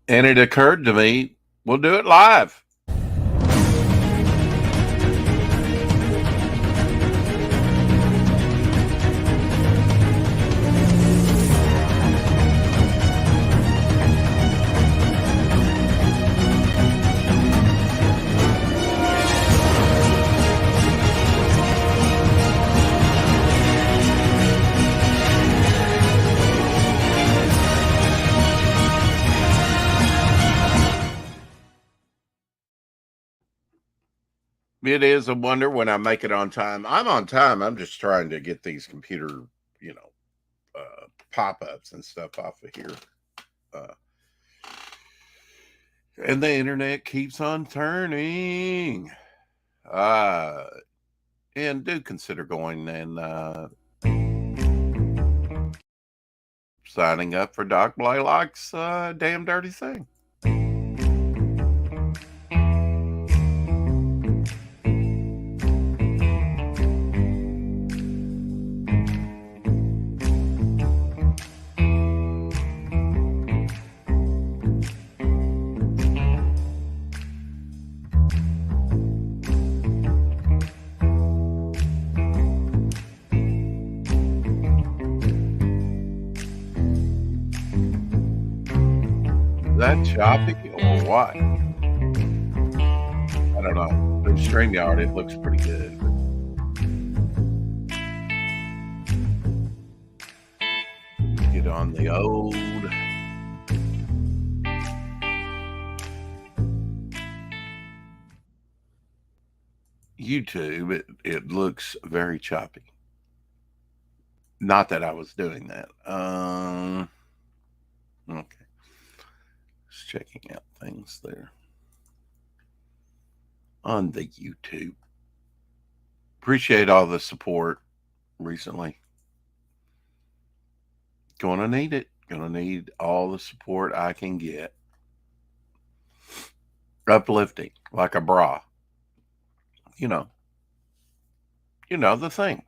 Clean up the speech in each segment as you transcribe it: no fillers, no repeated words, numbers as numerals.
And it occurred to me, we'll do it live. It is a wonder when I make it on time. I'm on time. I'm just trying to get these computer, you know, pop-ups and stuff off of here. Uh, and the internet keeps on turning. Uh, and do consider going and signing up for Doc Blaylock's Damn Dirty Thing. Is that choppy or what? I don't know. The StreamYard, it looks pretty good. Get on the old YouTube. It looks very choppy. Not that I was doing that. Okay. Just checking out things there on the YouTube. Appreciate all the support recently. Gonna need it. Gonna need all the support I can get. Uplifting, like a bra. You know. You know the thing.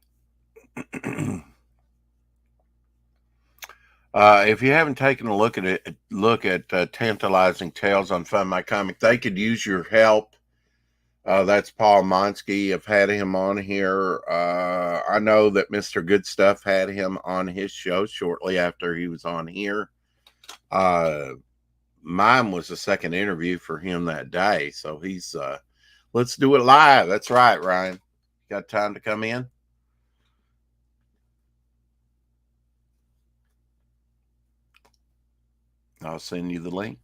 If you haven't taken a look at it, look at Tantalizing Tales on Fun My Comic. They could use your help. That's Paul Monsky. I've had him on here. I know that Mr. Good Stuff had him on his show shortly after he was on here. Mine was the second interview for him that day. So he's, let's do it live. That's right, Ryan. Got time to come in? I'll send you the link.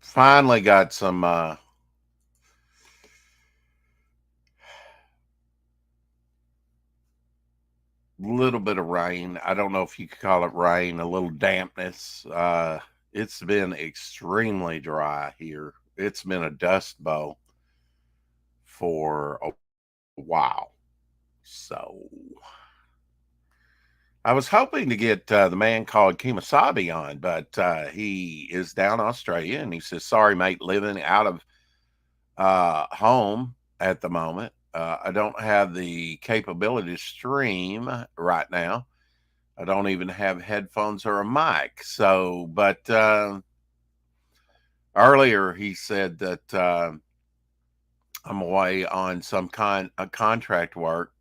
Finally got some little bit of rain. I don't know if you could call it rain, a little dampness. It's been extremely dry here. It's been a dust bowl for a while. So I was hoping to get the man called Kimasabi on, but he is down in Australia and he says, sorry, mate, living out of home at the moment. I don't have the capability to stream right now. I don't even have headphones or a mic. So, but earlier he said that I'm away on some kind of contract work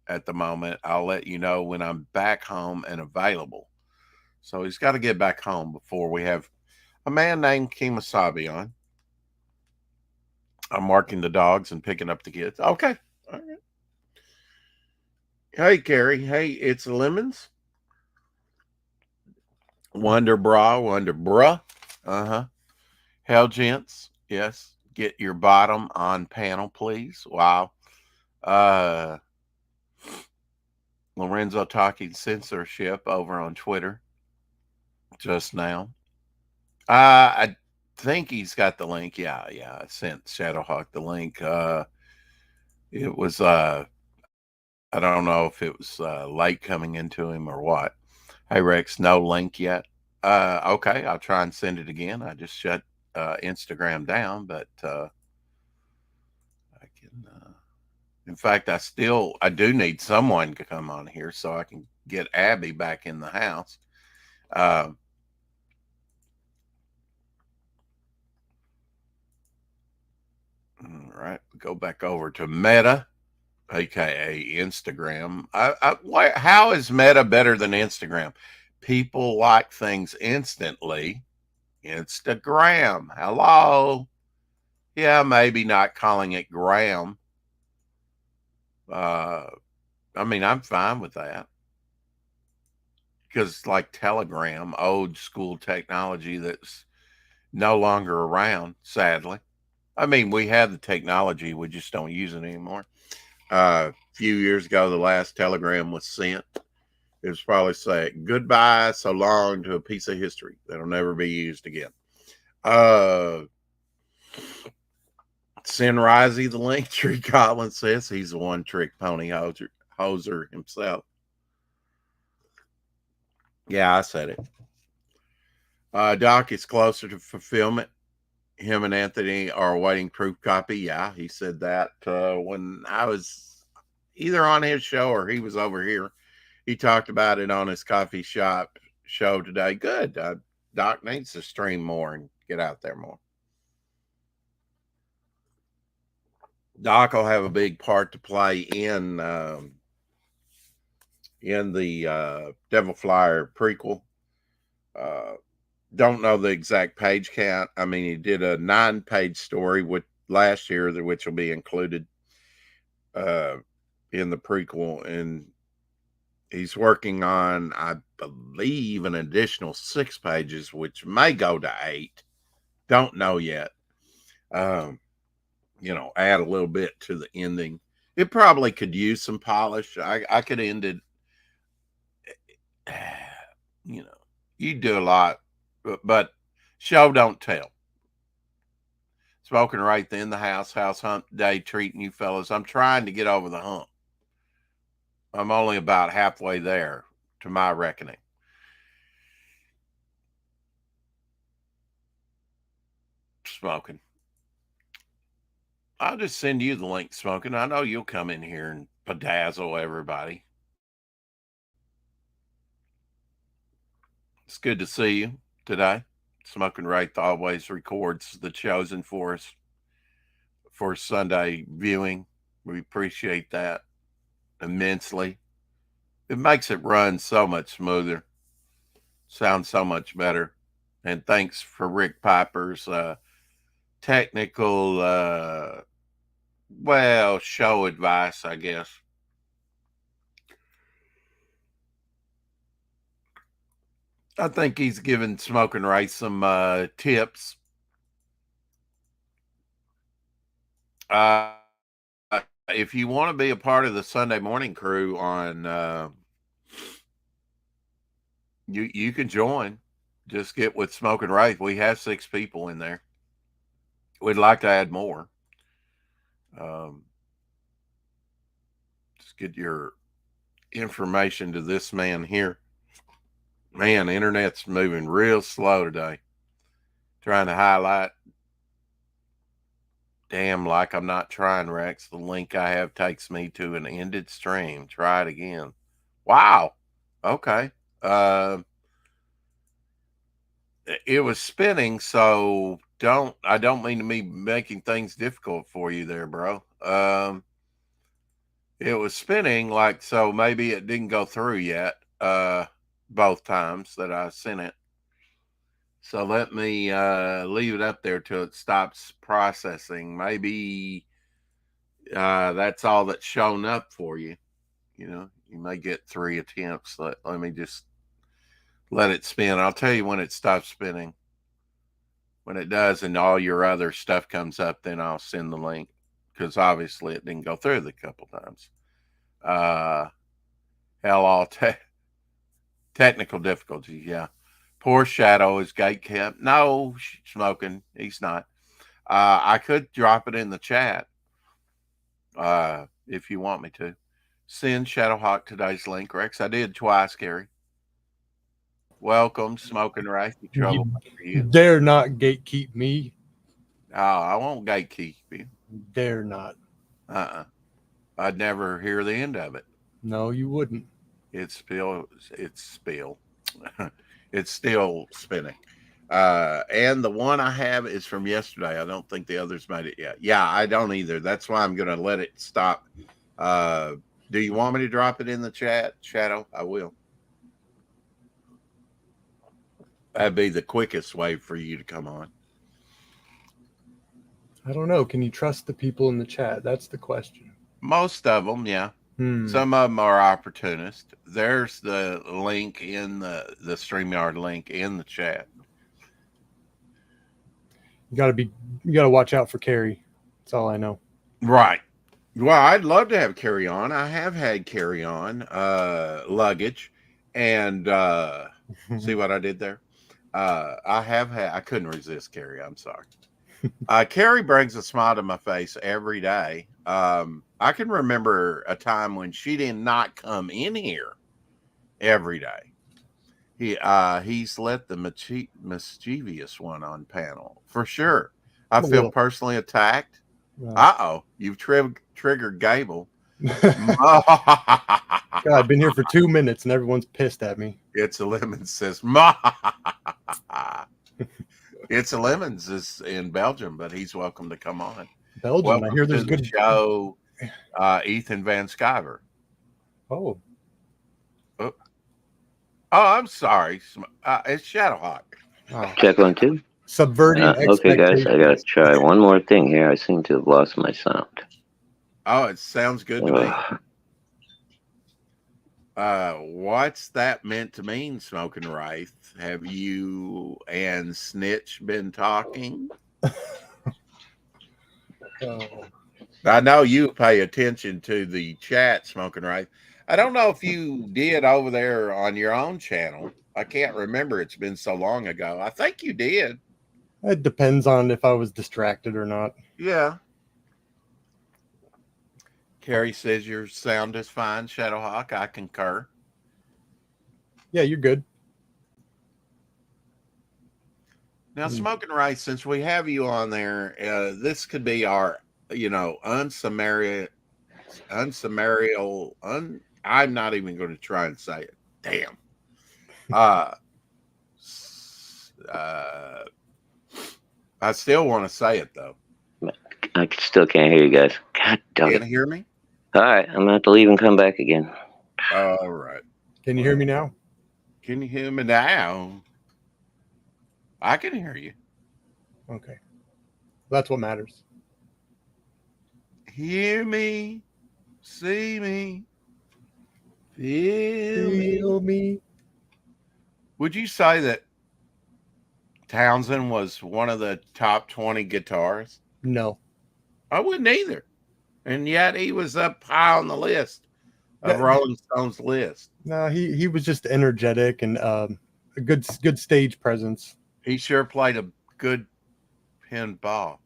at the moment. I'll let you know when I'm back home and available. So he's got to get back home before we have a man named Kimasabi on. I'm marking the dogs and picking up the kids. Okay. All right. Hey, Carrie. Hey, it's Lemons. Wonder Bra, Wonder Bruh. Uh-huh. Hell, gents. Yes. Get your bottom on panel, please. Wow. Uh, Lorenzo talking censorship over on Twitter just now. I think he's got the link. Yeah. I sent Shadowhawk the link. It was, I don't know if it was late coming into him or what. Hey, Rex, no link yet. Okay, I'll try and send it again. I just shut Instagram down, but I can. In fact, I do need someone to come on here so I can get Abby back in the house. Uh, all right, go back over to Meta, aka Instagram. How is Meta better than Instagram? People like things instantly. Instagram. Hello. Yeah, maybe not calling it Graham. Uh, I mean, I'm fine with that because, like Telegram, old school technology that's no longer around, sadly. I mean, we have the technology, we just don't use it anymore. A few years ago, the last telegram was sent. It was probably saying goodbye, so long to a piece of history that'll never be used again. Uh, Send Risey the link. Tree Collins says he's a one trick pony hoser himself. Yeah, I said it. Doc is closer to fulfillment. Him and Anthony are awaiting proof copy. Yeah, he said that when I was either on his show or he was over here. He talked about it on his coffee shop show today. Good. Doc needs to stream more and get out there more. Doc will have a big part to play in the Devil Flyer prequel. Uh, don't know the exact page count. I mean, he did a 9-page story with last year, which will be included uh, in the prequel, and he's working on, I believe, an additional 6 pages, which may go to 8. Don't know yet. Um, add a little bit to the ending. It probably could use some polish. I could end it. You know, you do a lot, but show don't tell. Smoking right in the house hump day, treating you fellas. I'm trying to get over the hump. I'm only about halfway there, to my reckoning. Smoking. I'll just send you the link, Smoking. I know you'll come in here and bedazzle everybody. It's good to see you today. Smoking Right always records the chosen for us for Sunday viewing. We appreciate that immensely. It makes it run so much smoother, sounds so much better. And thanks for Rick Piper's technical, show advice, I guess. I think he's given Smoking Right some tips. Uh, if you want to be a part of the Sunday morning crew on, you can join. Just get with Smoking Right. We have 6 people in there. We'd like to add more. Um, just get your information to this man here. Man, the internet's moving real slow today. Trying to highlight. Damn, like I'm not trying, Rex. The link I have takes me to an ended stream. Try it again. Wow. Okay. Uh, it was spinning, so I don't mean to be making things difficult for you there, bro. It was spinning like so maybe it didn't go through yet, both times that I sent it. So let me leave it up there till it stops processing. Maybe that's all that's shown up for you. You may get 3 attempts. Let me just let it spin. I'll tell you when it stops spinning. When it does and all your other stuff comes up, then I'll send the link because obviously it didn't go through the couple times. Hell, technical difficulties. Yeah. Poor Shadow is gate kept. No, Smoking. He's not. I could drop it in the chat if you want me to. Send Shadowhawk today's link, Rex. I did twice, Gary. Welcome, Smoking Right. The trouble for you. Dare not gatekeep me. Oh, I won't gatekeep you. Dare not. Uh-uh. I'd never hear the end of it. No, you wouldn't. It's it's still spinning. And the one I have is from yesterday. I don't think the others made it yet. Yeah, I don't either. That's why I'm going to let it stop. Uh, do you want me to drop it in the chat, Shadow? I will. That'd be the quickest way for you to come on. I don't know. Can you trust the people in the chat? That's the question. Most of them, yeah. Some of them are opportunists. There's the link in the StreamYard link in the chat. You gotta watch out for Carrie. That's all I know. Right. Well, I'd love to have carry on. I have had carry on luggage, and see what I did there. I have had. I couldn't resist Carrie. I'm sorry. Carrie brings a smile to my face every day. I can remember a time when she did not come in here every day. He's let the mischievous one on panel for sure. I feel personally attacked. You've triggered Gable. God, I've been here for 2 minutes and everyone's pissed at me. It's a Lemons says, It's a Lemons is in Belgium, but he's welcome to come on. Belgium, welcome I hear there's to good the show. Ethan Van Sciver. Oh, I'm sorry. It's Shadowhawk. Oh. Check 1, 2. Subverting okay, guys, I gotta try one more thing here. I seem to have lost my sound. Oh, it sounds good to me. What's that meant to mean, Smoking Wraith? Have you and Snitch been talking? I know you pay attention to the chat, Smoking Wraith. I don't know if you did over there on your own channel. I can't remember. It's been so long ago. I think you did. It depends on if I was distracted or not. Yeah. Carrie says your sound is fine, Shadowhawk. I concur. Yeah, you're good. Now, Smoking Rice, since we have you on there, this could be our, unsumarial. I'm not even going to try and say it. Damn. I still want to say it though. I still can't hear you guys. God damn it. Can't hear me? All right, I'm gonna have to leave and come back again. All right. Can you hear me now? Can you hear me now? I can hear you. Okay. That's what matters. Hear me, see me, feel me. Would you say that Townsend was one of the top 20 guitarists? No. I wouldn't either. And yet he was up high on the list of Rolling Stones list. No, he was just energetic and a good stage presence. He sure played a good pinball.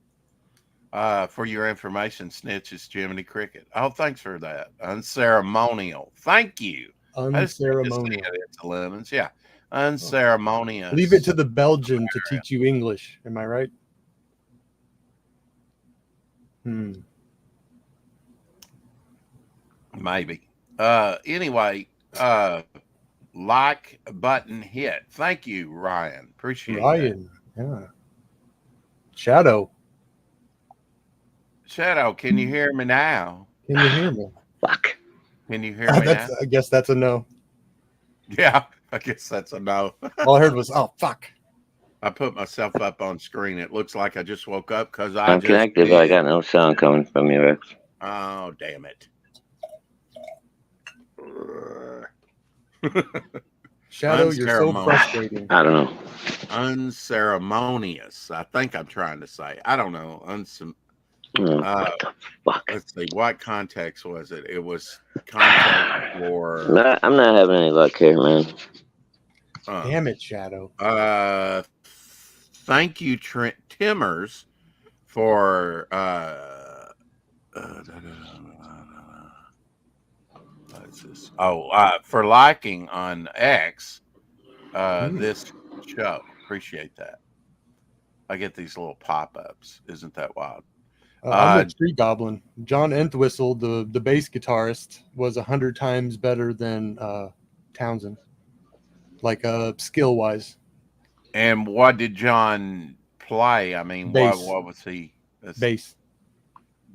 For your information, Snitch is Jiminy Cricket. Oh, thanks for that. Unceremonial. Thank you. Unceremonial. It's Lemons. Yeah. Unceremonious. Leave it to the Belgian to teach you English. Am I right? Maybe. Anyway, like button hit. Thank you, Ryan. Appreciate Ryan. That. Yeah. Shadow, can you hear me now? Can you hear me? Fuck. Can you hear me now? I guess that's a no. Yeah, I guess that's a no. All I heard was, oh, fuck. I put myself up on screen. It looks like I just woke up because I'm connected, but I got no sound coming from you, Rex. Oh, damn it. Shadow, you're so frustrating. I don't know. Unceremonious. I think I'm trying to say. I don't know. What the fuck? Let's see. What context was it? It was context for. I'm not having any luck here, man. Damn it, Shadow. Thank you, Trent Timmers, for for liking on X this show. Appreciate that. I get these little pop-ups. Isn't that wild? I'm Uh, with Tree Goblin. John Entwistle, the bass guitarist, was 100 times better than Townsend, like skill wise. and what did John play? I mean, Bass, what was he? That's bass.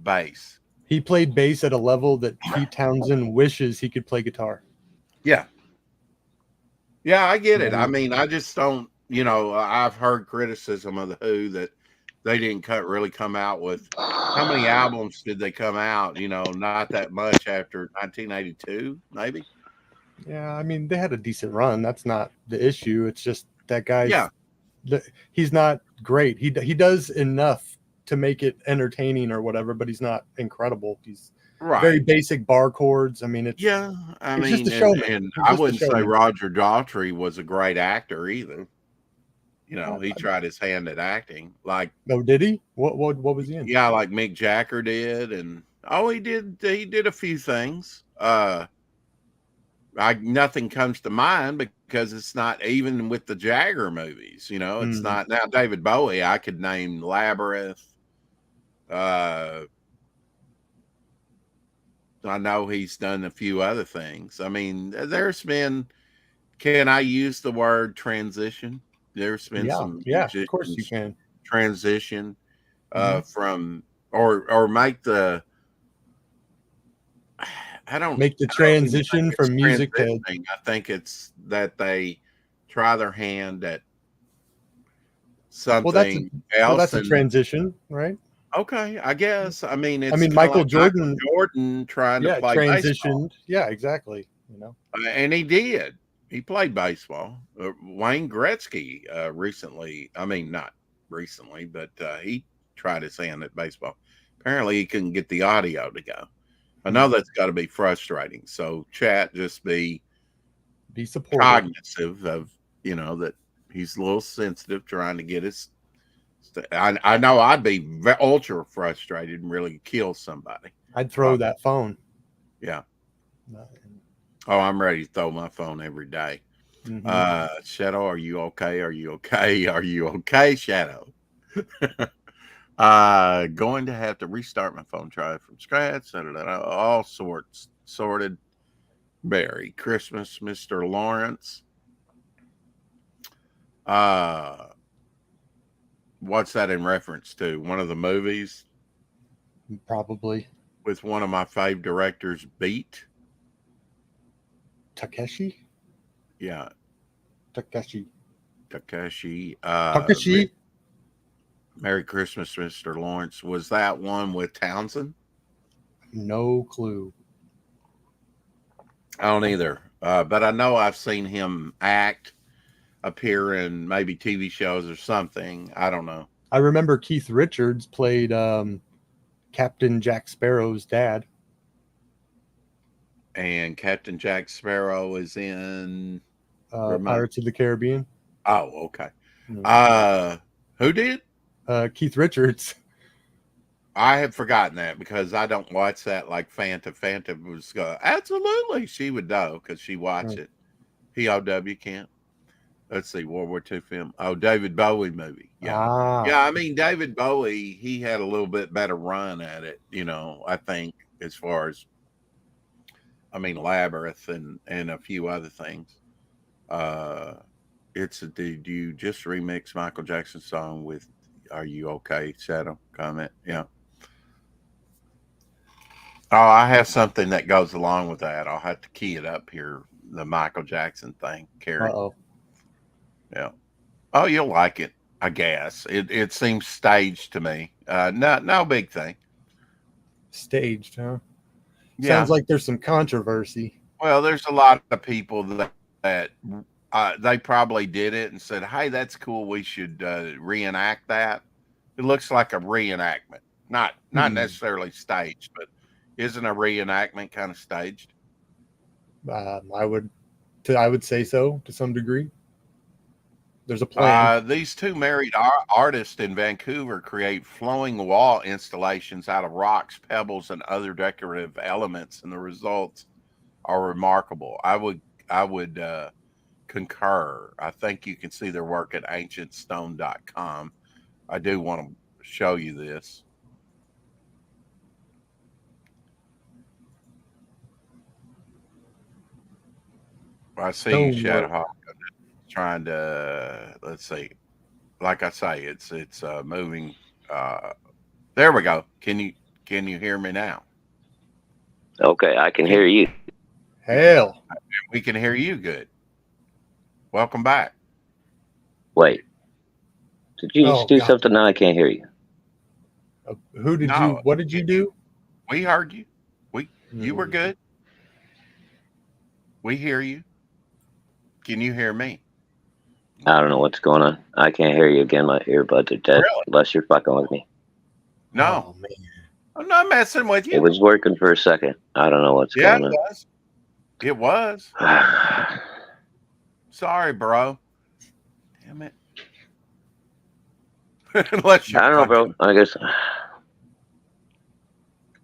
bass. He played bass at a level that Pete Townsend wishes he could play guitar. Yeah, yeah, I get it. I And mean, I just don't. You know, I've heard criticism of the Who that they didn't really come out with. How many albums did they come out? You know, not that much after 1982, maybe. yeah, I mean, they had a decent run. That's not the issue. It's just that Yeah, he's not great. He does enough to make it entertaining or whatever, but he's not incredible. He's very right. basic bar chords. I mean, Yeah, I it's just a mean, showman. and He's I just a wouldn't say showman. Roger Daltrey was a great actor either. You Uh, know, he tried his hand at acting, like oh, did he? What was he in? yeah, like Mick Jagger did, and he did a few things. I nothing comes to mind because it's not even with the Jagger movies. You know, it's Hmm. not now. David Bowie, I could name Labyrinth. Uh, I know he's done a few other things. I mean, there's been. Can I use the word transition? There's been Yeah, some yeah. Of course you musicians can. transition Mhm. from or make the Make the I don't even think transition it's from music to transitioning. I think it's that they try their hand at well, that's a something well, else that's a and transition, right? okay, I guess. I mean, I it's mean, kind of Michael like Michael Jordan, Jordan trying to yeah, play baseball, transitioned. Yeah, exactly. and he did. He played baseball. Wayne Gretzky recently, I mean, not recently, but he tried his hand at baseball. Apparently, he couldn't get the audio to go. I Hmm. know that's got to be frustrating. So, chat, just be Be supportive. cognitive of, that he's a little sensitive trying to get his. I know I'd be ultra frustrated and really kill somebody. I'd throw Probably. that phone. Yeah. Uh, Oh, I'm ready to throw my phone every day. mhm. Shadow, are you okay? Are you okay? Are you okay, Shadow? Going to have to restart my phone, try it from scratch, all sorts, sorted. Merry Christmas, Mr. Lawrence. Uh, what's that in reference to? One of the movies Probably with one of my fave directors, Beat. Takeshi. Yeah, Takeshi. Takeshi. Takeshi. Merry Christmas, Mr. Lawrence. Was that one with Townsend? No clue. I don't either. But I know I've seen him act, appear in maybe TV shows or something. I don't know. I remember Keith Richards played Captain Jack Sparrow's dad. And Captain Jack Sparrow is in remote. Pirates of the Caribbean. Oh, okay. No. Who did? Keith Richards. I had forgotten that because I don't watch that like Fanta. Fanta was absolutely she would know because she watched it. POW camp. Let's see, World War II film. Oh, David Bowie movie. Yeah. Yeah, Ah. I mean David Bowie, he had a little bit better run at it, I think, as far as Labyrinth and a few other things. Uh did you just remix Michael Jackson's song with Are You Okay? Shadow comment. Yeah. Oh, I have something that goes along with that. I'll have to key it up here. The Michael Jackson thing, Carrie. Uh-oh. Yeah. Oh, you'll like it, I guess. It seems staged to me. No big thing. Staged, huh? Sounds Yeah. like there's some controversy. Well, there's a lot of people that they probably did it and said, "Hey, that's cool. We should reenact that." It looks like a reenactment, not Hmm. necessarily staged, but isn't a reenactment kind of staged? I would say so to some degree. There's a plan. These two married artists in Vancouver create flowing wall installations out of rocks, pebbles, and other decorative elements, and the results are remarkable. I would concur. I think you can see their work at ancientstone.com. I do want to show you this. I see you, Stonework. Shadowhawk. Trying to let's see. Like I say, it's moving. Uh, there we go. Can you hear me now? Okay, I can Can hear you. Hell. we can hear you good? Welcome back. Wait, did you Oh just do God. something? Now I can't hear you. Who did you? No, What did you do? we heard you. You were Hmm. good. We hear you. Can you hear me? I don't know what's going on. I can't hear you again. My earbuds are dead. Really? Unless you're fucking with me. No, Oh man. I'm not messing with It you. was working for a second. I don't know what's Yeah, going it on. was. It was. I Sorry, bro. Damn it. Unless you're don't know, bro. fucking. I guess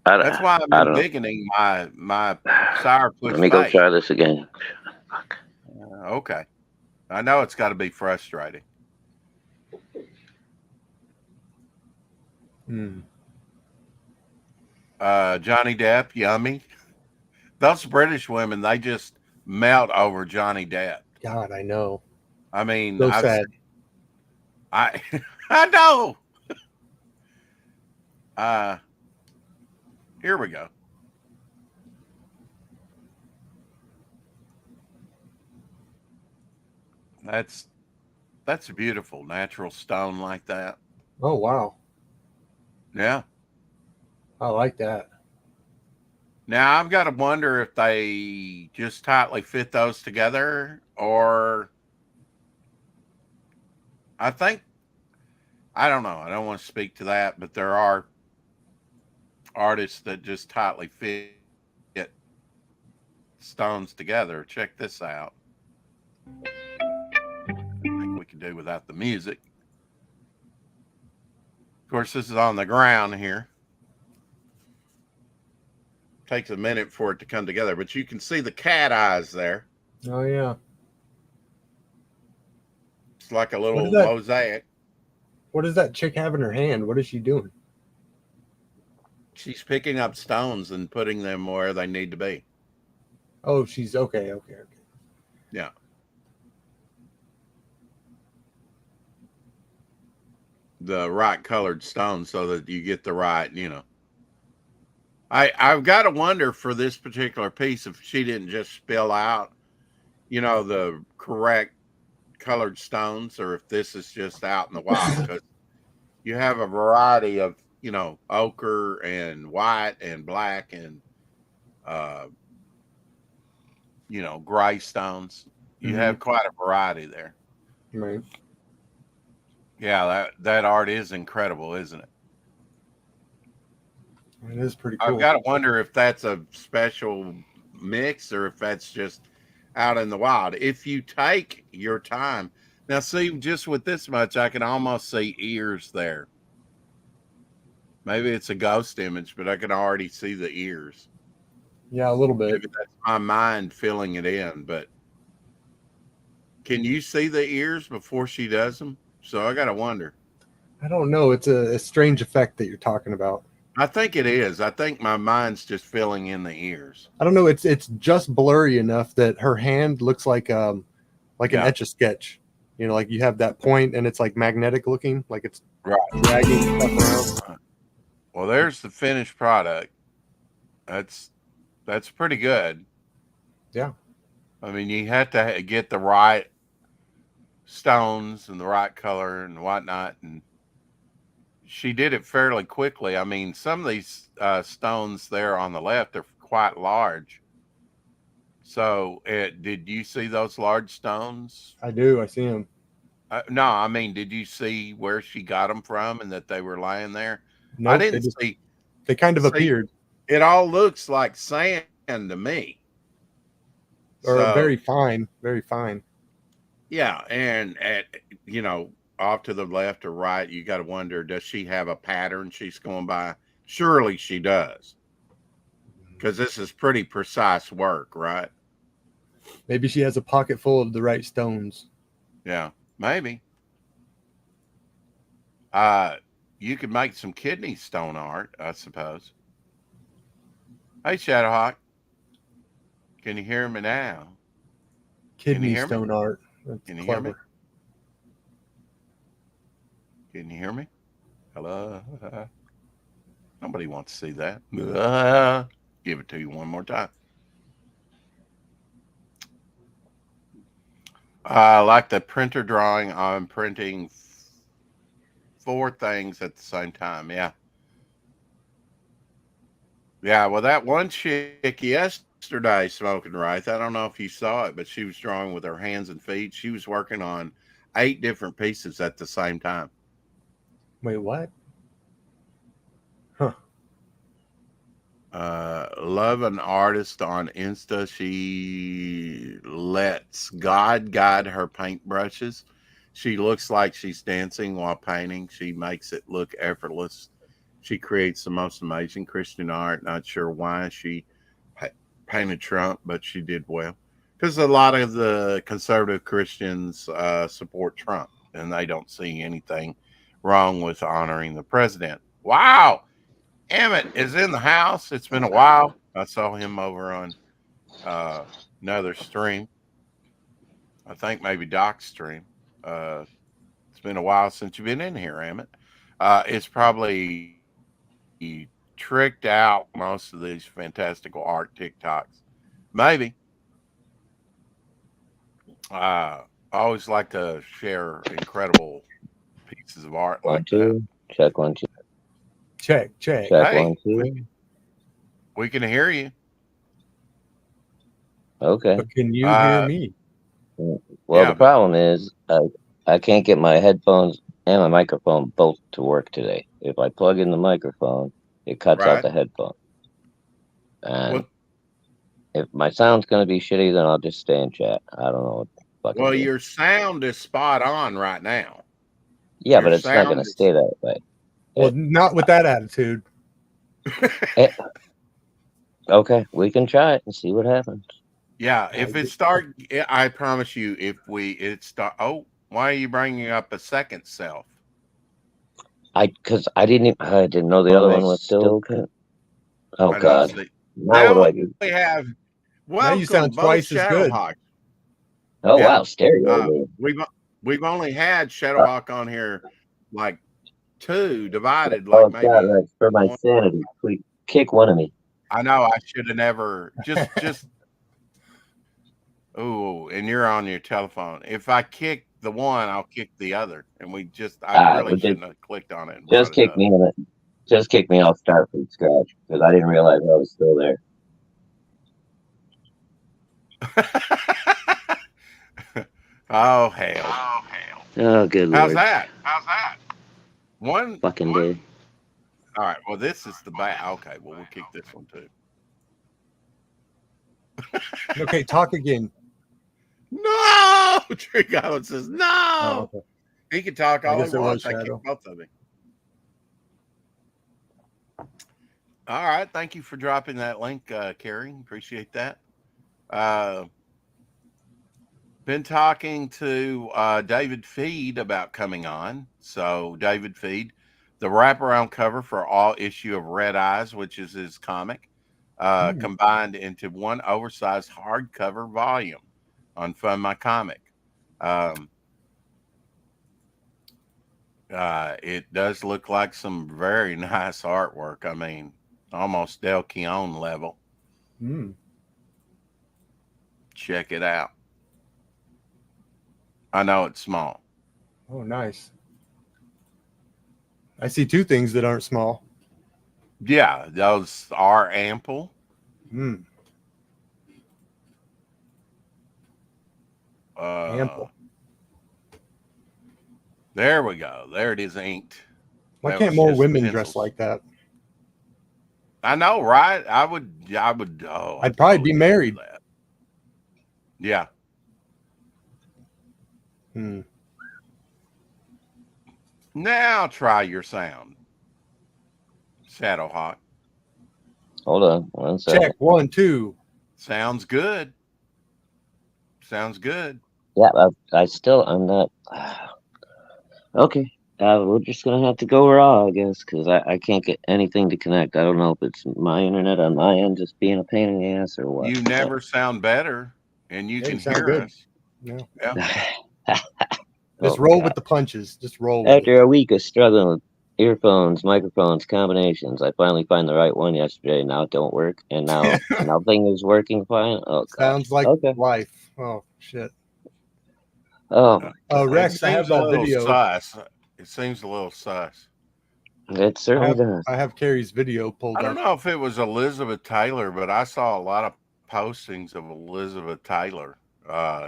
That's why I'm I don't know. embiggening my sourpuss Let me go face. try this again. Fuck. Okay. I know it's got to be frustrating. Hmm. Johnny Depp, yummy. Those British women, they just melt over Johnny Depp. God, I know. I mean, So sad. I I know. Uh, here we go. That's that's a beautiful natural stone like that. Oh wow. Yeah. I like that. Now I've got to wonder if they just tightly fit those together, or I think I don't know. I don't want to speak to that, but there are artists that just tightly fit stones together. Check this out. I think we can do without the music. Of course, this is on the ground here. Takes a minute for it to come together, but you can see the cat eyes there. Oh yeah. It's like a What is little that? mosaic. What does that chick have in her hand? What is she doing? She's picking up stones and putting them where they need to be. Oh, she's okay. Okay. Okay. Yeah. The right colored stone so that you get the right. I've got to wonder for this particular piece if she didn't just spill out, the correct colored stones, or if this is just out in the wild, because you have a variety of, ochre and white and black and, uh, gray stones. You Hmm. have quite a variety there. Right. Yeah, that art is incredible, isn't it? It is pretty I've cool. got to wonder if that's a special mix or if that's just out in the wild. If you take your time, now see, just with this much, I can almost see ears there. Maybe it's a ghost image, but I can already see the ears. Yeah, a little bit. Maybe that's my mind filling it in, but can you see the ears before she does them? So I got to wonder. I don't know. It's a strange effect that you're talking about. I think it is. I think my mind's just filling in the ears. I don't know. It's just blurry enough that her hand looks like an Yeah, etch a sketch. You know, like you have that point and it's like magnetic looking, like it's right. dragging stuff around. Well, there's the finished product. That's that's pretty good. Yeah. I mean, you had to get the right stones and the right color and whatnot, and she did it fairly quickly. I mean, some of these stones there on the left are quite large. So, did you see those large stones? I do. I see him. No, I mean, did you see where she got them from and that they were laying there? I Nope. didn't see. They kind of See, appeared, it all looks like sand to me. or So, very fine, very fine. yeah, and off to the left or right, you got to wonder, does she have a pattern she's going by? Surely she does, because this is pretty precise work, right? Maybe she has a pocket full of the right stones. Yeah, maybe. Uh, you could make some kidney stone art, I suppose. Hey, Shadowhawk, can you hear me now? Kidney hear me? stone art. That's Can you hear me? clever. Can you hear me? Hello? Nobody wants to see that. Give it to you one more time. Like the printer drawing, I'm printing four things at the same time. Yeah. Yeah. Well, that one chick yesterday smoking rice, I don't know if you saw it, but she was drawing with her hands and feet. She was working on 8 different pieces at the same time. Wait, what? Huh. Love an artist on Insta. She lets God guide her paintbrushes. She looks like she's dancing while painting. She makes it look effortless. She creates the most amazing Christian art. Not sure why she pa- painted Trump, but she did well. Because a lot of the conservative Christians support Trump, and they don't see anything wrong with honoring the president. Wow, Emmett is in the house. It's been a while. I saw him over on uh, another stream. I think maybe Doc's stream. Uh, it's been a while since you've been in here, Emmett. It's probably tricked out most of these fantastical art TikToks. Maybe. I always like to share incredible pieces of art One, like that. two. Check one, two. Check, check. Check one, Hey, two. we can hear you. Okay. But can you hear Uh, me? Well, yeah, the but problem is I can't get my headphones and my microphone both to work today. If I plug in the microphone, it cuts out right. the headphone. And Well, if my sound's going to be shitty, then I'll just stay in chat. I don't know what to fucking well, do. your sound is spot on right now. Yeah, Your but it's not going sound to stay that way. Well, It, not with that attitude. it, okay, we can try it and see what happens. yeah, Uh, if it start, I promise you, if we it start. Oh, why are you bringing up a second self? Because I didn't know the other one was still. Oh I know. God! See, Now what now do I we do? have now you welcome sound both twice as good. Shadowhawks. Oh Yeah, wow, stereo. we've we've only had Uh, Shadowhawk on here like two divided, like oh God! maybe Right, for my one. sanity, please kick one of me. I know I should have never just. Oh, and you're on your telephone. If I kick the one, I'll kick the other. And I really Well, shouldn't have clicked on it and brought just it kick up. me in it. Just kick me off start from scratch because I didn't realize I was still there. Oh, hell. Oh, good How's lord! that? One, Fucking day. all right. Well, this is the bad. Okay, well, we'll kick this one too. Okay, talk again. No! Tree Goblin says, Oh, no! okay. He can talk I all he guess it was wants. I kick Shadow. both of them. All right. Thank you for dropping that link, Carrie. Appreciate that. Uh, Been talking to David Feed about coming on. So, David Feed, the wraparound cover for all issue of Red Eyes, which is his comic, Hmm. combined into one oversized hardcover volume on Fund My Comic. Um, it does look like some very nice artwork. I mean, almost Del Keown level. Hmm. Check it out. I know it's small. Oh, nice. I see two things that aren't small. Yeah, those are ample. Hmm. Uh, Ample. there we go. There it is inked. Why That can't was more just women dress pencils. like that? I know, right? Oh, I I'd probably totally be would do married. that. Yeah. Hmm. Now try your sound, Shadowhawk. Hold on, 1 second. Check 1, 2. Sounds good. Sounds good. Yeah, I'm not. Okay. We're just gonna have to go raw, I guess, because I can't get anything to connect. I don't know if it's my internet on my end just being a pain in the ass or what. You But never sound better. and you Yeah, can you sound hear good. us. Yeah. Yeah. Just Oh, roll God. with the punches. Just roll with After it. a week of struggling with earphones, microphones, combinations, I finally find the right one yesterday. Now it don't work, and now nothing is working fine. Oh gosh. Sounds like Okay. life. Oh shit. Oh my It Rex, I have seems a that little video. sus. It seems a little sus. it certainly does. I have Carrie's video pulled I don't up. know if it was Elizabeth Taylor, but I saw a lot of postings of Elizabeth Taylor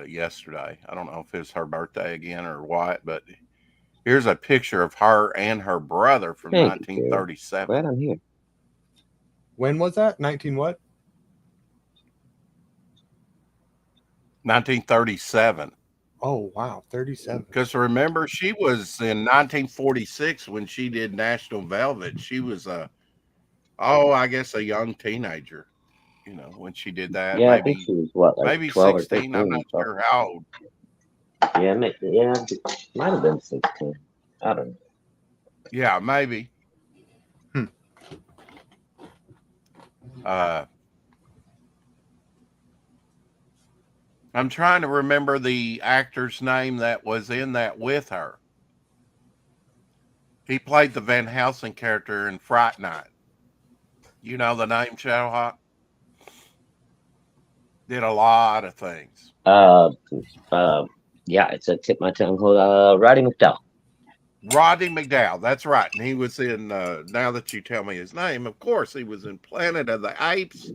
yesterday. I don't know if it's her birthday again or what, but here's a picture of her and her brother from Thank you, Carrie. 1937. Glad I'm here. When was that? 19 what? 1937. Oh wow, 37. Because remember, she was in 1946 when she did National Velvet. She was I guess a young teenager, when she did that. Yeah, I think she was what, like Maybe 12 or 16. I'm 13. not sure how old. Yeah, might have been 16. I don't know. Yeah, maybe. Hmm. I'm trying to remember the actor's name that was in that with her. He played the Van Helsing character in Fright Night. You know the name, Shadowhawk? Did a lot of things. Uh, yeah, it's a tip my tongue. Roddy McDowell. Roddy McDowell, that's right. And he was in, now that you tell me his name, of course, he was in Planet of the Apes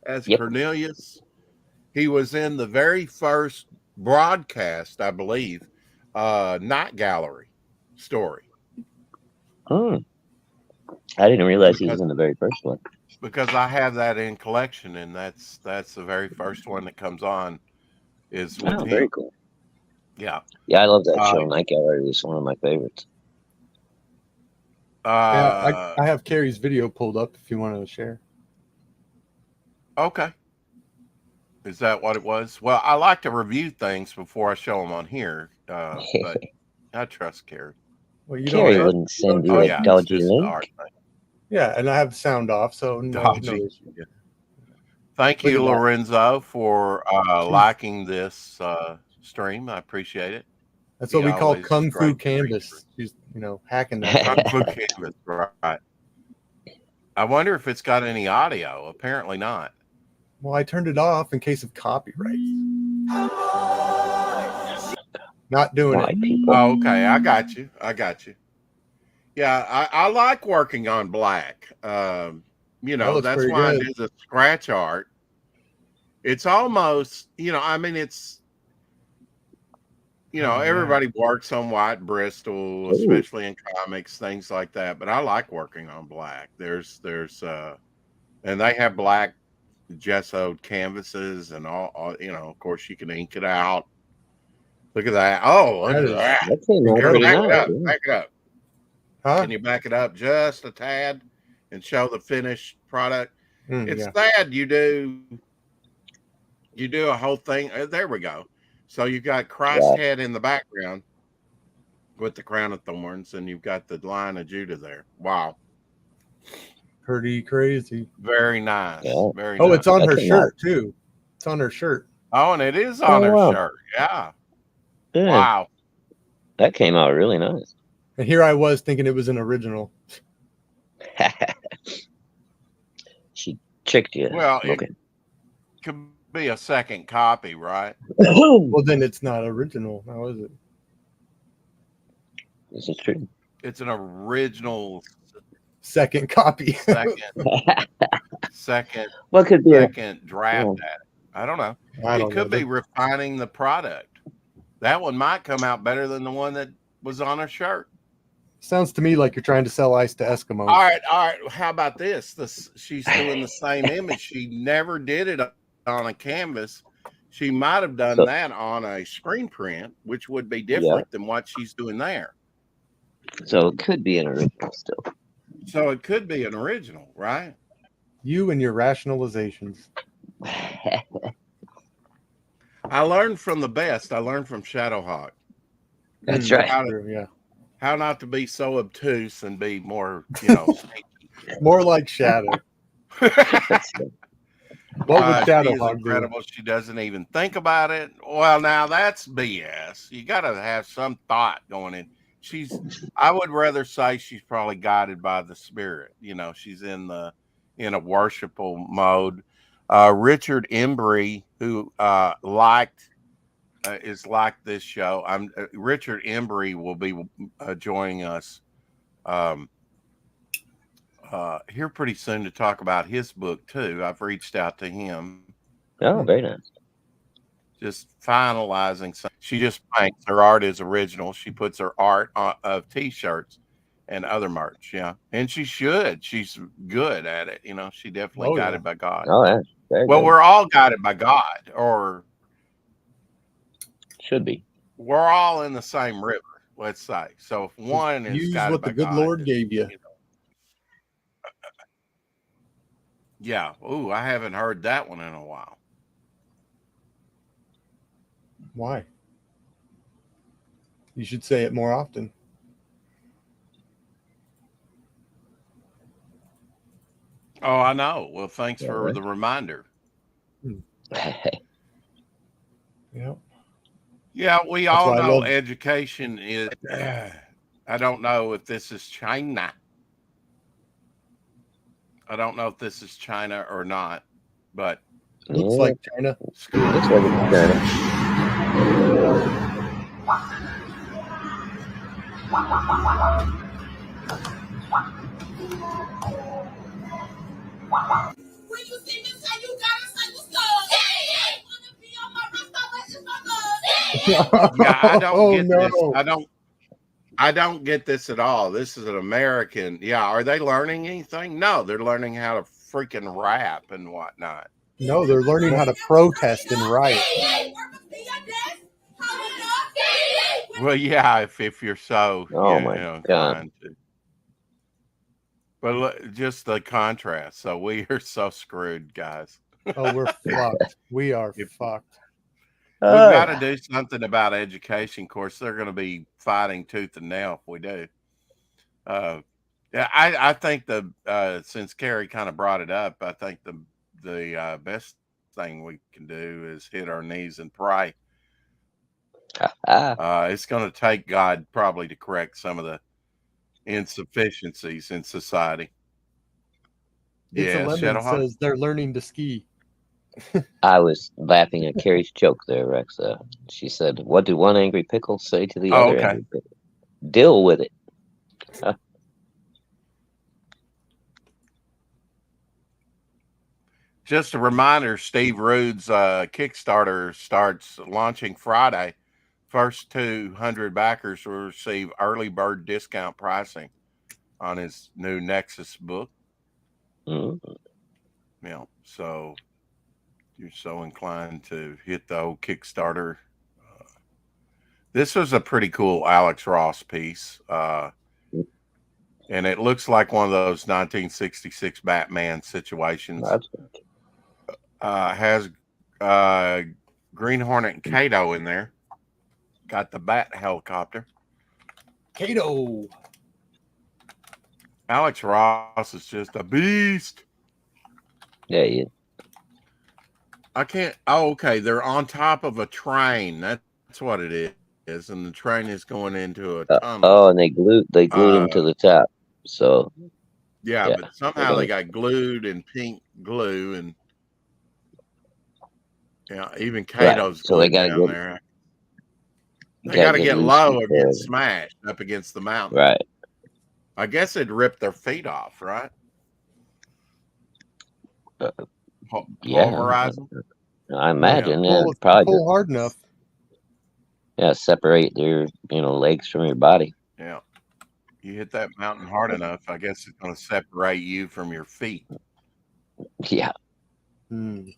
as Yep. Cornelius. He was in the very first broadcast, I believe, Night Gallery story. Oh, I didn't realize he was Because in the very first one. I have that in collection, and that's the very first one that comes on is with Oh, him. very cool. Yeah. Yeah, I love that show. Night Gallery is one of my favorites. Yeah, I have Carrie's video pulled up if you want to share. Okay. Is that what it was? Well, I like to review things before I show them on here, but I trust Carrie. Well, you Carrie don't. wouldn't send Oh, you a Yeah, it's dodgy just the link. art thing. Yeah, and I have sound off, so no Dodgy. issue. Yeah. Thank Look you, at that. Lorenzo, for liking this stream. I appreciate it. That's He what we call always Kung Fu great to read Canvas. She's, hacking that. Kung Fu Canvas, right? I wonder if it's got any audio. Apparently not. Well, I turned it off in case of copyright. Not doing Why, it. people? Oh, okay. I got you. Yeah, I like working on black. That looks That's pretty why I good. do the scratch art. It's almost, I mean, it's, Oh, yeah. everybody works on white Bristol, especially in comics, things like that. But I like working on black. And they have black gessoed canvases and all, of course you can ink it out. Look at that. Oh, look That at is that. That came out Here, pretty back it nice. up. Yeah. Back it up. Huh? Can you back it up just a tad and show the finished product? It's Yeah. that you do a whole thing. There we go. So you've got Christ Wow. head in the background with the crown of thorns, and you've got the Lion of Judah there. Wow. Pretty crazy. Very nice. Yeah. Very Oh, nice. it's on That her came shirt too. It's on her shirt. Oh, and it is on Oh, her wow. shirt. Yeah. Yeah, Wow. that came out really nice. And here I was thinking it was an original. She tricked you. Well, Okay. it could be a second copy, right? Well, then it's not original. How is it? This is true. It's an original Second copy. second What could be second draft at it. I don't know. I It don't could know. be refining the product. That one might come out better than the one that was on her shirt. Sounds to me like you're trying to sell ice to Eskimos. All right. How about this? She's doing the same image. She never did it on a canvas. She might have done that on a screen print, which would be different than what she's doing there. So it could be an original still. So it could be an original, right? You and your rationalizations. I learned from the best. I learned from Shadowhawk. That's right. How not to be so obtuse and be more, more like Shadow. What would She is Shadowhawk do? incredible. She doesn't even think about it. Well, now that's BS. You got to have some thought going in. I would rather say she's probably guided by the spirit. She's in a worshipful mode. Richard Embry, who is like this show. Richard Embry will be joining us um, here pretty soon to talk about his book too. I've reached out to him, Oh, very nice. just finalizing. She just paints. Her art is original. She puts her art of T-shirts and other merch. Yeah, and she should. She's good at it. She definitely Oh yeah. guided by God. Oh, yeah. Very Well, good. we're all guided by God, or Should be. we're all in the same river. Let's say. So if Just one is use guided what the by good God, Lord gave you. Yeah. Ooh, I haven't heard that one in a while. Why? You should say it more often. Oh, I know. Well, thanks Yeah, for right. the reminder. Yep. Yeah, we That's all why I know love. education is. I don't know if this is China. I don't know if this is China or not, but Looks Yeah, like China. school. looks like it's China. When you see me say you gotta say what's good. Hey, wanna be on my restoration my good. Yeah, I don't Oh get this. no. I don't get this at all. This is an American. Yeah, are they learning anything? No, they're learning how to freaking rap and whatnot. No, they're learning how to protest and riot. Well, yeah, if you're so Oh my God. inclined to. But just the contrast. So we are so screwed, guys. Oh, we're fucked. We are If fucked. we've got to Uh, do something about education. Of course, they're going to be fighting tooth and nail if we do. Uh, yeah, I think since Carrie kind of brought it up, I think the best thing we can do is hit our knees and pray. ah, It's going to take God probably to correct some of the insufficiencies in society. It's a Yeah, Lemon Shadowhawk. says they're learning to ski. I was laughing at Carrie's joke there, Rex. She said, "What do one angry pickle say to the Oh, other okay. angry pickle? Deal with it." Just a reminder, Steve Rude's Kickstarter starts launching Friday. First 200 backers will receive early bird discount pricing on his new Nexus book. Mm. So you're so inclined to hit the old Kickstarter. This was a pretty cool Alex Ross piece. And it looks like one of those 1966 Batman situations. That's Has uh, Green Hornet and Kato in there. Got the Bat helicopter. Kato. Alex Ross is just a beast. yeah, yeah. I can't. Oh, okay. They're on top of a train. That's what it is, and the train is going into a tunnel. Oh, and they glued him to Uh, the top. So yeah, yeah, but they're somehow they gonna got glued in pink glue, and even right. Kato's So they glued gotta down get there. They got gotta to get get loose low or before get smashed up against the mountain. right. I guess it'd rip their feet off, right? Uh, yeah, Pulverize them. I Yeah. imagine. Yeah, Well, if you probably just pull hard enough, separate their legs from your body. Yeah. You hit that mountain hard enough, I guess it's going to separate you from your feet. Yeah. hmm,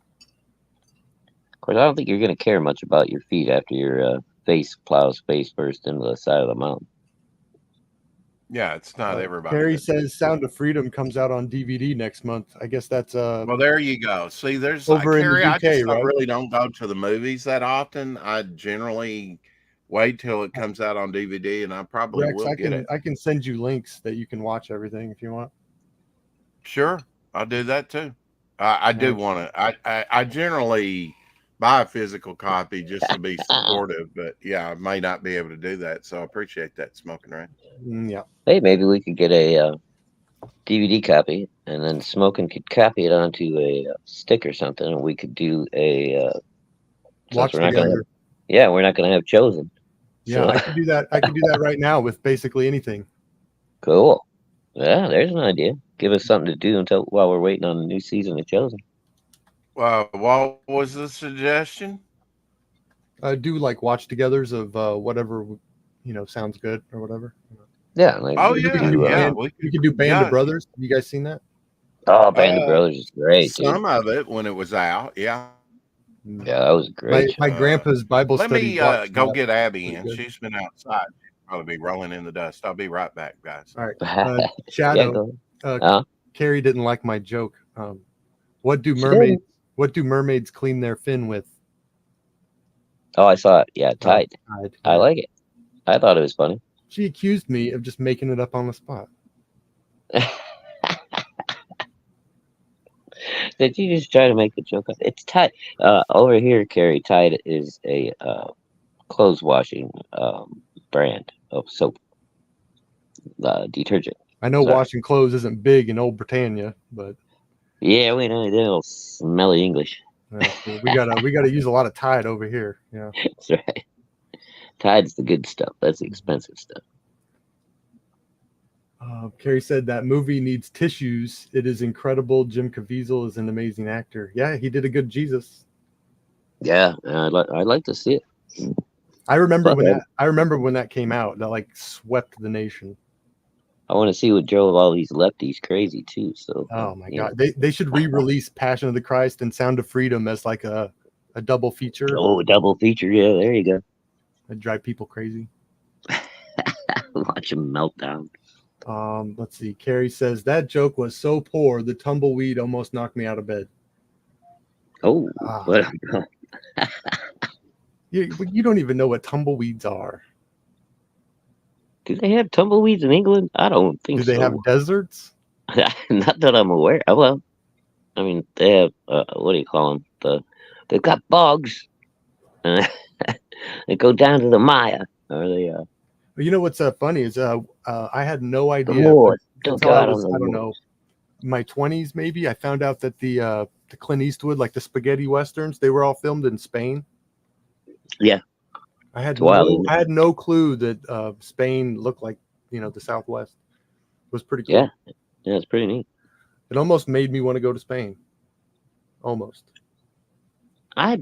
Of course, I don't think you're gonna care much about your feet after your face plows face first into the side of the mountain. Yeah, it's not everybody Carrie that. says Sound of Freedom comes out on DVD next month. I guess that's Well, there you go. See, there's over in the Carrie. I UK, just right? really don't go to the movies that often. I generally wait till it comes out on DVD, and I probably Rex, will I get can it. I can send you links that you can watch everything if you want. Sure, I'll do that too. I do want to. I generally buy a physical copy just to be supportive, but yeah, I may not be able to do that. So I appreciate that, Smoking Red. Yeah. Hey, maybe we could get a DVD copy, and then Smoking could copy it onto a stick or something, and we could do a. Watch we're not gonna together. we're not gonna have Chosen. Yeah, So I could do that. I could do that right now with basically anything. cool. Yeah, there's an idea. Give us something to do until while we're waiting on the new season of Chosen. What was the suggestion? Do like watch togethers of whatever sounds good or whatever. Yeah, like Oh we We could can yeah, do do. yeah. we can do Band of Brothers. Have you guys seen that? Oh, Band of Uh, Brothers is great, dude. some of it when it was out. Yeah. Yeah, that was a great My show. grandpa's Bible Let study me watched go that. get Abby Pretty in. good. She's been outside. She'll probably be rolling in the dust. I'll be right back, guys. All right. Yeah, Shadow. go. Carrie didn't like my joke. What do She mermaids clean their fin with? Oh, I saw it. Yeah, Tide. Tide. I Yeah. like it. I thought it was funny. She accused me of just making it up on the spot. Did you just try to make the joke up? It's Tide. Over here, Carrie, Tide is a clothes washing brand of soap, detergent. I know Sorry. washing clothes isn't big in old Britannia, but Yeah, we know they little smelly English. we gotta use a lot of Tide over here. Yeah. That's right. Tide's the good stuff. That's the expensive stuff. Carrie said that movie needs tissues. It is incredible. Jim Caviezel is an amazing actor. Yeah, he did a good Jesus. Yeah, I'd like to see it. I remember But when that came out. That like swept the nation. I want to see what drove all these lefties crazy too. So, Oh my God, they should re-release Passion of the Christ and Sound of Freedom as like a double feature. Oh, double feature. Yeah, there you go. It'd drive people crazy. Watch them melt down. Let's see. Carrie says that joke was so poor the tumbleweed almost knocked me out of bed. Oh, what? You don't even know what tumbleweeds are. Do they have tumbleweeds in England? I don't think Do so. they have deserts? Not that I'm aware. Well, I mean, they have what do you call them? They've got bogs. They go down to the Maya. Or they You know what's funny is I had no the idea moors. until I was, I don't know, my 20s maybe. I found out that the Clint Eastwood, like the spaghetti westerns, they were all filmed in Spain. Yeah, I had wild, I had no clue that Spain looked like the Southwest. It was pretty cool. yeah, it's pretty neat. It almost made me want to go to Spain. Almost. I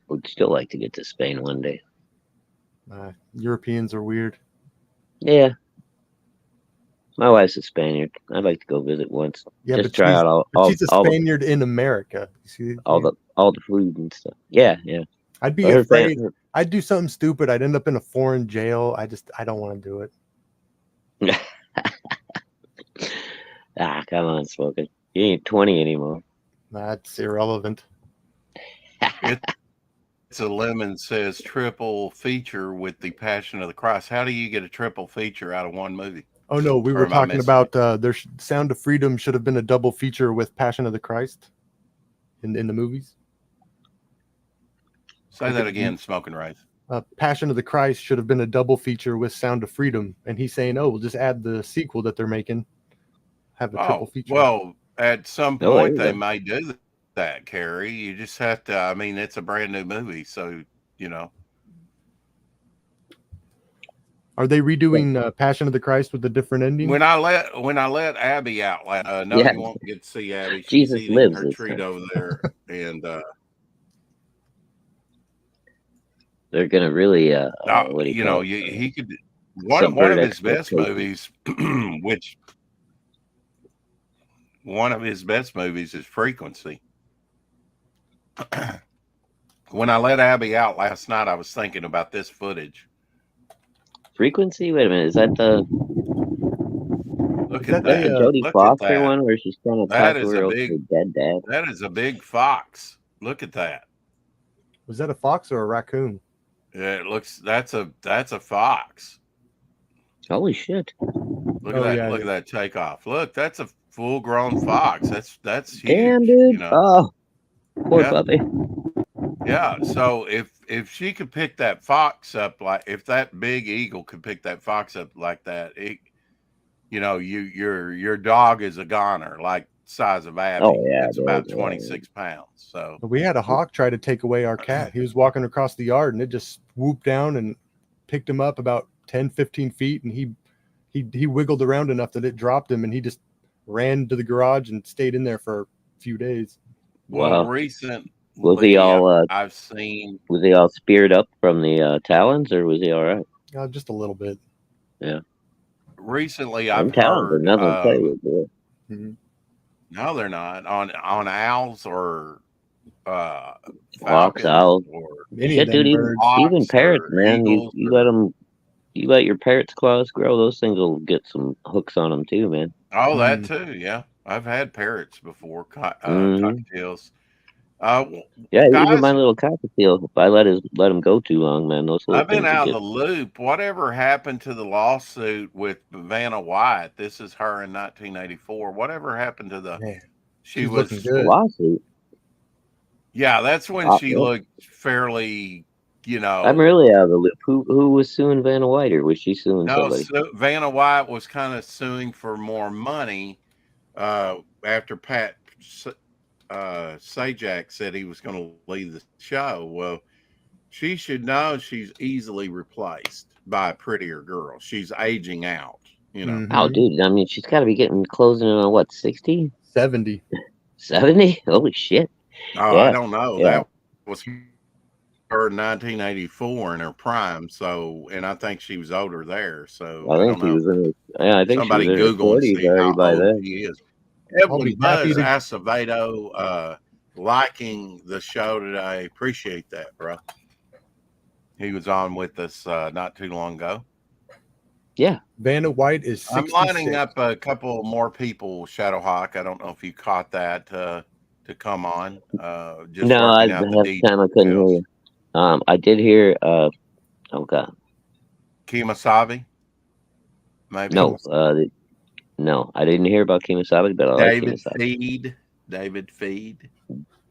would still like to get to Spain one day. Europeans are weird. Yeah. My wife's a Spaniard. I'd like to go visit once. Yeah, just but try out all she's a Spaniard in America. You see, all the food and stuff. Yeah, yeah. I'd be afraid. I'd do something stupid. I'd end up in a foreign jail. I don't want to do it. Come on, Smoking. You ain't 20 anymore. That's irrelevant. It's a Lemon says triple feature with the Passion of the Christ. How do you get a triple feature out of one movie? Oh no, we were talking about their Sound of Freedom should have been a double feature with Passion of the Christ in the movies. Say that again, Smoking Rice. Passion of the Christ should have been a double feature with Sound of Freedom, and he's saying, "Oh, we'll just add the sequel that they're making, have a triple feature." Well, at some point they may do that, Carrie. You just have to. I mean, it's a brand new movie, so Are they redoing Passion of the Christ with a different ending? When I let Abby out, no, you won't get to see Abby. She's Jesus eating lives her treat over there, and they're gonna really what do you call it? He could one of his best movies, which one of his best movies is Frequency. When I let Abby out last night, I was thinking about this footage. Frequency? Wait a minute, is that the look at that? The Jodie Foster one where she's trying to talk to her dead dad? That is a big fox. Look at that. Was that a fox or a raccoon? Yeah, it looks. That's a fox. Holy shit! Look at that! Look at that takeoff. Look, that's a full grown fox. That's Damn, huge. dude. You know. Oh, poor Yeah. puppy. Yeah. So if she could pick that fox up, like if that big eagle could pick that fox up like that, it, you know, your dog is a goner, like size of Oh Abby. yeah, It's dude. about 26 pounds. So We had a hawk try to take away our cat. He was walking across the yard and it just swooped down and picked him up about 10, 15 feet. And he wiggled around enough that it dropped him and he just ran to the garage and stayed in there for a few days. well, Wow. Was he recently all I've seen. was he all speared up from the talons, or was he all right? Just a little bit. Yeah. Recently Them I've talons are heard. nothing to play with, boy. Mhm. No, they're not on owls or uh, Hawks, falcons owls. or Any of Shit, dude. them Even birds. even hawks parrots, or man. You eagles you let or. them. You let your parrot's claws grow. Those things will get some hooks on them too, man. Oh, that Mm. too. Yeah, I've had parrots before. Hmm. Cockatiels. W- Yeah, even guys, my little cockatiel. If I let him go too long, man, those little I've been things will out of get. the loop. Whatever happened to the lawsuit with Vanna White? This is her in 1984. Whatever happened to the? Man, She she's looking was. A good. lawsuit. Yeah, that's when she Yeah. looked fairly. You I'm know. really out of the loop. Who was suing Vanna White, or was she suing No, somebody? so Vanna White was kind of suing for more money after Sajak said he was going to leave the show. Well, she should know she's easily replaced by a prettier girl. She's aging out, you know. Oh, Hmm. dude. I mean, she's got to be getting closing in on what, 60, 70. 70? Holy shit. Oh, I Yeah. don't know. Yeah. That was her in 1984 in her prime. So, and I think she was older there. So I I think don't she know. was in her. Yeah, I think she was Somebody in her Google and 40s see already how by old then. she is. I'll Evelyn be happy Buzz to. Acevedo, liking the show today. Appreciate that, bro. He was on with us not too long ago. Yeah. Vanna White is I'm lining 66. up a couple more people, Shadowhawk. I don't know if you caught that to come on. Just No, I working out the have kind of couldn't hear details. you. I did hear. Oh god, Kemosabe, maybe. no. No, I didn't hear about Kemosabe, but I like David Kemosabe. Feed. David Feed.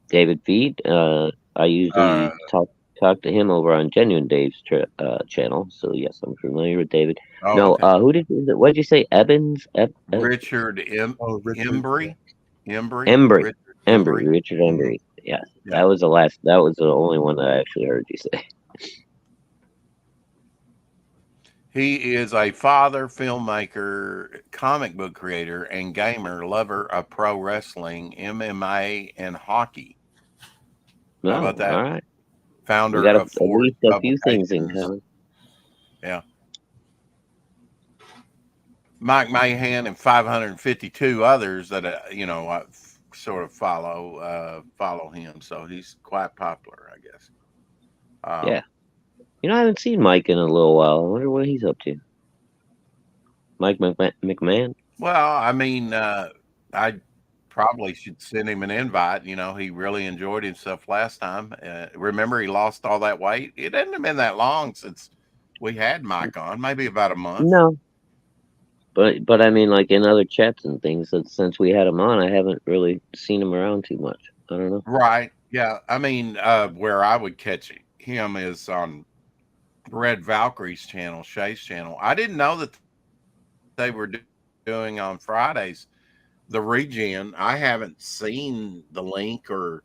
David Feed. I Uh, usually talk to him over on Genuine Dave's channel. So yes, I'm familiar with David. oh, No, okay. who did? What did you say? Evans? Richard Oh, Richard. Yeah. Embry. Embry. Embry. Richard Embry. Embry. Richard Hmm. Embry. Yes, Yeah. that was the last. That was the only one that I actually heard you say. He is a father, filmmaker, comic book creator, and gamer, lover of pro wrestling, MMA, and hockey. How No, about all that? right. We Founder got of at Forge least a few things in Publications. common. Yeah. Mike Mahan and 552 others that I sort of follow him. So he's quite popular, I guess. Yeah. Um, I haven't seen Mike in a little while. I wonder what he's up to. Mike McMahon? well, I mean, I probably should send him an invite. You know, he really enjoyed himself last time. Remember, he lost all that weight. It hadn't been that long since we had Mike on, maybe about a month. No. But I mean, like in other chats and things, since we had him on, I haven't really seen him around too much. I don't know. Right. Yeah. I mean, where I would catch him is on Red Valkyrie's channel, Shay's channel. I didn't know that they were doing on Fridays the regen. I haven't seen the link, or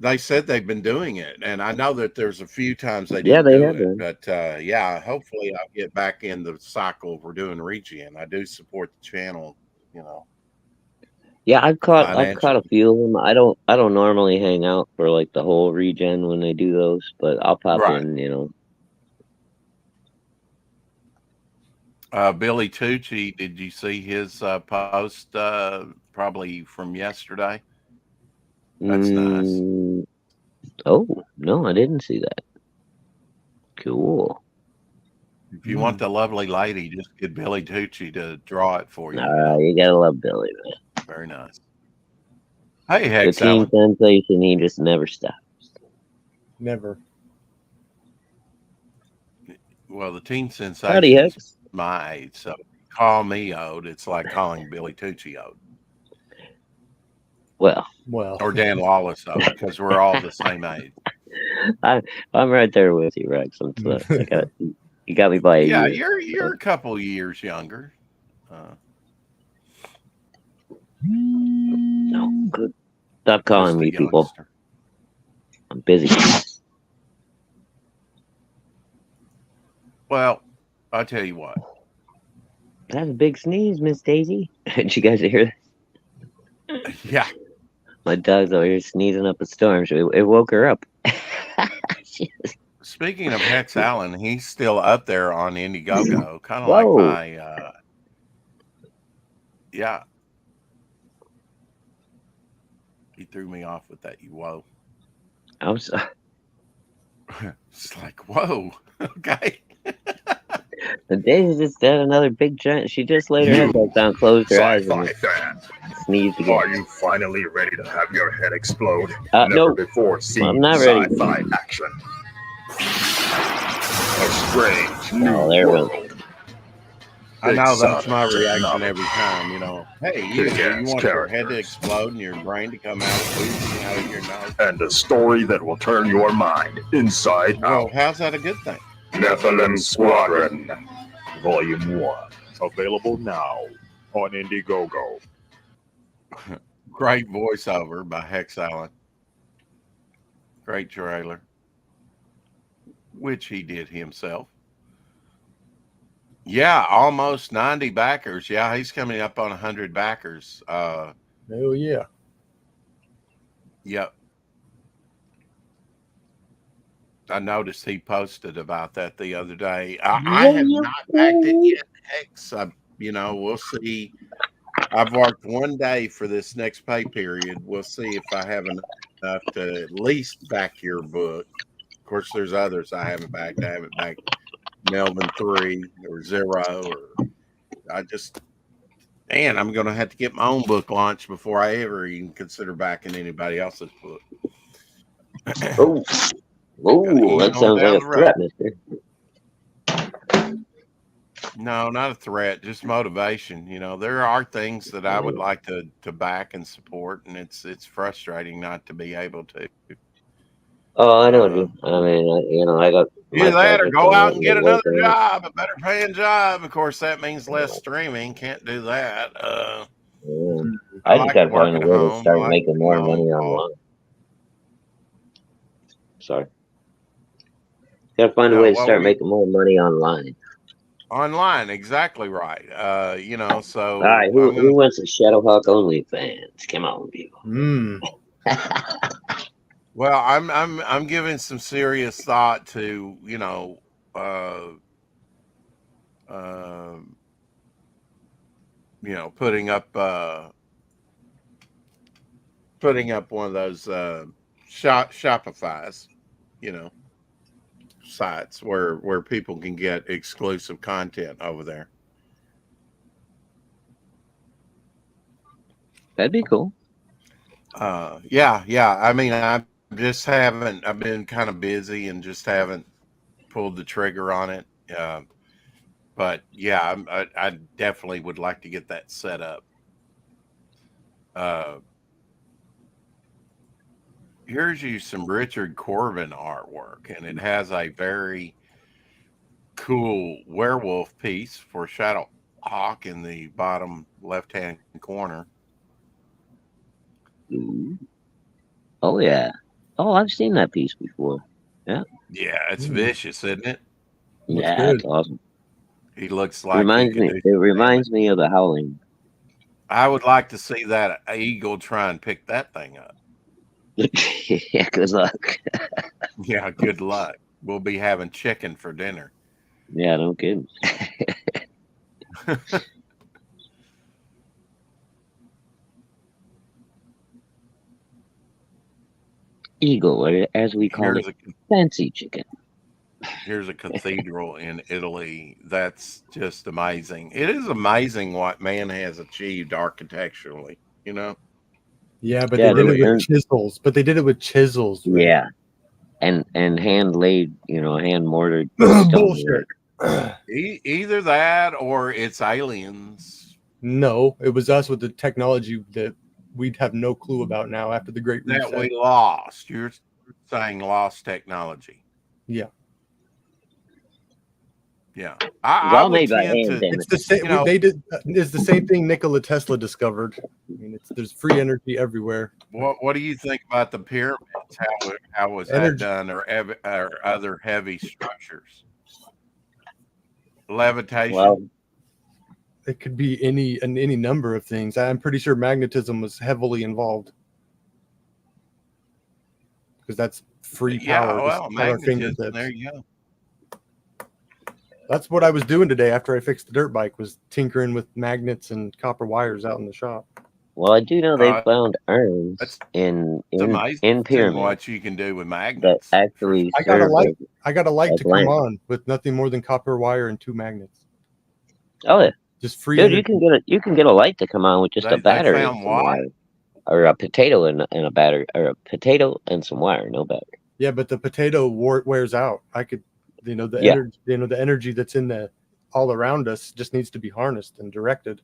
they said they've been doing it, and I know that there's a few times they Yeah, didn't they do have it, been. but yeah, hopefully I'll get back in the cycle. We're doing regen. I do support the channel, you know, Yeah, I've caught a financially. few of them. I don't normally hang out for like the whole regen when they do those, but I'll pop Right. in. Billy Tucci, did you see his post probably from yesterday? That's nice. Mm, oh, no, I didn't see that. Cool. If you want the lovely lady, just get Billy Tucci to draw it for you, You gotta love Billy, man. Very nice. Hey, The Hex teen Allen. sensation, he just never stops. Never. Well, the teen Howdy, sensation's Hex. my age, so call me old, it's like calling Billy Tucci old Well, or Dan Wallace old because we're all the same age. I'm right there with you, Rex. You got me by a Yeah, year. you're a couple years younger. No, good. Stop calling Just a me, people. youngster. I'm busy. Well, I'll tell you what. That's a big sneeze, Miss Daisy. Did you guys hear that? Yeah. My dog's over here sneezing up a storm. So it woke her up. Speaking of Hex Allen, he's still up there on Indiegogo, kind of like Whoa. my, yeah. He threw me off with that, you whoa. I'm sorry. It's like, whoa, okay. The Daisy just did another big giant. She just laid her head back down, closed her eyes, and fan. sneezed again. Are you finally ready to have your head explode? No. Never before seen I'm not ready. sci-fi action. A strange new there we world. go. I know Big that's sun, my reaction technology. every time, you know. Hey, you Kick-ass want your head to characters. explode and your brain to come out oozing out of your nose? And a story that will turn your mind inside Well, out. how's that a good thing? Nephilim Squadron, Volume 1. Available now on Indiegogo. Great voiceover by Hex Allen. Great trailer, which he did himself. Yeah, almost 90 backers. Yeah, he's coming up on 100 backers. Hell yeah. Yep. I noticed he posted about that the other day. I have not backed it yet, Hex. We'll see. I've worked one day for this next pay period. We'll see if I have enough to at least back your book. Of course, there's others I haven't backed. I haven't backed Melvin 3 or 0. Or I'm going to have to get my own book launched before I ever even consider backing anybody else's book. Oh, that sounds like a threat, mister. No, not a threat, just motivation. You know, there are things that I would like to back and support, and it's frustrating not to be able to. Oh, I know you. I mean, I got Either that or go out and get another working. job, a better paying job. Of course, that means less streaming. Can't do that. I just got to find a way to home. start making more money online. Sorry. Got to find a way to start making more money online. Online, exactly right. So. All right, who wants a Shadowhawk OnlyFans? Come on, people. Well, I'm giving some serious thought to putting up one of those Shopify's, sites where people can get exclusive content over there. That'd be cool. Yeah. I mean, I've been kind of busy and just haven't pulled the trigger on it. But yeah, I definitely would like to get that set up. Here's you some Richard Corbin artwork, and it has a very cool werewolf piece for Shadowhawk in the bottom left-hand corner. Ooh. Oh yeah. Oh, I've seen that piece before. Yeah. Yeah, it's vicious, isn't it? Yeah, good. that's awesome. He looks like It reminds me of the Howling. I would like to see that eagle try and pick that thing up. Yeah, good luck. Yeah, good luck. We'll be having chicken for dinner. Yeah, no kidding. Eagle, or as we call it, fancy chicken. Here's a cathedral in Italy that's just amazing. It is amazing what man has achieved architecturally, Yeah, but they did it with chisels. Right? Yeah, and hand laid, hand mortared. Bullshit. Either that or it's aliens No, it was us with the technology that we'd have no clue about now after the Great that Reset. we lost. You're saying lost technology. Yeah, Yeah. It's I all would made by tend hand, to, damn it's it. the same. you know, They did. It's the same thing Nikola Tesla discovered. I mean, there's free energy everywhere. what do you think about the pyramids? How was that Energy. done, or other heavy structures? Levitation. Well, It could be any number of things. I'm pretty sure magnetism was heavily involved because that's free Yeah, power just well, at our magnetism. fingertips. There you go. That's what I was doing today after I fixed the dirt bike, was tinkering with magnets and copper wires out in the shop. well, I do know they Uh, found urns it's in amazing pyramids what you can do with that magnets. For actually I got a served light. I got a light as to come lamps. on with nothing more than copper wire and 2 magnets. Oh yeah, Just free dude, energy. you can get a light to come on with just a they battery and found some what? wire, or a potato and a battery, or a potato and some wire, no battery. Yeah, but the potato wears out. I could, the Yeah. energy, the energy that's in the all around us just needs to be harnessed and directed.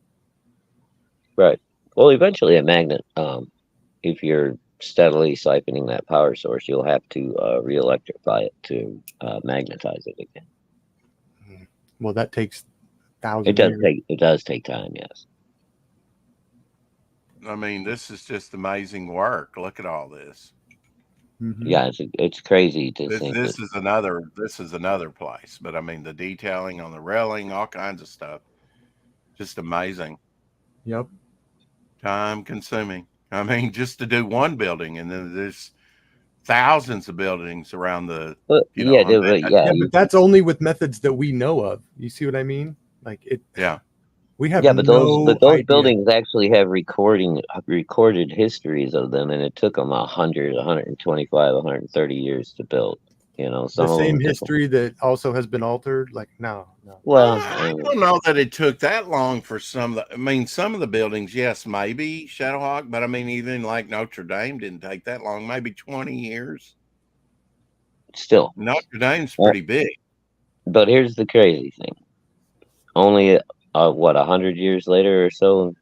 Right. Well, eventually a magnet, if you're steadily siphoning that power source, you'll have to re-electrify it to magnetize it again. Well, that takes 1,000 years. It does take time, yes. I mean, this is just amazing work. Look at all this. Mhm. Yeah, it's crazy to This think that. this is another place, but I mean the detailing on the railing, all kinds of stuff, just amazing. Yep. Time consuming. I mean, just to do one building, and then there's thousands of buildings around the. But You know, yeah, dude, but yeah, Yeah, but that's only with methods that we know of. You see what I mean? Like it. yeah, We have yeah, but no those idea. buildings actually have recorded histories of them, and it took them 100, 125, 130 years to build. You know, The some of same them took them. history that also has been altered. Like no. Well, I don't know that it took that long for some of the. I mean, some of the buildings, yes, maybe Shadowhawk, but I mean, even like Notre Dame didn't take that long. Maybe 20 years. still. Notre Dame's Uh, pretty big. But here's the crazy thing: only what 100 years later or so,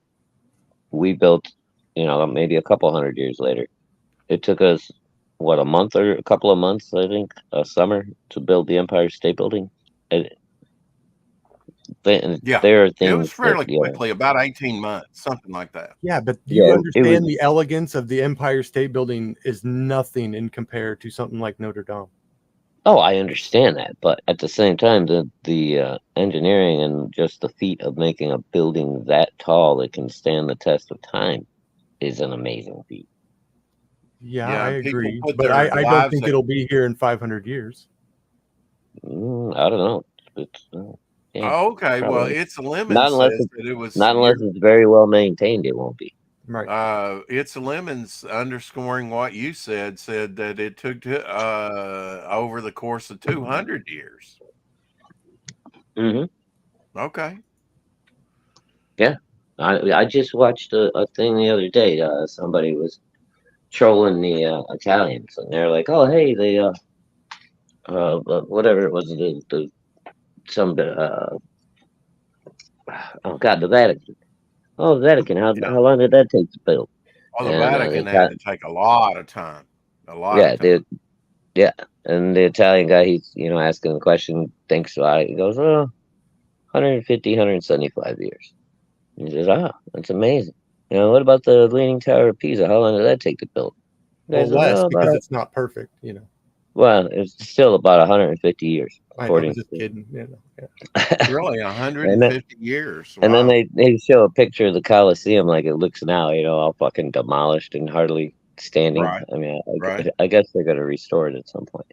we built. You know, maybe a couple hundred years later, it took us what a month or a couple of months, I think, a summer to build the Empire State Building. And Yeah, there are it was things that fairly quickly, about 18 months, something like that. Yeah, but do you yeah, it was. understand the elegance of the Empire State Building is nothing in compared to something like Notre Dame. Oh, I understand that, but at the same time, the engineering and just the feat of making a building that tall that can stand the test of time is an amazing feat. Yeah, Yeah, I and people agree, put but their I don't lives think at. it'll be here in 500 years. I don't know. It's, yeah, Oh, okay, well, probably It's a Lemon not unless says it's that it was not unless it's very well maintained. It won't be. Right. It's a Lemons underscoring what you said that it took over the course of 200 years. Hmm. Okay. Yeah, I just watched a thing the other day. Somebody was trolling the Italians, and they're like, "Oh, hey, whatever it was, the some oh God, the Vatican. Oh, the Vatican. Yeah. How long did that take to build?" Well, the And Vatican had to take a lot of time. A lot of yeah, time. yeah, and the Italian guy, he's asking the question, thinks about it. He goes, "Oh, 150, 175 years." He says, "Ah, that's amazing. What about the Leaning Tower of Pisa? How long did that take to build?" The guy Well, says, less "Oh, because it's not perfect. well, it's still about 150 years, I know, I'm according just to." kidding. Yeah. Really, and then 150 years. and then Wow. they show a picture of the Colosseum like it looks now, all fucking demolished and hardly standing. Right. I mean, Right. I guess they're gonna restore it at some point.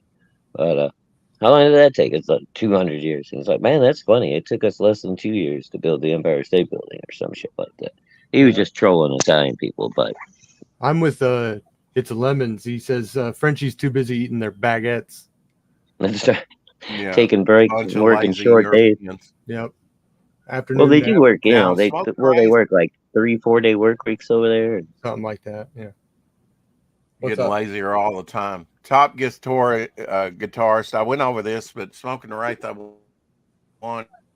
But how long did that take? It's like 200 years. And he's like, man, that's funny. It took us less than 2 years to build the Empire State Building or some shit like that. He was Yeah. just trolling Italian people, but I'm with it's lemons. He says Frenchie's too busy eating their baguettes. Yeah. taking breaks, Bunch of working lazy short days. Europeans. Yep. Well, Afternoon they do nap, work. Now, They smoking they rays, work like 3-4 day work weeks over there. something like that. Yeah. What's getting up? lazier all the time. Top guitarist. I went over this, but Smoking the Wraith, I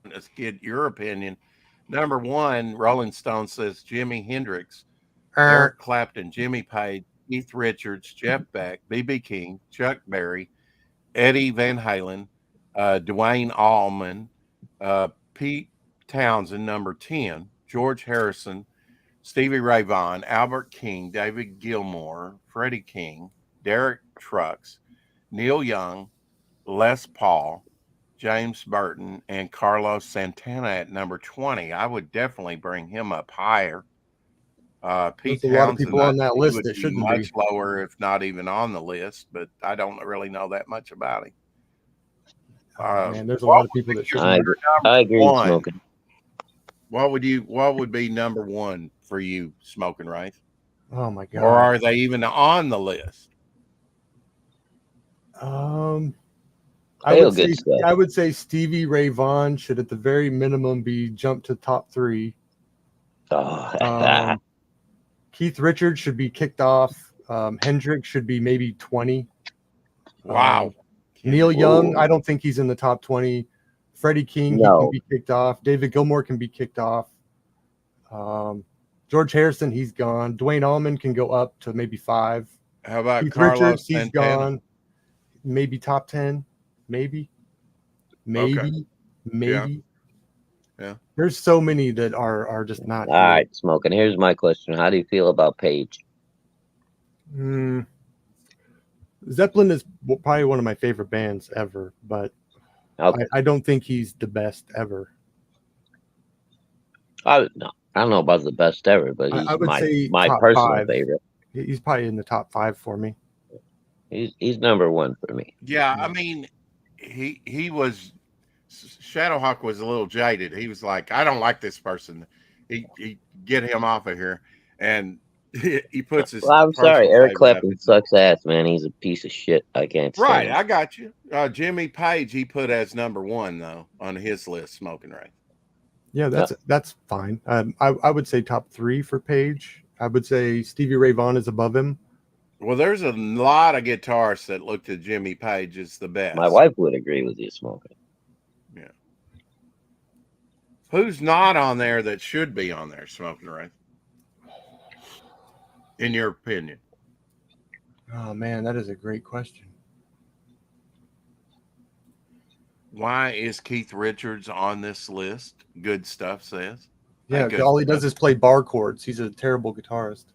Let's get your opinion. Number one, Rolling Stone says Jimi Hendrix, Eric Clapton, Jimmy Page, Keith Richards, Jeff Beck, B.B. King, Chuck Berry, Eddie Van Halen, Dwayne Allman, Pete Townsend, number 10, George Harrison, Stevie Ray Vaughan, Albert King, David Gilmour, Freddie King, Derek Trucks, Neil Young, Les Paul, James Burton, and Carlos Santana at number 20. I would definitely bring him up higher. Pete There's a lot of Townsend, people I on that think he list would that be shouldn't much be. lower, if not even on the list, but I don't really know that much about him. Oh, man, there's a What lot of people that would shouldn't I be. be I number agree, one? smoking. What would be number one for you, Smoking Rice? Oh my Or God. are they even on the list? I Feel would say good stuff. I would say Stevie Ray Vaughan should at the very minimum be jumped to top 3. Oh, Keith Richards should be kicked off. Hendrix should be maybe 20. Wow. Neil Young, Ooh. I don't think he's in the top 20. Freddie King, he No. can be kicked off. David Gilmour can be kicked off. George Harrison, he's gone. Dwayne Allman can go up to maybe 5. How about Keith Carlos Richards, he's Santana? gone. Maybe top 10. Maybe. Okay. Yeah. There's so many that are just not All good. right, smoking. Here's my question: how do you feel about Page? Zeppelin is probably one of my favorite bands ever, but Okay. I don't think he's the best ever. I don't know about the best ever, but he's I would say my top personal 5. favorite. He's probably in the top 5 for me. He's number 1 for me. Yeah, I mean, he was Shadowhawk was a little jaded. He was like, I don't like this person. He get him off of here, and he puts his. Well, I'm sorry, personal Eric favorite up Clapton at- sucks ass, man. He's a piece of shit. I can't stand Right, him. I got you. Jimmy Page he put as number 1 though on his list, Smoking Ray. Yeah, that's fine. I would say top 3 for Page. I would say Stevie Ray Vaughan is above him. Well, there's a lot of guitarists that looked at Jimmy Page as the best. My wife would agree with you, smoking. Yeah. Who's not on there that should be on there, Smoking Ray? In your opinion? Oh man, that is a great question. Why is Keith Richards on this list? Good Stuff says. Yeah, Good all he stuff. does is play bar chords. He's a terrible guitarist.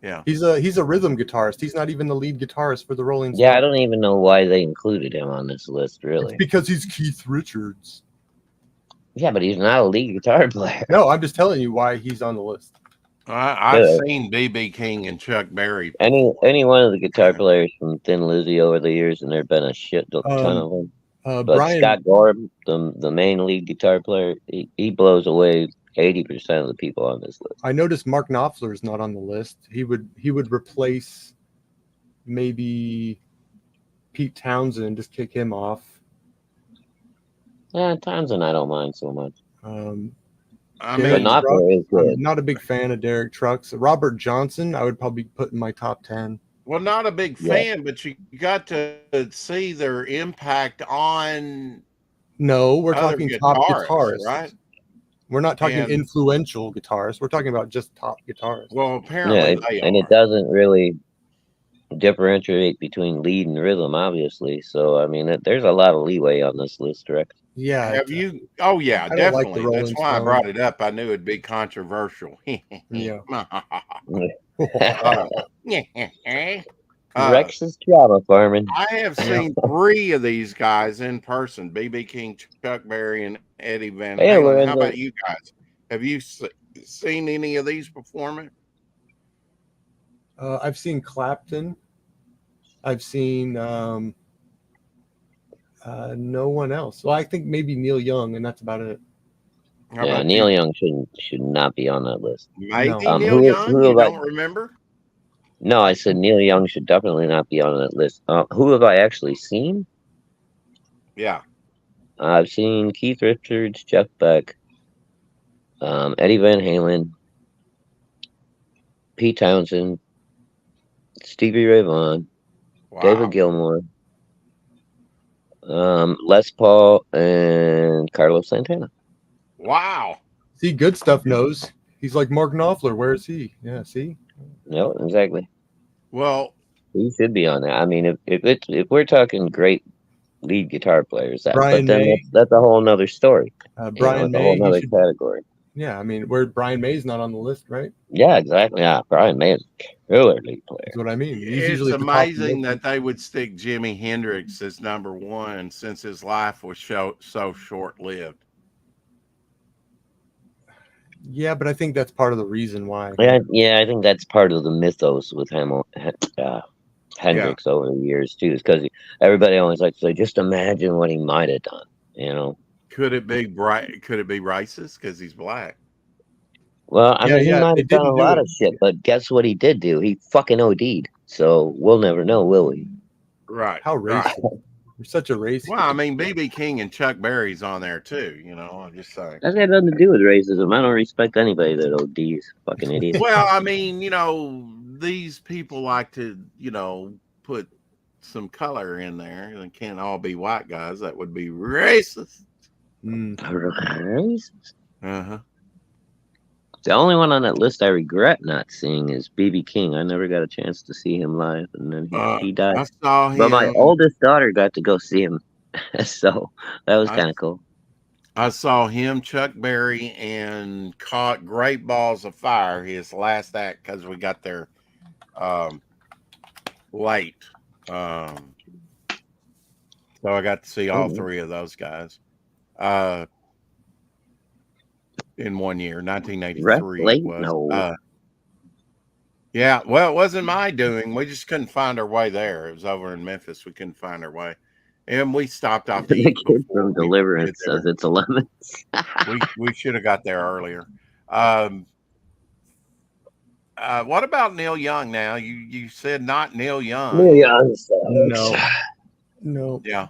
Yeah. He's a rhythm guitarist. He's not even the lead guitarist for the Rolling Stones. Yeah, I don't even know why they included him on this list, It's really. because he's Keith Richards. Yeah, but he's not a lead guitar player. No, I'm just telling you why he's on the list. I've Yeah. seen B.B. King and Chuck Berry. Any one of the guitar players from Thin Lizzy over the years, and there've been a shit ton of them. But Brian, Scott Gorham, the main lead guitar player, he blows away 80% of the people on this list. I noticed Mark Knopfler is not on the list. He would replace maybe Pete Townsend and just kick him off. Yeah, Townsend I don't mind so much. I Derek mean, Knopfler Trucks, is good. I'm not a big fan of Derek Trucks. Robert Johnson, I would probably put in my top 10. well, not a big Yeah. fan, but you got to see their impact on No, we're other talking top guitarists, guitarists. right? We're not talking And- influential guitarists. We're talking about just top guitarists. Well, Yeah, apparently they and are. it doesn't really differentiate between lead and rhythm, obviously. So I mean, there's a lot of leeway on this list, Rex. Yeah. Have you? Oh yeah, I don't like the definitely. Rolling That's why I Stones. brought it up. I knew it'd be controversial. Yeah. Rex is trauma farming. I have seen 3 of these guys in person: B.B. King, Chuck Berry, and Eddie Van Yeah, we're Halen. in How the- about you guys? Have you seen any of these performing? I've seen Clapton. I've seen no one else. Well, I think maybe Neil Young, and that's about it. How Yeah, about Neil you? Young should not be on that list. Maybe No. Neil who Young. You have I- don't remember? No, I said Neil Young should definitely not be on that list. Who have I actually seen? Yeah. I've seen Keith Richards, Jeff Beck, Eddie Van Halen, Pete Townsend, Stevie Ray Vaughan, Wow. David Gilmour, Les Paul and Carlos Santana. Wow. See, good stuff knows. He's like Mark Knopfler. Where is he? Yeah, see? No, exactly. Well, He should be on that. I mean, if we're talking great lead guitar players, but Brian then May. that's a whole nother story. Brian it's a May, whole he nother should. category. Yeah, I mean, where Brian May's not on the list, right? Yeah, exactly. Yeah, Brian May is a killer lead player. That's what I mean. He's it's usually at the top of the amazing list. that they would stick Jimi Hendrix as number one since his life was so short lived. Yeah, but I think that's part of the reason why. Yeah, I think that's part of the mythos with Hendrix over the years too, is because everybody always likes to say, just imagine what he might have done. Could it be Could it be racist because he's black? Well, I mean, he might they have done a didn't do lot it. of shit, but guess what he did do? He fucking OD'd. So we'll never know, will we? Right. How Right. racist. You're such a racist. Well, I mean, BB King and Chuck Berry's on there too. I'm just saying. That's got nothing to do with racism. I don't respect anybody that ODs. Fucking idiots. Well, I mean, these people like to, put some color in there. They can't all be white guys. That would be racist. Racist? Uh-huh. The only one on that list I regret not seeing is BB King. I never got a chance to see him live, and then he died. I saw him. But my oldest daughter got to go see him, so that was kind of cool. I saw him, Chuck Berry, and caught Great Balls of Fire, his last act, because we got there late. So I got to see all three of those guys in 1 year. 1983 late? was. No. Yeah, well, it wasn't my doing. We just couldn't find our way there. It was over in Memphis. We couldn't find our way. And we stopped off to The eat kid from Deliverance says it's 11. we should have got there earlier. What about Neil Young now? You said not Neil Young. Neil Young No. Yeah.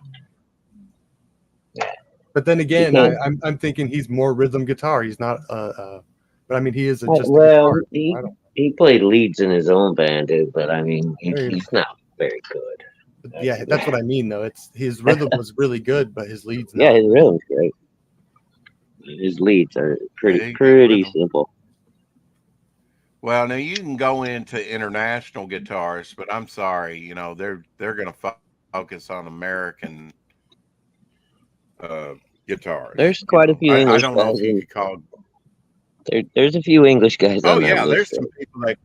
But then again, I'm thinking he's more rhythm guitar. He's not but I mean he is just a well, guitar. he played leads in his own band, dude, but I mean he's not very good. Yeah, that's what I mean though. It's his rhythm was really good, but his leads not. Yeah, his rhythm's great. His leads are pretty simple. Well, now you can go into international guitarists, but I'm sorry, they're going to focus on American guitars. There's quite a few English I don't know guys. if you could call. There's a few English guys. Oh on yeah, that there's list. some people that.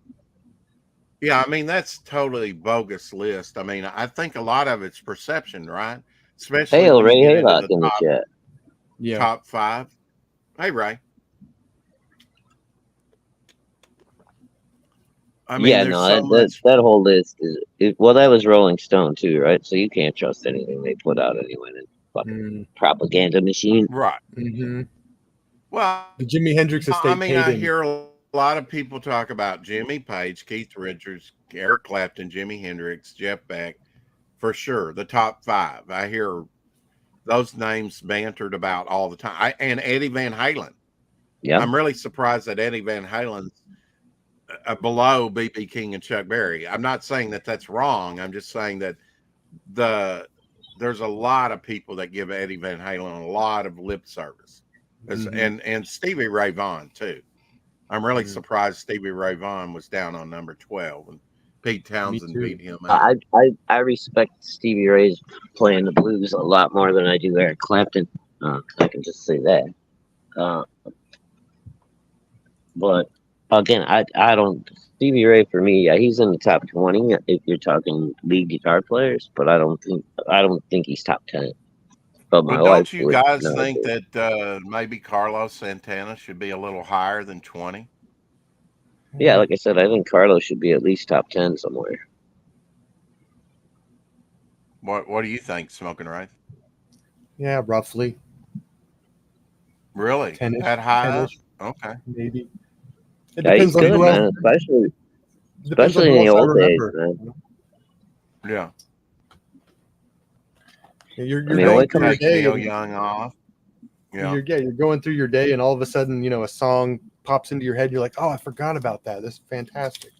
Yeah, I mean that's totally bogus list. I mean, I think a lot of it's perception, right? Especially Hey, when Ray you get into Haylock in the chat. Top 5. Hey, Ray. I mean, that whole list is that was Rolling Stone too, right? So you can't trust anything they put out anyway. It's fucking propaganda machine, right? Mm-hmm. Well, the Jimi Hendrix estate. I mean, I hear a lot of people talk about Jimmy Page, Keith Richards, Eric Clapton, Jimi Hendrix, Jeff Beck, for sure. The top 5. I hear those names bantered about all the time. And Eddie Van Halen. Yeah, I'm really surprised that Eddie Van Halen's below B.B. King and Chuck Berry. I'm not saying that that's wrong. I'm just saying that there's a lot of people that give Eddie Van Halen a lot of lip service, and Stevie Ray Vaughan too. I'm really surprised Stevie Ray Vaughan was down on number 12 and Pete Townsend beat him out. I respect Stevie Ray's playing the blues a lot more than I do Eric Clapton. I can just say that. But again, I don't. Stevie Ray for me, yeah, he's in the top 20 if you're talking lead guitar players, but I don't think he's top 10. But my don't you guys think that maybe Carlos Santana should be a little higher than 20? Yeah, like I said, I think Carlos should be at least top 10 somewhere. What do you think, Smoking Ray? Yeah, roughly. Really? 10-ish, that high 10-ish, up? Okay. Maybe. It depends on who else, man. Especially in the old days, man. Yeah. You're going through your day. Neil Young off. Yeah. You're going through your day, and all of a sudden, a song pops into your head. You're like, "Oh, I forgot about that. This is fantastic."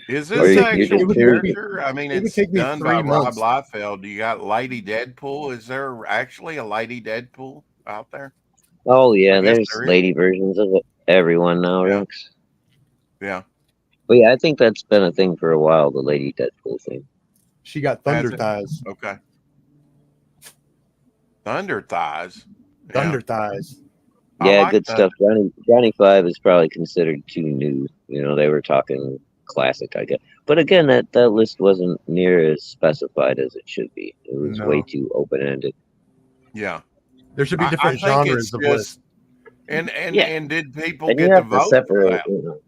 Is Or this you're actual just character? I mean, it would it's take me done by 3 Rob months. Liefeld. You got Lady Deadpool. Is there actually a Lady Deadpool out there? Oh I yeah, guess there's there is. lady versions of everyone now, Yeah. Rex. Yeah. But yeah, I think that's been a thing for a while, the Lady Deadpool thing. She got Has thunder it? thighs. Okay. Thunder thighs. Thunder thighs. I Yeah, like good thunder. stuff. Johnny Five is probably considered too new. You know, they were talking classic, I guess. But again, that list wasn't near as specified as it should be. It was way No. too open ended. Yeah. There should be I different think it's genres of lists. just and Yeah. and did people And you get to have to vote for separate. that? You know,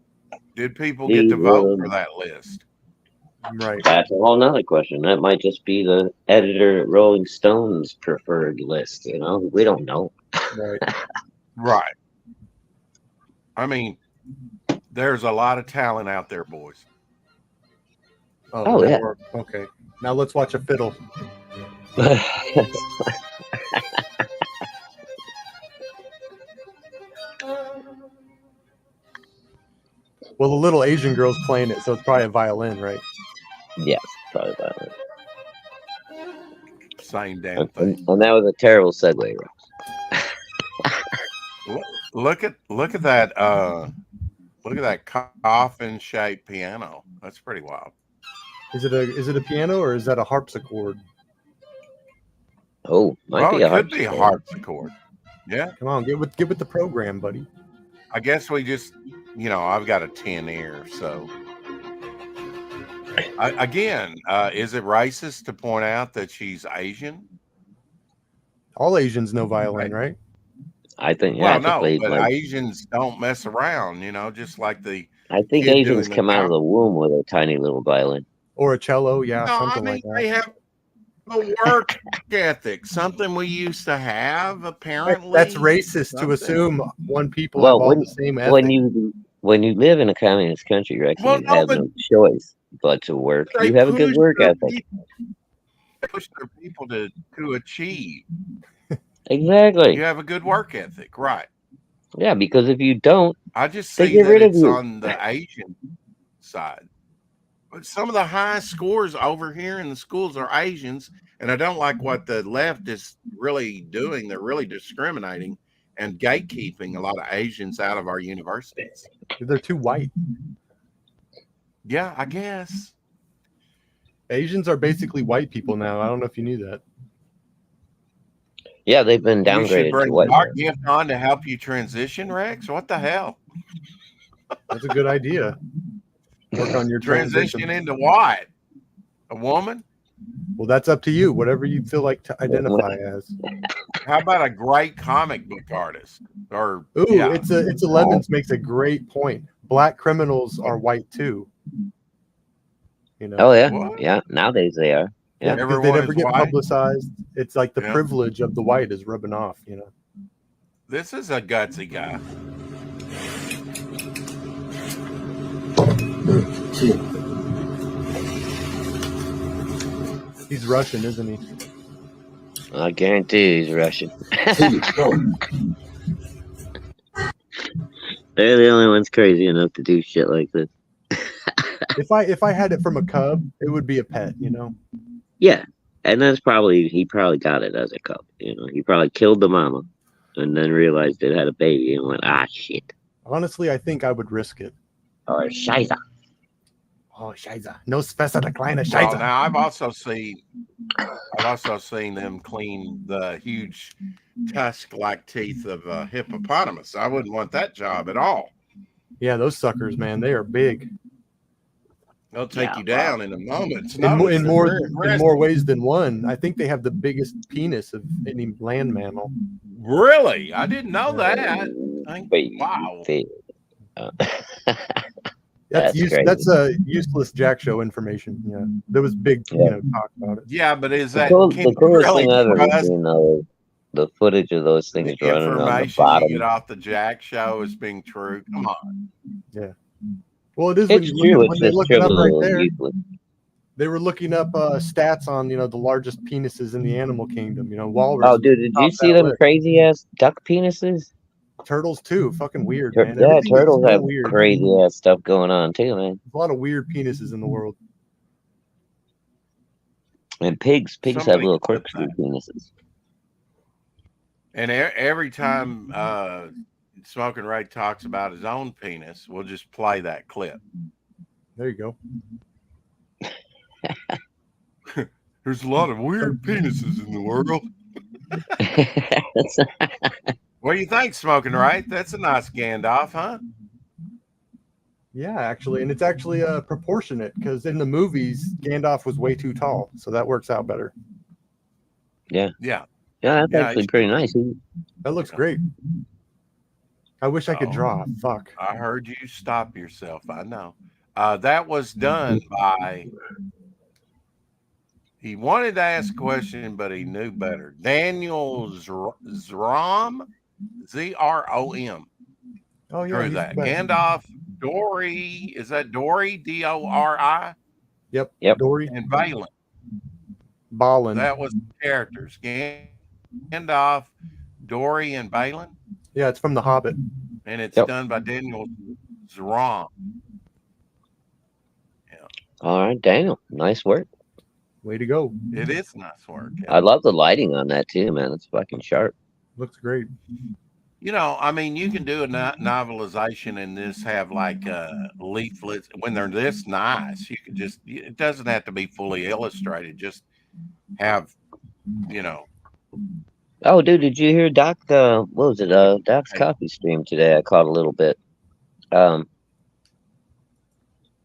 Did people get to vote for that list? Right. that's a whole nother question. That might just be the editor at Rolling Stone's preferred list. You know, we don't know. Right. Right. I mean, there's a lot of talent out there, boys. Oh, now yeah. Okay. Now let's watch a fiddle. Well, the little Asian girl's playing it, so it's probably a violin, right? Yes, probably that. Same damn thing. And that was a terrible segue, Ross. Look at that coffin shaped piano. That's pretty wild. Is it a piano or is that a harpsichord? Oh, might be It a could be a harpsichord. harpsichord. Yeah. Come on, get with the program, buddy. I guess we just, I've got a 10 ear, so. Is it racist to point out that she's Asian? All Asians know violin, right? I think, Well, I think no, they, but like, Asians don't mess around, just like the I think kid Asians doing the come out of the womb with a tiny little violin. Or a cello, yeah, No, something like that. they have a work ethic, something we used to have. Apparently, That's racist to something. assume one people Well, have all the same ethic. when you live in a communist country, Rex, Well, you no, have but no choice but to work. they You have a good push work their ethic. push their people to achieve. Exactly. You have a good work ethic, right? Yeah, because if you don't, I just they see get that rid of it's you. on the Asian side. But some of the highest scores over here in the schools are Asians, and I don't like what the left is really doing. They're really discriminating and gatekeeping a lot of Asians out of our universities. They're too white. Yeah, I guess. Asians are basically white people now. I don't know if you knew that. Yeah, they've been You should downgraded to bring white. our gift on to help you transition, Rex. What the hell? That's a good idea. Work on your Transition into what? A woman? Well, that's up to you. Whatever you feel like to identify as. How about a great comic book artist? Or Ooh, yeah. it's a Lemons makes a great point. Black criminals are white too. Oh yeah, What? yeah. Nowadays they are. Yeah, Yeah, because Everyone they never is get white? publicized. It's like the Yeah. privilege of the white is rubbing off. This is a gutsy guy. He's Russian, isn't he? I guarantee he's Russian. They're the only ones crazy enough to do shit like this. If I had it from a cub, it would be a pet. Yeah, and he probably got it as a cub. He probably killed the mama, and then realized it had a baby and went, shit. Honestly, I think I would risk it. Or Scheiße. Oh, Scheiße. No special kleine Well, Scheiße. now I've also seen them clean the huge tusk-like teeth of a hippopotamus. I wouldn't want that job at all. Yeah, those suckers, man, they are big. They'll take you down in a moment. In more ways than one. I think they have the biggest penis of any land mammal. Really? I didn't know that. Wow. That's a useless Jack Show information. Yeah, there was big, talk about it. Yeah, but is The that coolest really thing I've ever trust seen, though, the footage of those things the running on the information you bottom. get off the Jack Show as being true? Come on. Yeah. Well, it is It's true. when It's they just look it up right trivial and there. useless. They were looking up stats on the largest penises in the animal kingdom. Walrus. Oh, dude, did you see them crazy ass duck penises? Turtles too. Fucking weird, Yeah, man. Everything is turtles so have weird. crazy ass stuff going on too, man. There's a lot of weird penises in the world. And pigs have Somebody little clip corkscrew that. penises. And every time Smoking Ray talks about his own penis, we'll just play that clip. There you go. There's a lot of weird penises in the world. What do you think, Smoking Ray? That's a nice Gandalf, huh? Yeah, actually, and it's actually proportionate because in the movies Gandalf was way too tall, so that works out better. Yeah, Yeah. that's Yeah, actually pretty nice. That looks great. I wish I could draw. Fuck. I heard you stop yourself. I know. That was done by. He wanted to ask a question, but he knew better. Daniel Zrom, Zrom. Oh yeah, Drew he's that. the best. Gandalf, Dory. Is that Dory? Dori. Yep. Yep. Dory. And Balin. Balin. That was the characters. Gandalf, Dory, and Balin. Yeah, it's from The Hobbit. And it's done by Daniel Zrom. Yeah. All right, Daniel. Nice work. Way to go. It is nice work. Yeah. I love the lighting on that too, man. It's fucking sharp. Looks great. You know, I mean, you can do a novelization and this have like leaflets when they're this nice. You can just, it doesn't have to be fully illustrated. Just have, you know. Oh, dude, did you hear Doc? What was it? Doc's coffee stream today. I caught a little bit.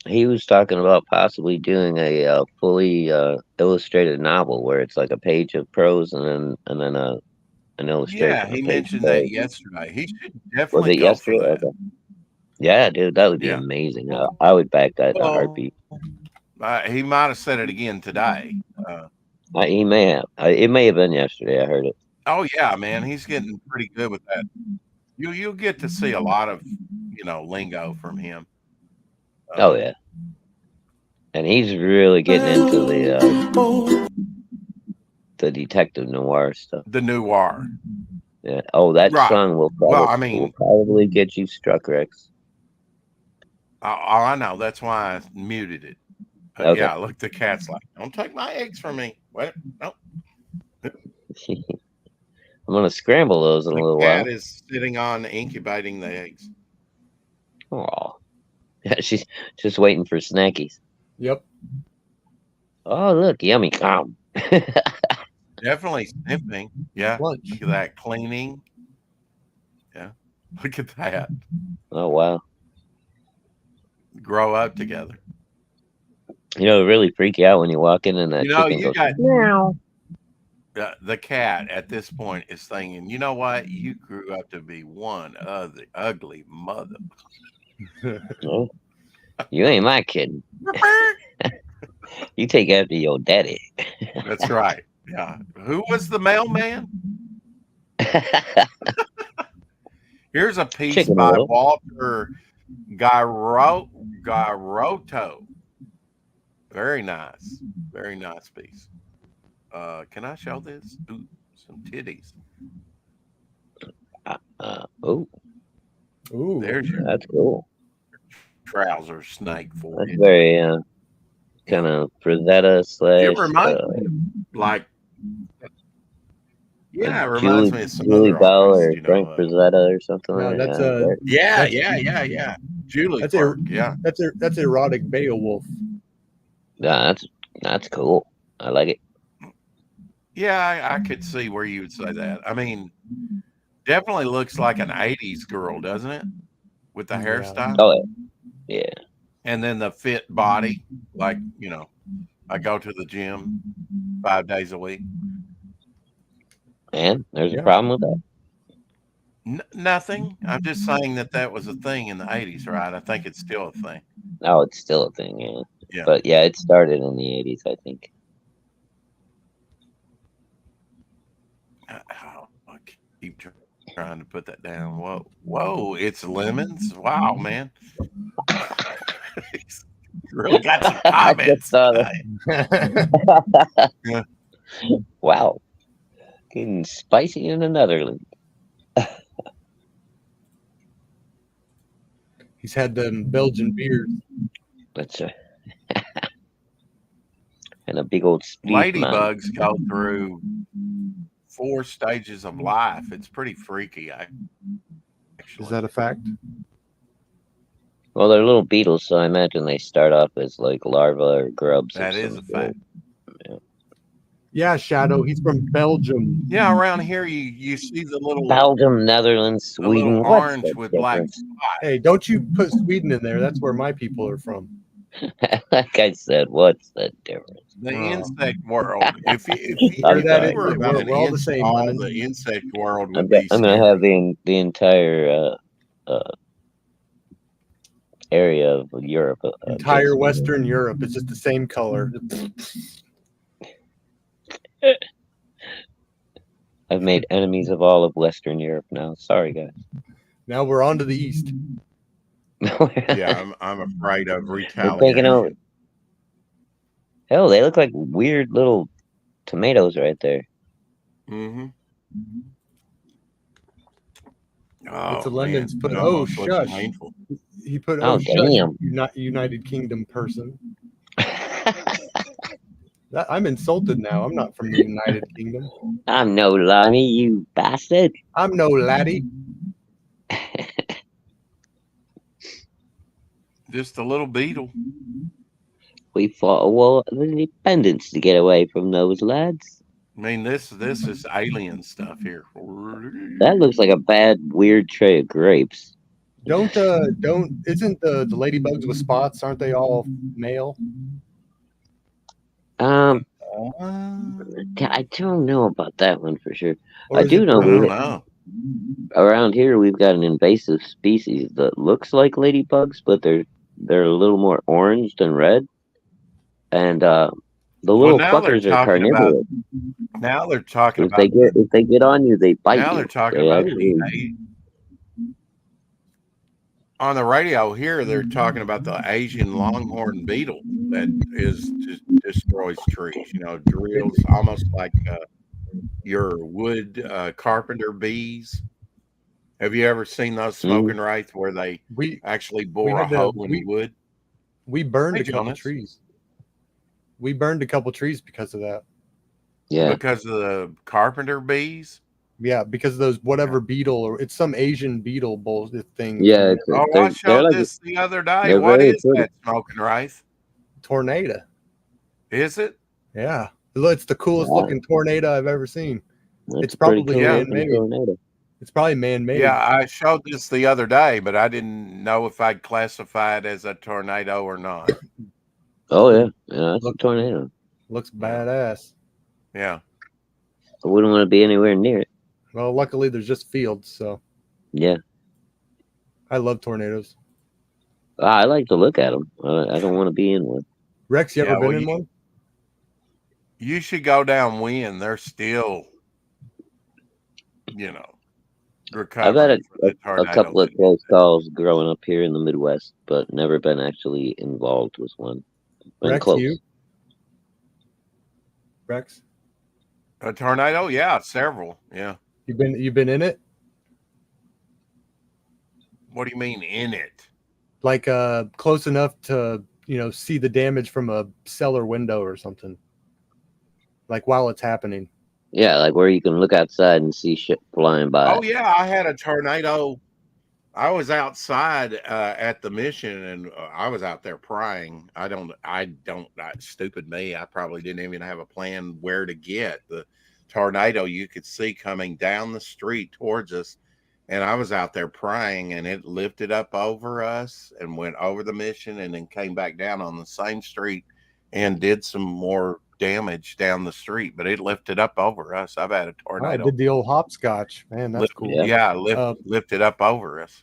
He was talking about possibly doing a fully illustrated novel where it's like a page of prose and then an illustration. Yeah, he mentioned that yesterday. He should definitely Was it go yesterday? for that. Okay. Yeah, dude, that would be amazing. I would back that in a heartbeat. He might have said it again today. He may have. It may have been yesterday. I heard it. Oh yeah, man, he's getting pretty good with that. You'll get to see a lot of lingo from him. Oh yeah, and he's really getting into the detective noir stuff. The noir. Yeah. Oh, that song will probably get you struck, Rex. I know. That's why I muted it. But Okay. yeah, look, the cat's like, don't take my eggs from me. What? No. I'm gonna scramble those in a little while. The cat is sitting on incubating the eggs. Oh, yeah, she's just waiting for snackies. Yep. Oh, look, yummy. Definitely sniffing. Yeah. Lunch. Look at that cleaning. Yeah. Look at that. Oh wow. Grow up together. You know, it really freak you out when you walk in and that chicken you goes, got meow. The cat at this point is thinking, you know what? You grew up to be one of the ugly mother. Oh, you ain't my kid. You take after your daddy. That's right. Yeah. Who was the mailman? Here's a piece Chicken by Little. Walter Garoto. Very nice. Very nice piece. Can I show this? Ooh, some titties. Oh, There's your that's cool. trouser snake for That's you. very kind of Frazetta slash. It reminds me of, like, yeah, it Julie, reminds me of some Julie other Bell artists, or Frank Frazetta or something No, like that's that. yeah. Julie That's Clark, yeah. That's erotic Beowulf. Yeah, that's cool. I like it. Yeah, I could see where you would say that. I mean, definitely looks like an 80s girl, doesn't it? With the hairstyle. Oh, yeah. And then the fit body. Like, I go to the gym 5 days a week. And there's a problem with that. Nothing. I'm just saying that was a thing in the 80s, right? I think it's still a thing. Oh, it's still a thing, yeah. Yeah. But yeah, it started in the 80s, I think. I keep trying to put that down. Whoa, it's lemons. Wow, man. He's really got some comments. Yeah. Wow. Getting spicy in the Netherlands. He's had them Belgian beers. That's a and a big old spleef man. Ladybugs go through 4 stages of life. It's pretty freaky, actually. Is that a fact? Well, they're little beetles, so I imagine they start off as like larvae or grubs. That is a fact. Yeah, Shadow. He's from Belgium. Yeah, around here you see the little Belgium, Netherlands, the little Sweden. orange What's the with black difference? spots. Hey, don't you put Sweden in there? That's where my people are from. Like I said, what's the difference? The Oh. insect world. If I'm you sorry. were We're all the same, all Lemon. the insect world I'm would be gonna have scary. the entire area of Europe. Entire against me. Western Europe is just the same color. I've made enemies of all of Western Europe now. Sorry, guys. Now we're on to the east. Yeah, I'm afraid of They're taking over. retaliation. Hell, they look like weird little tomatoes right there. Mm-hmm. It's Oh a London's man, put. it Oh, almost looks shush. painful. He put. Oh, Oh, shush. damn. United Kingdom person. I'm insulted now. I'm not from the United Kingdom. I'm no Lonnie, you bastard. I'm no laddie. Just a little beetle. We fought a war of independence to get away from those lads. I mean, this is alien stuff here. That looks like a bad, weird tray of grapes. Don't isn't the ladybugs with spots, aren't they all male? I don't know about that one for sure. Or I is do it know I don't know. around here we've got an invasive species that looks like ladybugs, but they're a little more orange than red. And the Well, little now they're fuckers are talking about. carnivorous. Now they're talking If about. they get on you, they bite Now you. they're talking They about actually, on the radio here. They're talking about the Asian longhorn beetle that just destroys trees. You know, drills almost like your wood carpenter bees. Have you ever seen those smoking wraiths where they we actually we bore a had to hole in wood? we burned Hey, a couple Jonas. trees. We burned a couple trees because of that. yeah. Because of the carpenter bees. Yeah, because of those whatever beetle or it's some Asian beetle bullshit thing. Yeah, Oh, I they're showed like this the other day. they're What very is pretty. that smoking wraith? Tornado. Is it? Yeah. It's the coolest Wow. looking tornado I've ever seen. That's It's a pretty probably cool Yeah. looking man-made. tornado. It's probably man-made. Yeah, I showed this the other day, but I didn't know if I'd classify it as a tornado or not. Oh yeah, that's a Look- tornado. Looks badass. Yeah. I wouldn't want to be anywhere near it. Well, luckily there's just fields, so Yeah, I love tornadoes. I like to look at them. I don't want to be in one. Rex, you Yeah, ever been well, in one? You should go downwind. They're still, I've had recovering from the a tornado. couple of that close hit them. calls growing up here in the Midwest, but never been actually involved with one. Been Rex, close. you? Rex, A tornado? Yeah, several. Yeah. you've been in it? What do you mean in it? Like close enough to, see the damage from a cellar window or something. Like while it's happening. Yeah, like where you can look outside and see shit flying by. Oh yeah, I had a tornado. I was outside at the mission, and I was out there praying. Stupid me. I probably didn't even have a plan where to get the tornado. You could see coming down the street towards us, and I was out there praying, and it lifted up over us and went over the mission, and then came back down on the same street and did some more damage down the street. But it lifted up over us. I've had a I tornado. did the old hopscotch. Man, that's cool. Yeah. Lifted up over us.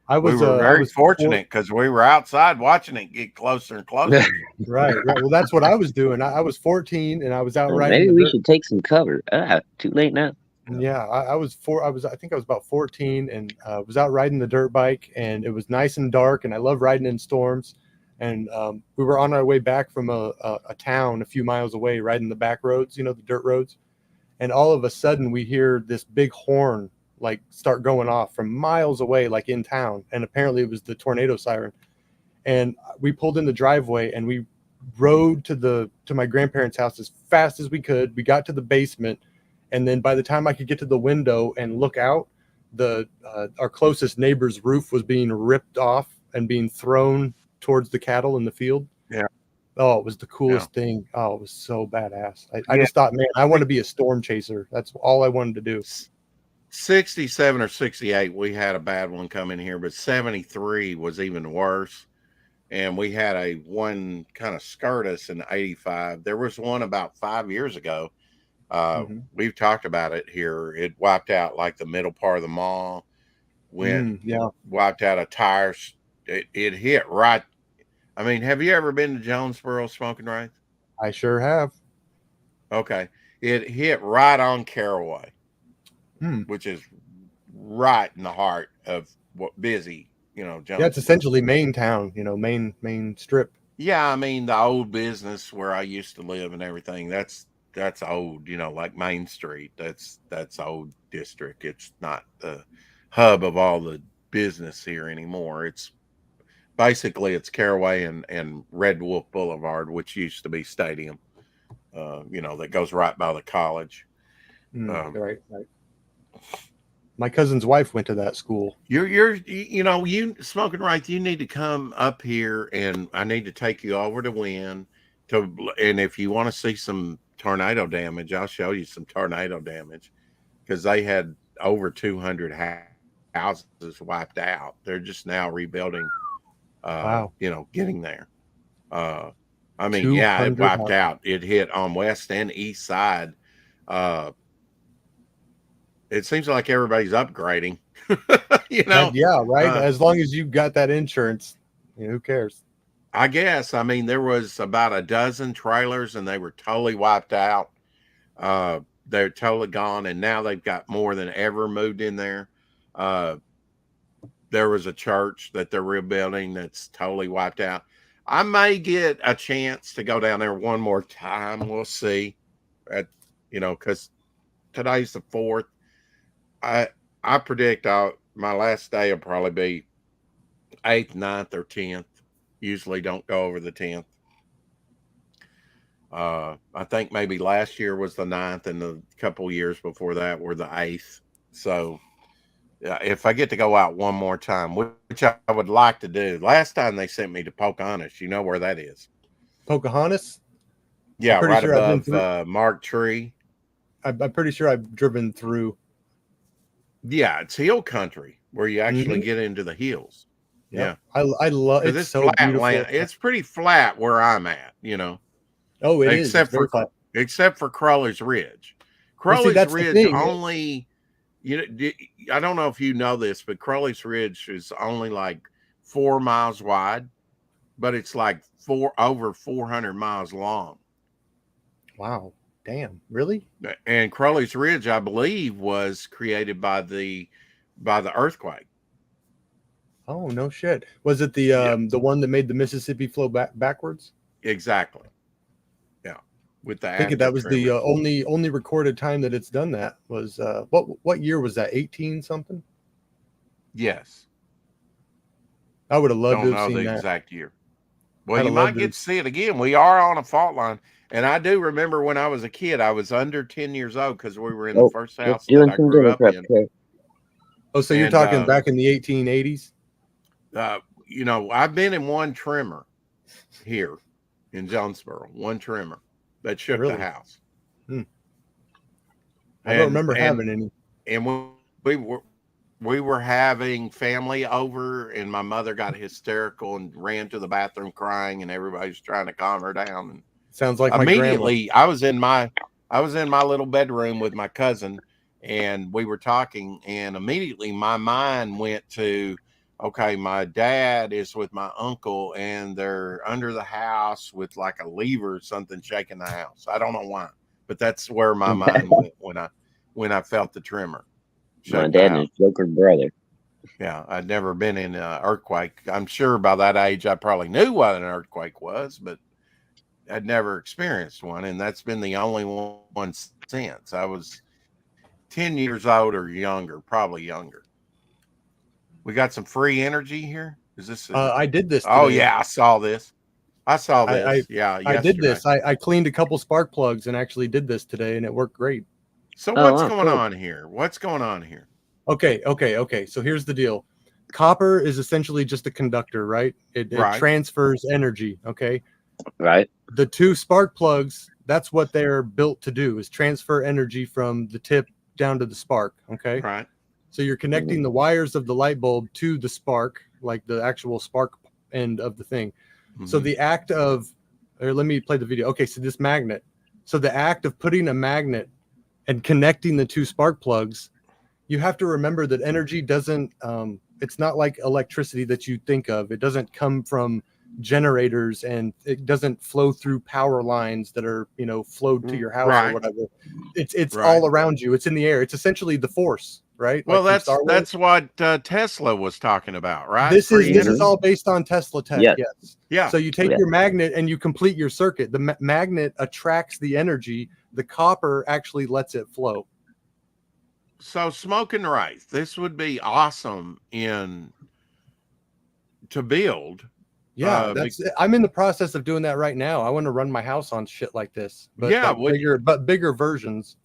I was we were I very was fortunate because we were outside watching it get closer and closer. Right. Well, that's what I was doing. I was 14 and I was out Well, riding. maybe we should take some cover. Too late now. Yeah, I was I think I was about 14 and was out riding the dirt bike, and it was nice and dark, and I love riding in storms. And we were on our way back from a town a few miles away, riding the back roads, the dirt roads. And all of a sudden we hear this big horn like start going off from miles away, like in town. And apparently it was the tornado siren. And we pulled in the driveway and we rode to my grandparents' house as fast as we could. We got to the basement, and then by the time I could get to the window and look out, the our closest neighbor's roof was being ripped off and being thrown towards the cattle in the field. Yeah. Oh, it was the Yeah. coolest thing. Oh, it was so badass. I Yeah. just thought, man, I want to be a storm chaser. That's all I wanted to do. 67 or 68, we had a bad one come in here, but 73 was even worse. And we had a one kind of skirt us in 85. There was one about 5 years ago. We've talked about it here. It wiped out like the middle part of the mall, Yeah, wiped out a tire. It hit right. I mean, have you ever been to Jonesboro, Smoking Right? I sure have. Okay. It hit right on Caraway, which is right in the heart of what busy, Jonesboro. Yeah, it's essentially main town, main strip. Yeah, I mean the old business where I used to live and everything. That's old, like Main Street. That's old district. It's not the hub of all the business here anymore. It's basically Caraway and Red Wolf Boulevard, which used to be Stadium. That goes right by the college. Right. My cousin's wife went to that school. You Smoking Right. You need to come up here, and I need to take you over to Wynn. And if you want to see some tornado damage, I'll show you some tornado damage, because they had over 200 houses wiped out. They're just now rebuilding. Wow. Getting there. I mean, yeah, it wiped out. It hit on west and east side. It seems like everybody's upgrading. Yeah, right. As long as you got that insurance, who cares? I guess. I mean, there was about a dozen trailers, and they were totally wiped out. They're totally gone, and now they've got more than ever moved in there. There was a church that they're rebuilding that's totally wiped out. I may get a chance to go down there one more time. We'll see. Because today's the 4th. I predict my last day will probably be 8th, 9th, or 10th. Usually don't go over the 10th. I think maybe last year was the 9th, and the couple years before that were the 8th. So if I get to go out one more time, which I would like to do. Last time they sent me to Pocahontas. You know where that is? Pocahontas? Yeah, right sure above Mark Tree. I'm pretty sure I've driven through. Yeah, it's hill country where you actually get into the hills. Yep. Yeah, I love it. It's so flat beautiful. Land. It's pretty flat where I'm at. Oh, it is. Except for Crowley's Ridge. Crowley's Ridge only. I don't know if you know this, but Crowley's Ridge is only like 4 miles wide, but it's like over 400 miles long. Wow. Damn. Really? And Crowley's Ridge, I believe, was created by the earthquake. Oh, no shit. Was it the one that made the Mississippi flow backwards? Exactly. Yeah. With the I think that was the only recorded time that it's done that was what year was that? 18 something? Yes. I would have loved to have seen that. Don't know the exact year. Well, you might get to see it again. We are on a fault line. And I do remember when I was a kid, I was under 10 years old because we were in the first house that I grew up in. Oh, so you're talking back in the 1880s? I've been in one trimmer here in Jonesboro, one trimmer that shook the house. I don't remember having any. And we were having family over, and my mother got hysterical and ran to the bathroom crying, and everybody's trying to calm her down. And sounds like immediately I was in my little bedroom with my cousin, and we were talking, and immediately my mind went to, okay, my dad is with my uncle, and they're under the house with like a lever or something shaking the house. I don't know why, but that's where my mind went when I felt the tremor. My dad and his Joker brother. Yeah, I'd never been in an earthquake. I'm sure by that age I probably knew what an earthquake was, but I'd never experienced one, and that's been the only one since. I was 10 years old or younger, probably younger. We got some free energy here. Is this? I did this today. Oh yeah, I saw this. I saw I- this. Yeah, I did yesterday. this. I cleaned a couple spark plugs and actually did this today, and it worked great. So Oh, what's wow, going cool. on here? What's going on here? Okay. So here's the deal. Copper is essentially just a conductor, right? It Right. transfers energy. Okay. Right. The two spark plugs, that's what they're built to do, is transfer energy from the tip down to the spark. Okay. Right. So you're connecting the wires of the light bulb to the spark, like the actual spark end of the thing. So Mhm. the act of, or let me play the video. Okay, so this magnet. So the act of putting a magnet and connecting the two spark plugs, you have to remember that energy doesn't, it's not like electricity that you think of. It doesn't come from generators, and it doesn't flow through power lines that are, flowed to your house Right. or whatever. It's Right. all around you. It's in the air. It's essentially the force, right? Well, Like from Star Wars. that's what Tesla was talking about, right? This Free is energy. all based on Tesla tech. Yes. Yes. Yeah. So you take Yeah. your magnet and you complete your circuit. The magnet attracts the energy. The copper actually lets it flow. So smoking rice, this would be awesome to build. Yeah, I'm in the process of doing that right now. I want to run my house on shit like this, but Yeah, like bigger versions.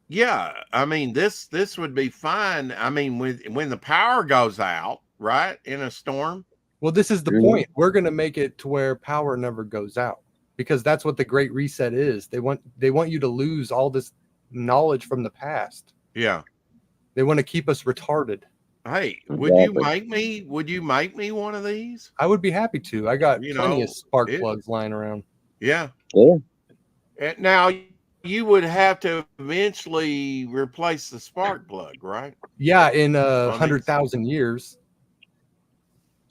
Yeah, I mean this would be fine. I mean when the power goes out, right, in a storm. Well, this is the point. We're going to make it to where power never goes out, because that's what the Great Reset is. They want you to lose all this knowledge from the past. Yeah. They want to keep us retarded. Hey, Exactly. would you make me one of these? I would be happy to. I got You plenty know, of spark plugs lying around. Yeah. Yeah. And now you would have to eventually replace the spark plug, right? Yeah, in On 100,000 years.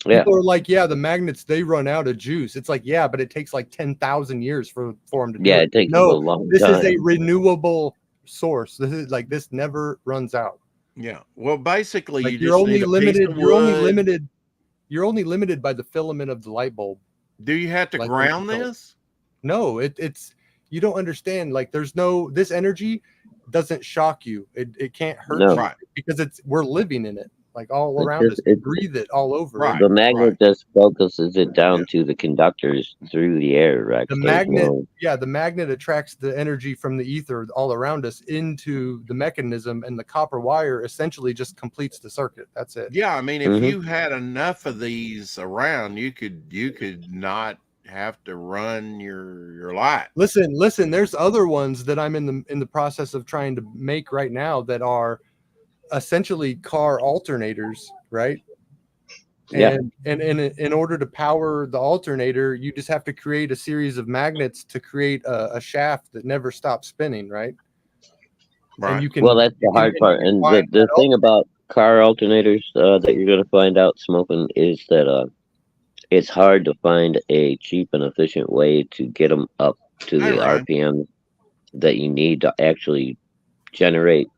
Yeah. People are like, yeah, the magnets, they run out of juice. It's like, yeah, but it takes like 10,000 years for them to do Yeah, it. it takes No, a long this time. is a renewable source. This never runs out. Yeah. Well, basically, Like you you're just only need a limited. piece of You're only wood. limited. You're only limited by the filament of the light bulb. Do you have to Like ground when you this? No, it's you don't understand. Like this energy doesn't shock you. It can't hurt No. you Right. because we're living in it. Like all It's around just- us, we it's- breathe it all over. Right. The magnet just focuses it down Yeah. to the conductors through the air, Rex. The There's magnet, no- the magnet attracts the energy from the ether all around us into the mechanism, and the copper wire essentially just completes the circuit. That's it. Yeah, I mean, if Mhm. you had enough of these around, you could not have to run your light. Listen. There's other ones that I'm in the process of trying to make right now that are essentially car alternators, right? Yeah. And in order to power the alternator, you just have to create a series of magnets to create a shaft that never stops spinning, right? Right. And you can. Well, that's the you can hard part. And find the that thing about car alternators that you're going to find out smoking is that it's hard to find a cheap and efficient way to get them up to Hey, the Ryan. RPM that you need to actually generate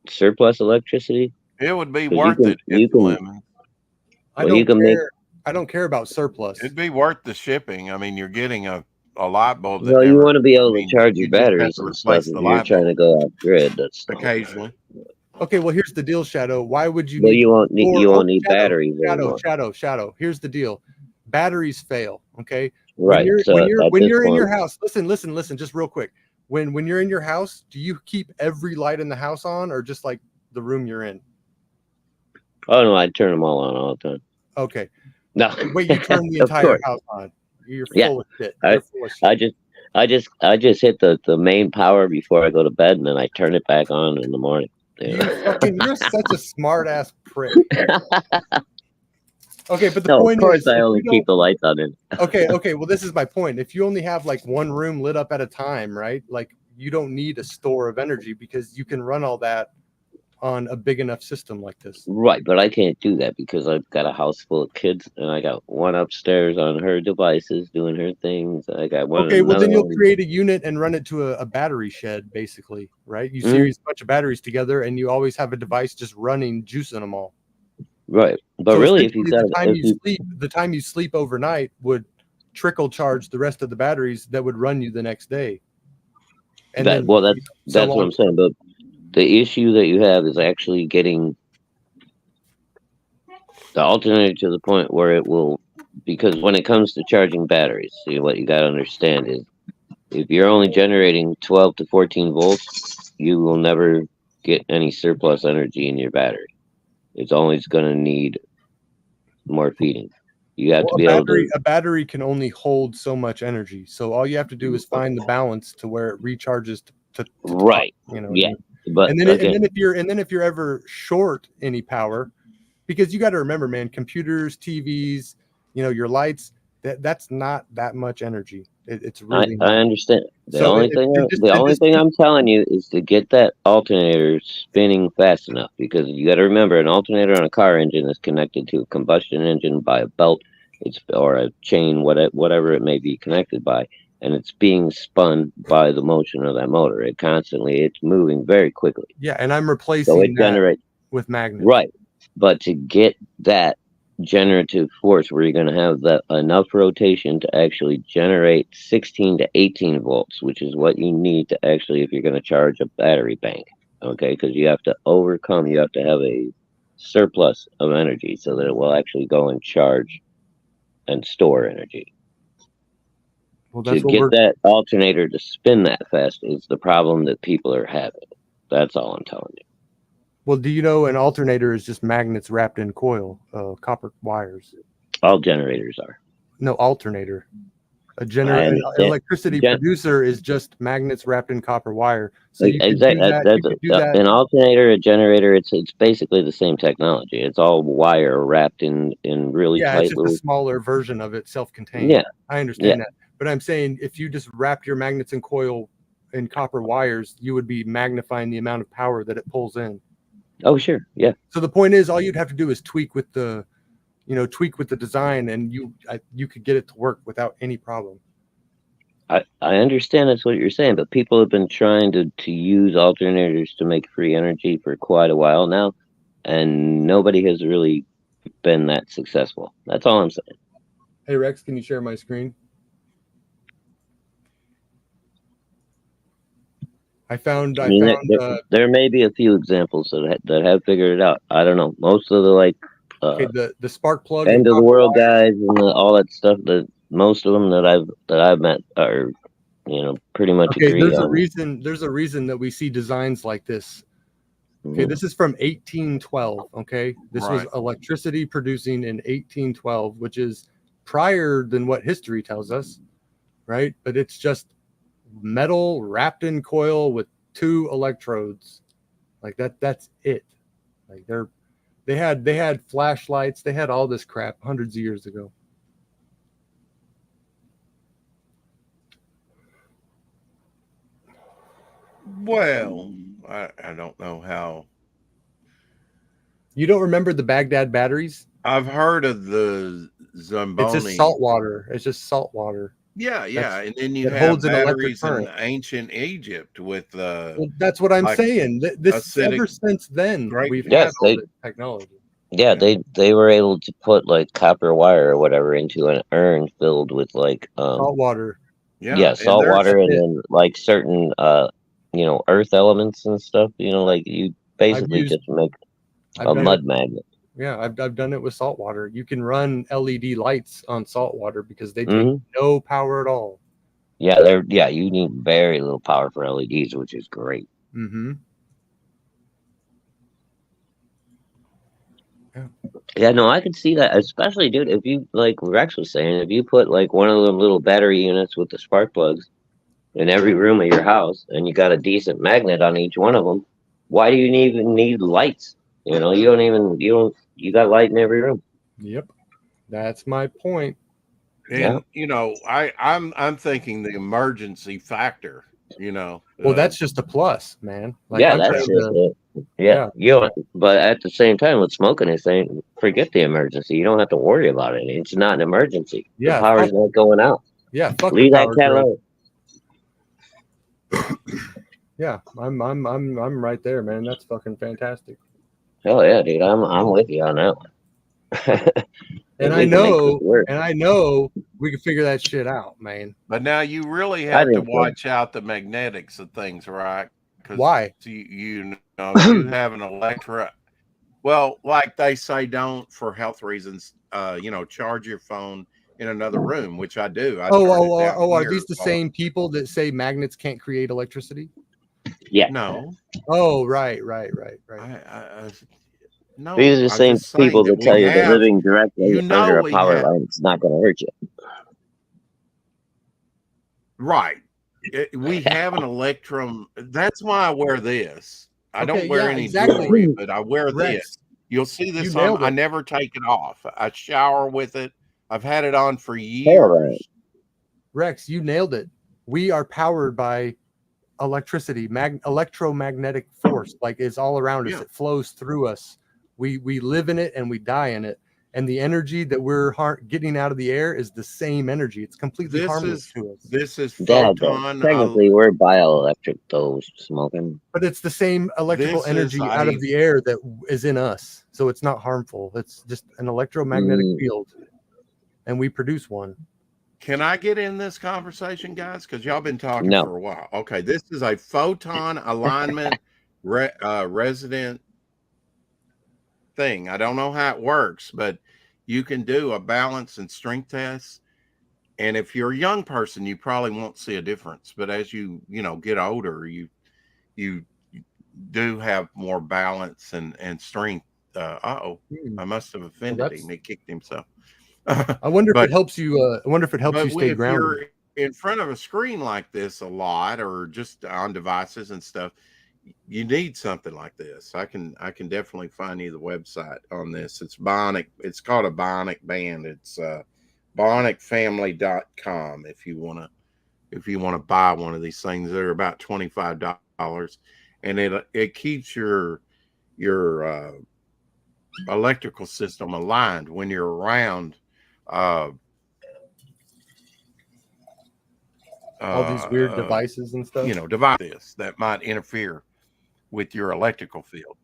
surplus electricity. It would be 'Cause worth it. you If can- lemon. I Well, don't you can care. I don't care about surplus. It'd be worth the shipping. I mean, you're getting a light bulb. That Well, you never, want to be able I mean, to charge you your just have batteries to and stuff replace if the you're light trying to bulb go off grid. That's occasionally. Okay, well, here's the deal, Shadow. Why would you? Well, need you won't need Shadow, batteries anymore. Shadow. Here's the deal. Batteries fail. Okay. Right. When at this you're in your point- house, listen, just real quick. When you're in your house, do you keep every light in the house on, or just like the room you're in? Oh no, I turn them all on all the time. Okay. No. Wait, you turn the Of entire course. house on. You're Yeah. full of shit. You're full of shit. I just hit the main power before I go to bed, and then I turn it back on in the morning. You're such a smart ass prick. Okay, but the No, point of course is, I if only you keep don't- the lights on. In. okay. Well, this is my point. If you only have like one room lit up at a time, right? Like you don't need a store of energy because you can run all that on a big enough system like this. Right, but I can't do that because I've got a house full of kids, and I got one upstairs on her devices doing her things. I got one. Okay, well then another you'll one. create a unit and run it to a battery shed, basically, right? You Mhm. series a bunch of batteries together, and you always have a device just running, juicing them all. Right, but So really, if you essentially, got the time you sleep overnight would trickle charge the rest of the batteries that would run you the next day. And that's so what I'm on. saying. The issue that you have is actually getting the alternator to the point where it will, because when it comes to charging batteries, see, what you got to understand is if you're only generating 12 to 14 volts, you will never get any surplus energy in your battery. It's always going to need more feeding. You have to be able to. A battery can only hold so much energy. So all you have to do is find the balance to where it recharges to Right. top, you know what I Yeah. mean? But And then again, and then if you're ever short any power, because you got to remember, man, computers, TVs, you know, your lights, that's not that much energy. It's really I not. understand. The So only thing the only thing I'm telling you is to get that alternator spinning fast enough, because you got to remember an alternator on a car engine is connected to a combustion engine by a belt, or a chain, whatever it may be connected by, and it's being spun by the motion of that motor. It's moving very quickly. Yeah, and I'm So replacing it that generates with magnets. right, but to get that generative force where you're going to have that enough rotation to actually generate 16 to 18 volts, which is what you need to actually, if you're going to charge a battery bank, okay, because you have to have a surplus of energy so that it will actually go and charge and store energy. Well, To that's what get we're. that alternator to spin that fast is the problem that people are having. That's all I'm telling you. Well, do you know an alternator is just magnets wrapped in coil, copper wires? All generators are. No, alternator. I An understand. electricity producer is just magnets wrapped in copper wire. So you could Exactly. do that. You could do that. An alternator, a generator. It's basically the same technology. It's all wire wrapped in really Yeah, it's tight just a little. smaller version of it, self-contained. Yeah, I yeah. understand that. But I'm saying if you just wrap your magnets in coil in copper wires, you would be magnifying the amount of power that it pulls in. Oh, sure. Yeah. So the point is, all you'd have to do is tweak with the design, and you could get it to work without any problem. I understand that's what you're saying, but people have been trying to use alternators to make free energy for quite a while now, and nobody has really been that successful. That's all I'm saying. Hey Rex, can you share my screen? I found there may be a few examples that have figured it out. I don't know. Most of the okay, the spark plug end and of the copper world wire. guys and all that stuff, that most of them that I've met are, pretty much Okay, agree on. there's a reason that we see designs like this. Okay, this is from 1812. Okay, this was electricity producing in 1812, which is prior than what history tells us, right? But it's just metal wrapped in coil with 2 electrodes, like that. That's it. Like they had flashlights, they had all this crap hundreds of years ago. Well, I don't know how. You don't remember the Baghdad batteries? I've heard of the Zamboni. It's just salt water. It's just salt water. Yeah, yeah, and then you It have holds an electric batteries in current. ancient Egypt with Well, that's what I'm like saying. This acidic ever since then grape we've juice. had all this technology. Yeah, they were able to put like copper wire or whatever into an urn filled with like Salt water. yeah, salt water, and then like certain earth elements and stuff. Like you basically just make a mud magnet. Yeah, I've done it with salt water. You can run LED lights on salt water because they take no power at all. Yeah, you need very little power for LEDs, which is great. Mm-hmm. Yeah, no, I could see that, especially, dude, if you, like Rex was saying, if you put like one of them little battery units with the spark plugs in every room of your house, and you got a decent magnet on each one of them, why do you even need lights? You got light in every room. Yep, that's my point. And I'm thinking the emergency factor. Well, that's just a plus, man. Like, yeah, that's just it. Yeah. But at the same time, with smoking this thing, forget the emergency. You don't have to worry about it. It's not an emergency. Yeah, the power's not going out. Yeah, fuck leave that cat alone. Yeah, I'm right there, man. That's fucking fantastic. Hell yeah, dude. I'm with you on that one. And I know we can figure that shit out, man. But now you really have to watch out the magnetics of things, right? because Why? you know you have an well, like they say, don't for health reasons. Charge your phone in another room, which I do. I charge it down Are here. these the same people that say magnets can't create electricity? Yeah. No, Oh, right. I These no. are the I'm same just saying people that that we tell you that have. living directly under a We power have line is not going to hurt you. right. We have an electrum. That's why I wear this. I Okay, don't wear yeah, any exactly. jewelry, but I wear Rex, this. You'll see you this on. nailed I it. never take it off. I shower with it. I've had it on for Power line. years. Rex, you nailed it. We are powered by electricity, electromagnetic force. Like it's all around us. Yeah. It flows through us. We live in it and we die in it. And the energy that we're getting out of the air is the same energy. It's completely harmless to us. This is Dad, photon. technically, we're bioelectric, though, smoking. But it's the same electrical This is energy out of the air that is in us. So it's not harmful. It's just an electromagnetic field. And we produce one. Can I get in this conversation, guys? Because y'all been talking No. for a while. Okay, this is a photon alignment resident thing. I don't know how it works, but you can do a balance and strength test. And if you're a young person, you probably won't see a difference. But as you get older, you do have more balance and strength. I must have offended him. He kicked himself. I wonder if it helps you. I wonder if it helps you stay if grounded. you're in front of a screen like this a lot, or just on devices and stuff, you need something like this. I can definitely find you the website on this. It's Bionic. It's called a Bionic Band. It's bionicfamily.com if you want to buy one of these things. They're about $25, and it keeps your electrical system aligned when you're around all these weird devices and stuff. Devices that might interfere with your electrical field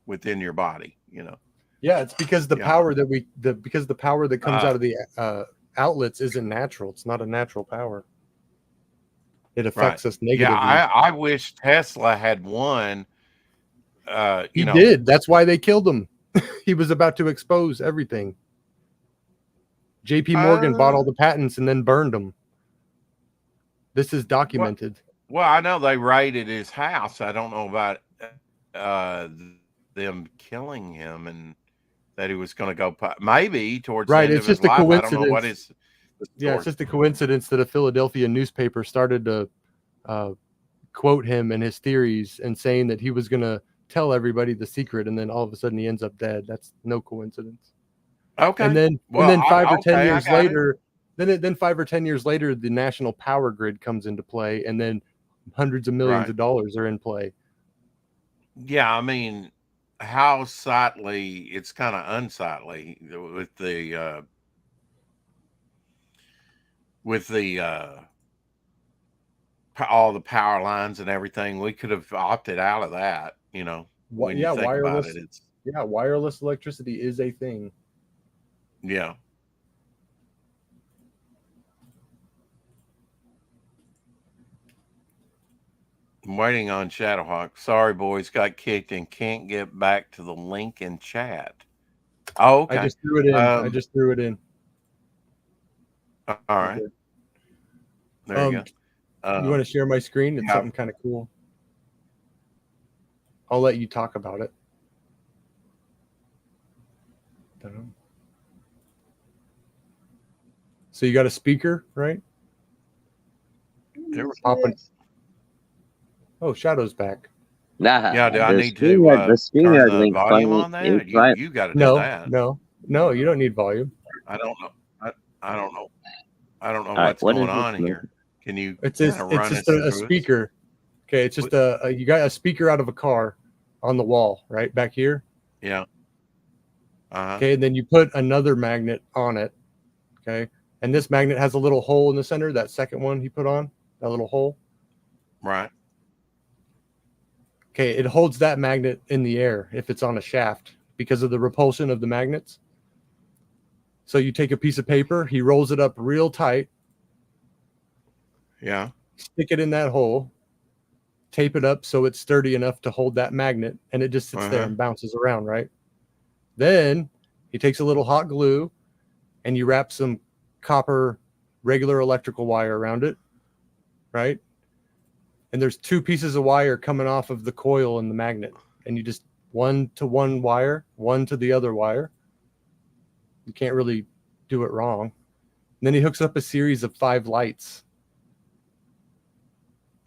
within your body. Yeah, it's because the power that because the power that comes out of the outlets isn't natural. It's not a natural power. It affects us negatively. Yeah, I wish Tesla had won. He did. That's why they killed him. He was about to expose everything. JP Morgan bought all the patents and then burned them. This is documented. Well, I know they raided his house. I don't know about them killing him and that he was going to go maybe towards the end of his life. I don't know what is. Yeah, it's just a coincidence that a Philadelphia newspaper started to quote him and his theories and saying that he was going to tell everybody the secret, and then all of a sudden he ends up dead. That's no coincidence. Okay. And then 5 or 10 years later, then 5 or 10 years later, the national power grid comes into play, and then hundreds of millions of dollars are in play. Yeah, I mean, how sightly, it's kind of unsightly with the all the power lines and everything. We could have opted out of that, when you think wireless about it. Wireless electricity is a thing. Yeah. I'm waiting on Shadowhawk. Sorry, boys, got kicked and can't get back to the link in chat. Oh, okay. I just threw it in. All right. There you go. You want to share my screen? It's something kind of cool. I'll let you talk about it. So you got a speaker, right? Oh, Shadow's back. Yeah, do I need to the turn the link volume on that? You got to do that. No, you don't need volume. I don't know. I don't know. I don't know what's going on here. Can you? It's just a speaker. Okay, it's just you got a speaker out of a car on the wall right back here. Yeah. Okay, and then you put another magnet on it. Okay, and this magnet has a little hole in the center. That second one he put on, that little hole. Right. Okay, it holds that magnet in the air if it's on a shaft because of the repulsion of the magnets. So you take a piece of paper, he rolls it up real tight. Yeah. Stick it in that hole. tape it up so it's sturdy enough to hold that magnet, and it just sits there and bounces around, right? Then he takes a little hot glue and you wrap some copper regular electrical wire around it, right? And there's 2 pieces of wire coming off of the coil and the magnet, and you just one to one wire, one to the other wire. You can't really do it wrong. And then he hooks up a series of 5 lights.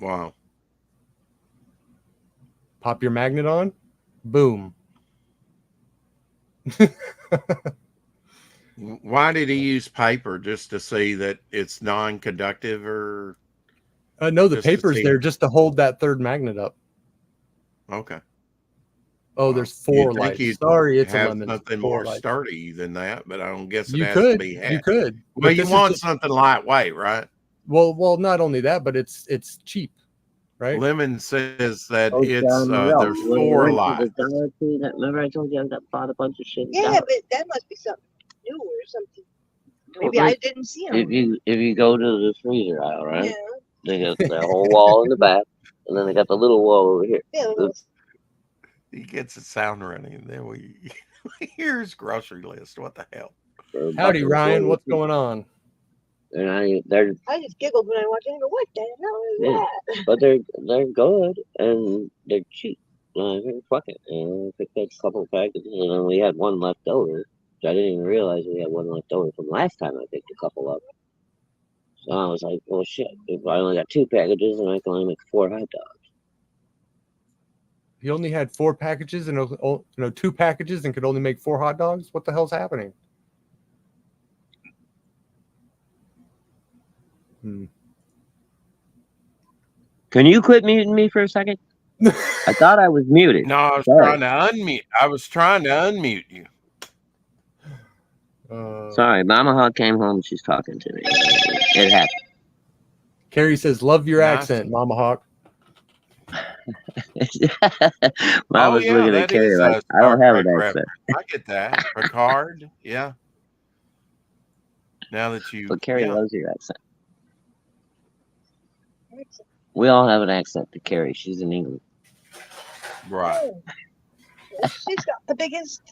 Wow. Pop your magnet on, boom. Why did he use paper? Just to see that it's non-conductive, or No, the just to paper's see? there just to hold that third magnet up. Okay. Oh, Wow. there's You'd 4 think lights. you'd Sorry, it's a have lemon. something 4 more lights. sturdy than that, but I don't guess it You has could, to be you heavy. could. Well, But you this is want just, something lightweight, right? well, not only that, but it's cheap, right? Lemon says that Oh, it's Morel, there's when we 4 went to lights. the Dollar Tree, remember I told you I bought a bunch of shit at Yeah, Dollar but that must be something new or something. Tree? Maybe I didn't see them. If you go to the freezer aisle, right? Yeah. They got the whole wall in the back, and then they got the little wall over here. Yeah. He gets the sound running, and then we hear his grocery list. What the hell? Howdy, Ryan. What's going on? And they're I just giggled when I watched it. I go, what the hell is Yeah. that? but they're good and they're cheap. I think fuck it. And I picked up a couple of packages, and then we had one left over. So I didn't even realize we had one left over from last time I picked a couple up. So I was like, well, shit. If I only got 2 packages, and I can only make 4 hot dogs. He only had 4 packages and 2 packages and could only make 4 hot dogs. What the hell's happening? Can you quit muting me for a second? I thought I was muted. No, I was Sorry. trying to unmute. I was trying to unmute you. Sorry, Mama Hawk came home. She's talking to me. It happened. Carrie says, "Love your Nice. accent, Mama Hawk." Mama's yeah, looking at that Carrie is like, a I don't Star have an Trek accent. reference. I get that. Picard, yeah. Now that you, But Carrie yeah. loves your accent. We all have an accent to Carrie. She's in England. Right. Oh, she's got the biggest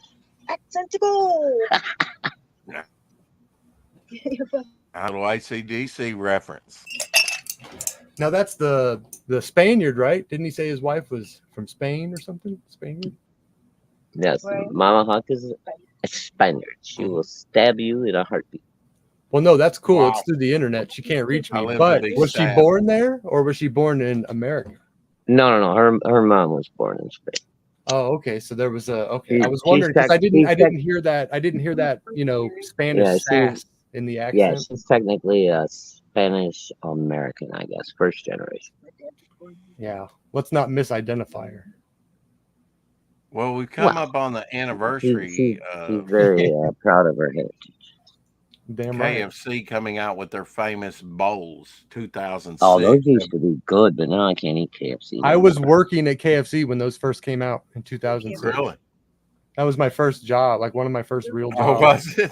accent to go. Yeah. A little ACDC reference. Now that's the Spaniard, right? Didn't he say his wife was from Spain or something? Spaniard? Yes, Right. Mama Hawk is a Spaniard. She will stab you in a heartbeat. Well, no, that's cool. Wow. It's through the internet. She can't reach I me. live But to be was she stabbed. born there or was she born in America? No. Her mom was born in Spain. Oh, okay. So there was a She- I was she's wondering because I tech- didn't hear that. I didn't hear that. Spanish Yeah, sass in the Yeah, accent. she's technically a Spanish American, I guess, first generation. Yeah. Let's not misidentify her. Well, we come Well, up on the She's anniversary of very proud of her heritage. Damn right. KFC coming out with their famous bowls, 2006. Oh, those used to be good, but now I can't eat KFC. I no was more. working at KFC when those first came out in 2006. Really? That was my first job, like one of my first real Oh, jobs. was it?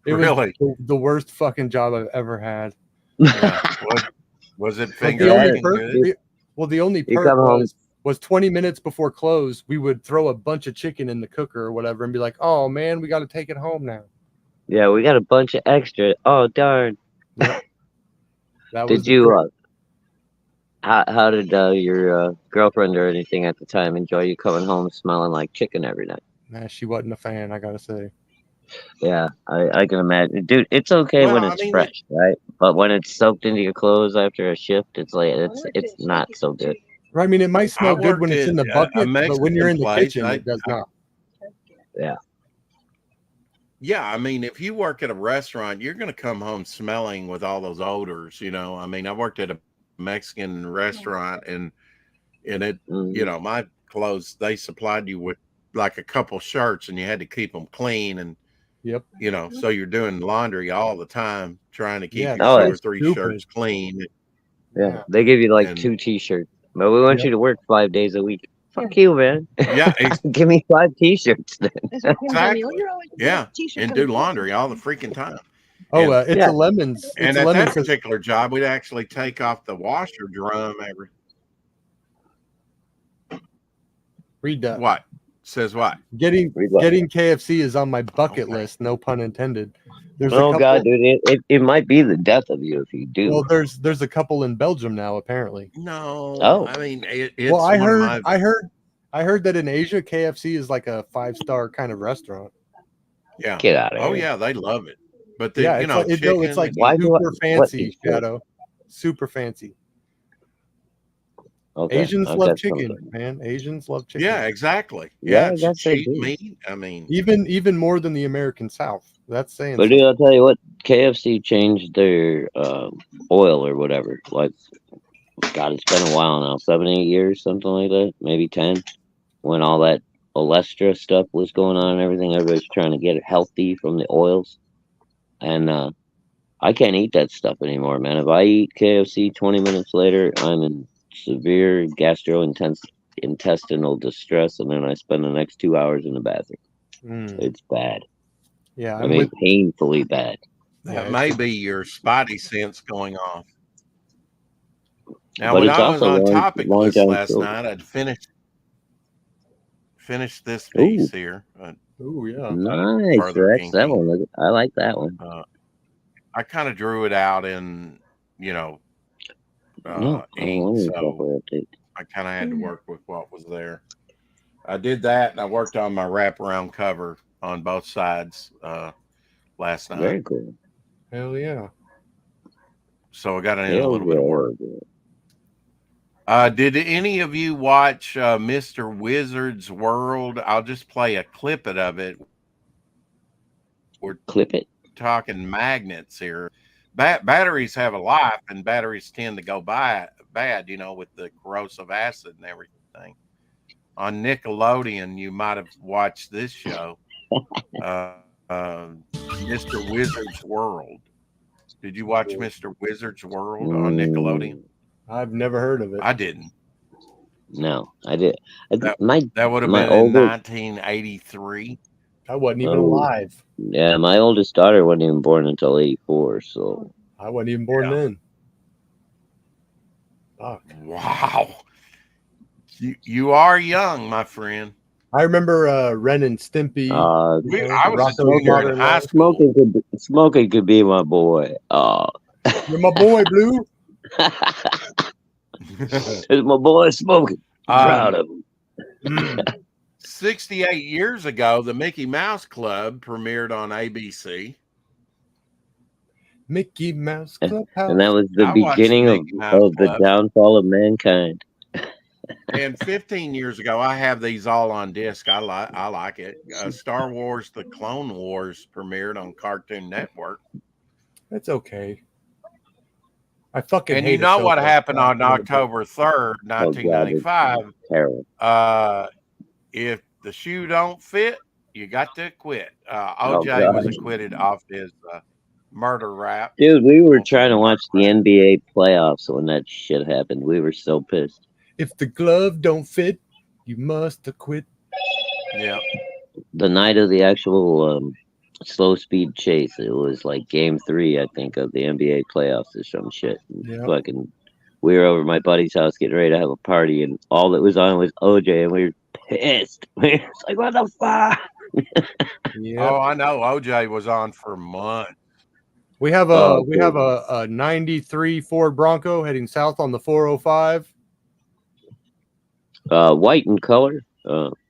It Really? was the worst fucking job I've ever had. Yeah. Was it But finger the only licking perk, good? the only You perk come home. was 20 minutes before close, we would throw a bunch of chicken in the cooker or whatever and be like, "Oh man, we got to take it home now." Yeah, we got a bunch of extra. Oh darn! Yep. That was Did the you? trick. How did your girlfriend or anything at the time enjoy you coming home smelling like chicken every night? Nah, she wasn't a fan, I gotta say. Yeah, I can imagine, dude. It's okay when Well, I it's mean, fresh, right? But when it's soaked into your clothes after a shift, it's like it's not so good. I mean, it might smell good when worked it's in at the a bucket, but when you're in the Mexican kitchen, place, it does not. Yeah. Yeah, I mean, if you work at a restaurant, you're going to come home smelling with all those odors, I mean, I worked at a Mexican restaurant and it, Mhm. my clothes, they supplied you with like a couple shirts and you had to keep them clean and, Yep. so you're doing laundry all the time, trying to keep Yeah, your Oh, 2 yeah. or 3 stupid. shirts clean. Yeah, they give you like And 2 T-shirts, but we want Yep. you to work 5 days a week. Fuck you, man. yeah, Give me 5 T-shirts then. exactly. Yeah, and do laundry all the freaking time. Oh, And, it's Yeah. a lemons. and It's a at lemons that 'cause particular job, we'd actually take off the washer drum every. Read that. What? Says what? Getting Read what? KFC is on my bucket Okay. list. No pun intended. There's a Oh couple. God, dude, it might be the death of you if you do. Well, there's a couple in Belgium now apparently. No, Oh. I mean Well, it's I one of heard my I heard that in Asia KFC is like a 5-star kind of restaurant. yeah. Get out of Oh here. yeah, they love it. But the Yeah, it's like it's chicken. like Why do super what fancy, is it? Shadow. Super fancy. Okay, Asians I've love got chicken, something. man. Asians love chicken. Yeah, exactly. Yeah, Yeah, I it's guess they cheap do. meat. I mean, Even more than the American South. That's saying But dude, something. I'll tell you what, KFC changed their oil or whatever. Like, God, it's been a while now, 7, 8 years, something like that, maybe 10. When all that Olestra stuff was going on and everything, everybody's trying to get it healthy from the oils, and I can't eat that stuff anymore, man. If I eat KFC 20 minutes later, I'm in severe gastrointestinal distress, and then I spend the next 2 hours in the bathroom. Mm. It's bad. Yeah, I I'm mean, with. painfully bad. Yeah, that it's may just, be your spidey sense going off. Now, But when it's I was also on long, topic long list time last short. night, I'd finished this Ooh, piece here. oh yeah. nice. Further That's that inking. one. I like that one. I kind of drew it out in No, I don't ink, want any so software update. I kind of had to work with what was there. I did that, and I worked on my wraparound cover on both sides last night. Very cool. Hell yeah. So I got in a Hell little bit of work. yeah. Did any of you watch Mr. Wizard's World? I'll just play a clip of it. We're Clip it. talking magnets here. Batteries have a life, and batteries tend to go bad, with the corrosive acid and everything. On Nickelodeon, you might have watched this show, Mr. Wizard's World. Did you watch Mr. Wizard's World on Nickelodeon? I've never heard of it. I didn't. No, I did. That My would have my been in oldest. 1983. I wasn't even Oh, alive. yeah, my oldest daughter wasn't even born until '84. So I wasn't even born Yeah. then. Fuck. Wow. You are young, my friend. I remember Ren and Stimpy. uh, I was a Rocco's junior in Modern high Life. school. smoking could be my boy. You're my boy, Blue. It's my boy smoking. I'm proud of him. 68 years ago, the Mickey Mouse Club premiered on ABC. Mickey Mouse And Clubhouse. that was the I watched beginning the of, Mickey Mouse of the Club. downfall of mankind. And 15 years ago, I have these all on disc. I like it. Star Wars: The Clone Wars premiered on Cartoon Network. That's okay. I fucking And hate you know what Ahsoka. happened on God, October 3rd, Oh God, it's 1995? terrible. If the shoe don't fit, you got to quit. Oh OJ was God, acquitted off his murder rap. dude, we were Off his trying to murder watch the rap. NBA playoffs when that shit happened. We were so pissed. If the glove don't fit, you must have quit. Yeah. The night of the actual slow speed chase, it was like game 3, I think, of the NBA playoffs or some shit. And Yeah. fucking, we were over at my buddy's house getting ready to have a party, and all that was on was OJ, and we were pissed. We were like, what the fuck? Yeah. Oh, I know. OJ was on for months. We have Oh, a 93 Ford Bronco heading south on the 405. white in color.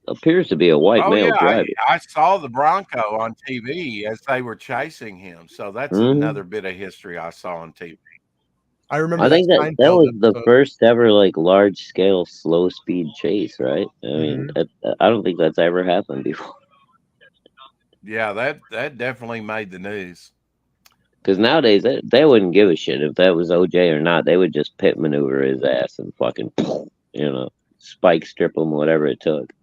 Appears to be a white Oh male yeah, driver. I saw the Bronco on TV as they were chasing him. So that's Mhm. another bit of history I saw on TV. I remember I think that Seinfeld was the episode. first ever like large scale slow speed chase, right? I mean, Mhm. I don't think that's ever happened before. Yeah, that definitely made the news. Because nowadays they wouldn't give a shit if that was OJ or not. They would just pit maneuver his ass and fucking, spike strip him, whatever it took.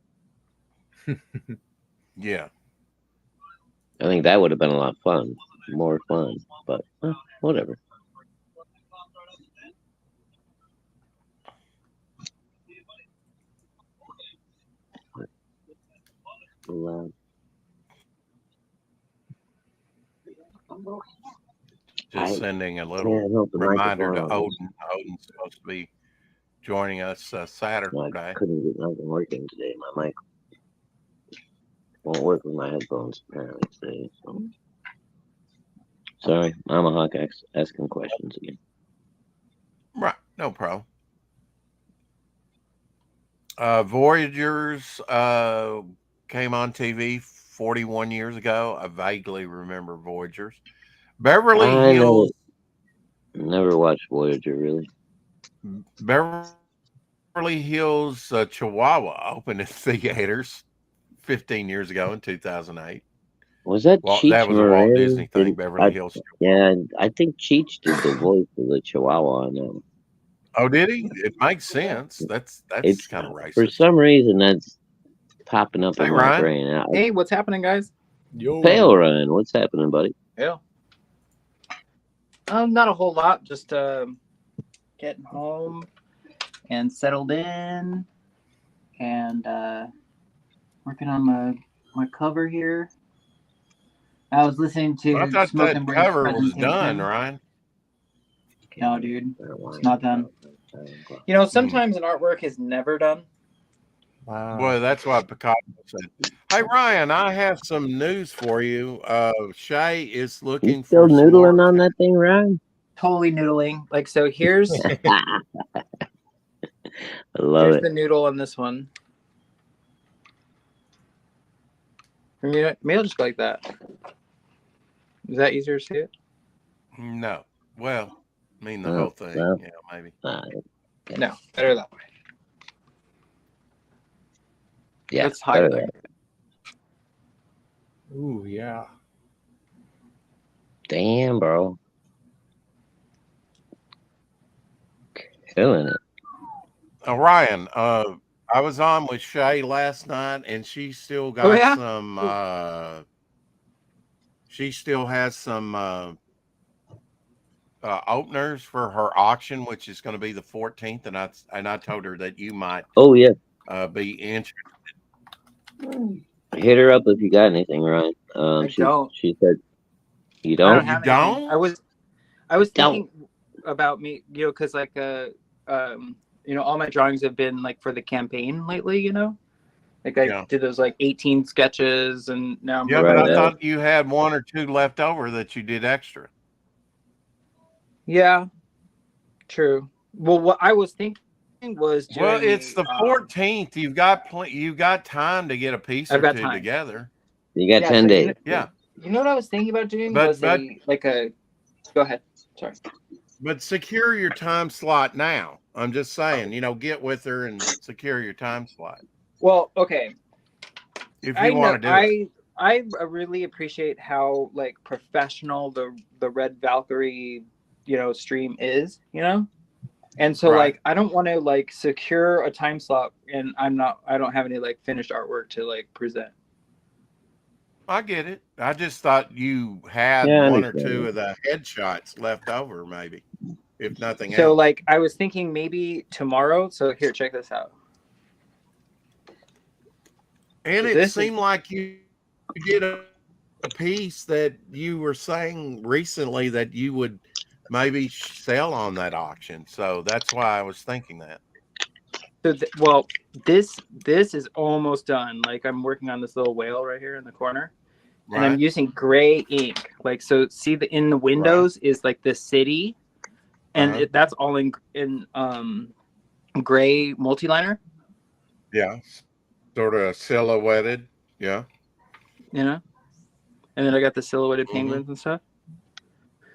Yeah. I think that would have been a lot more fun. But whatever. Just sending a little can't help the reminder to microphone. Odin. Odin's supposed to be joining us I Saturday. couldn't get nothing working today. My mic won't work with my headphones apparently today. So sorry, Mama Hawk asking questions again. Right, no problem. Voyagers came on TV 41 years ago. I vaguely remember Voyagers. Beverly I Hills. never watched Voyager really. Beverly Hills Chihuahua opened in theaters 15 years ago in 2008. Was that Well, that Cheech was a Walt Marin? Disney thing, Beverly Hills Chihuahua. Yeah, I think Cheech did the voice of the Chihuahua. I know. Oh, did he? It makes sense. That's It's kind of for racist. some reason that's popping up Hey, in my Ryan. brain. Hey, what's happening, guys? Yo. Pale Ryan, what's happening, buddy? Yeah. Not a whole lot. Just getting home and settled in, and working on my cover here. I was listening to I thought Smoke that and Break's cover was presentation. done, Ryan. No, dude, it's not done. You know, sometimes an artwork is never done. Wow. Boy, that's what Picasso said. Hey, Ryan, I have some news for you. Shay is You looking still for some noodling more. on that thing, Ryan? Totally noodling. Like, so here's I love here's it. the noodle on this one. Maybe I'll just go like that. Is that easier to see it? No. Well, I mean the No, whole thing. no. Yeah, maybe. No, better that way. Yeah, Let's hide better it. Ooh, yeah. Damn, bro. Killing it. Ryan, I was on with Shay last night, and she still got yeah? some. She still has some openers for her auction, which is going to be the 14th, and I told her that you might Oh yeah. be interested. Hit her up if you got anything, Ryan. I don't. She said you I don't. don't have anything. I was Don't. thinking about me, because like all my drawings have been like for the campaign lately, Like I did those like 18 sketches, and now I'm but I thought you had one or two left over that you did extra. Yeah, true. Well, what I was thinking was doing it's the 14th. You've got time to get a piece I've or got two time. together. You got 10 days. You know what I was thinking about doing Go ahead. Sorry. But secure your time slot now. I'm just saying, get with her and secure your time slot. Well, okay. If you want to do it. I really appreciate how like professional the Red Valkyrie, stream is, And so like I don't want to like secure a time slot and I don't have any like finished artwork to like present. I get it. I just thought you had one or two of the headshots left over, maybe, if nothing else. So like I was thinking maybe tomorrow. So here, check this out. And it seemed like you did a piece that you were saying recently that you would maybe sell on that auction. So that's why I was thinking that. So this is almost done. Like I'm working on this little whale right here in the corner. And I'm using gray ink. Like, so see in the windows is like the city, and that's all in gray multiliner. Yeah, sort of silhouetted. Yeah, and then I got the silhouetted penguins and stuff.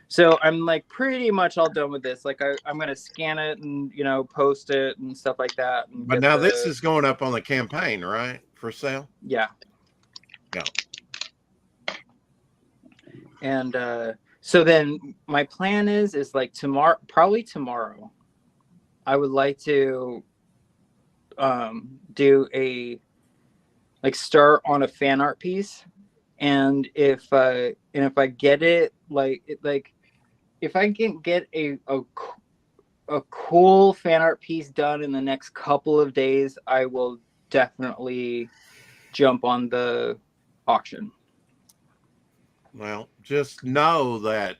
So I'm like pretty much all done with this. Like I'm gonna scan it and post it and stuff like that. But now this is going up on the campaign, right, for sale? Yeah. Yeah. And so then my plan is like probably tomorrow, I would like to do start on a fan art piece, and if I get it, if I can get a cool fan art piece done in the next couple of days, I will definitely jump on the auction. Well, just know that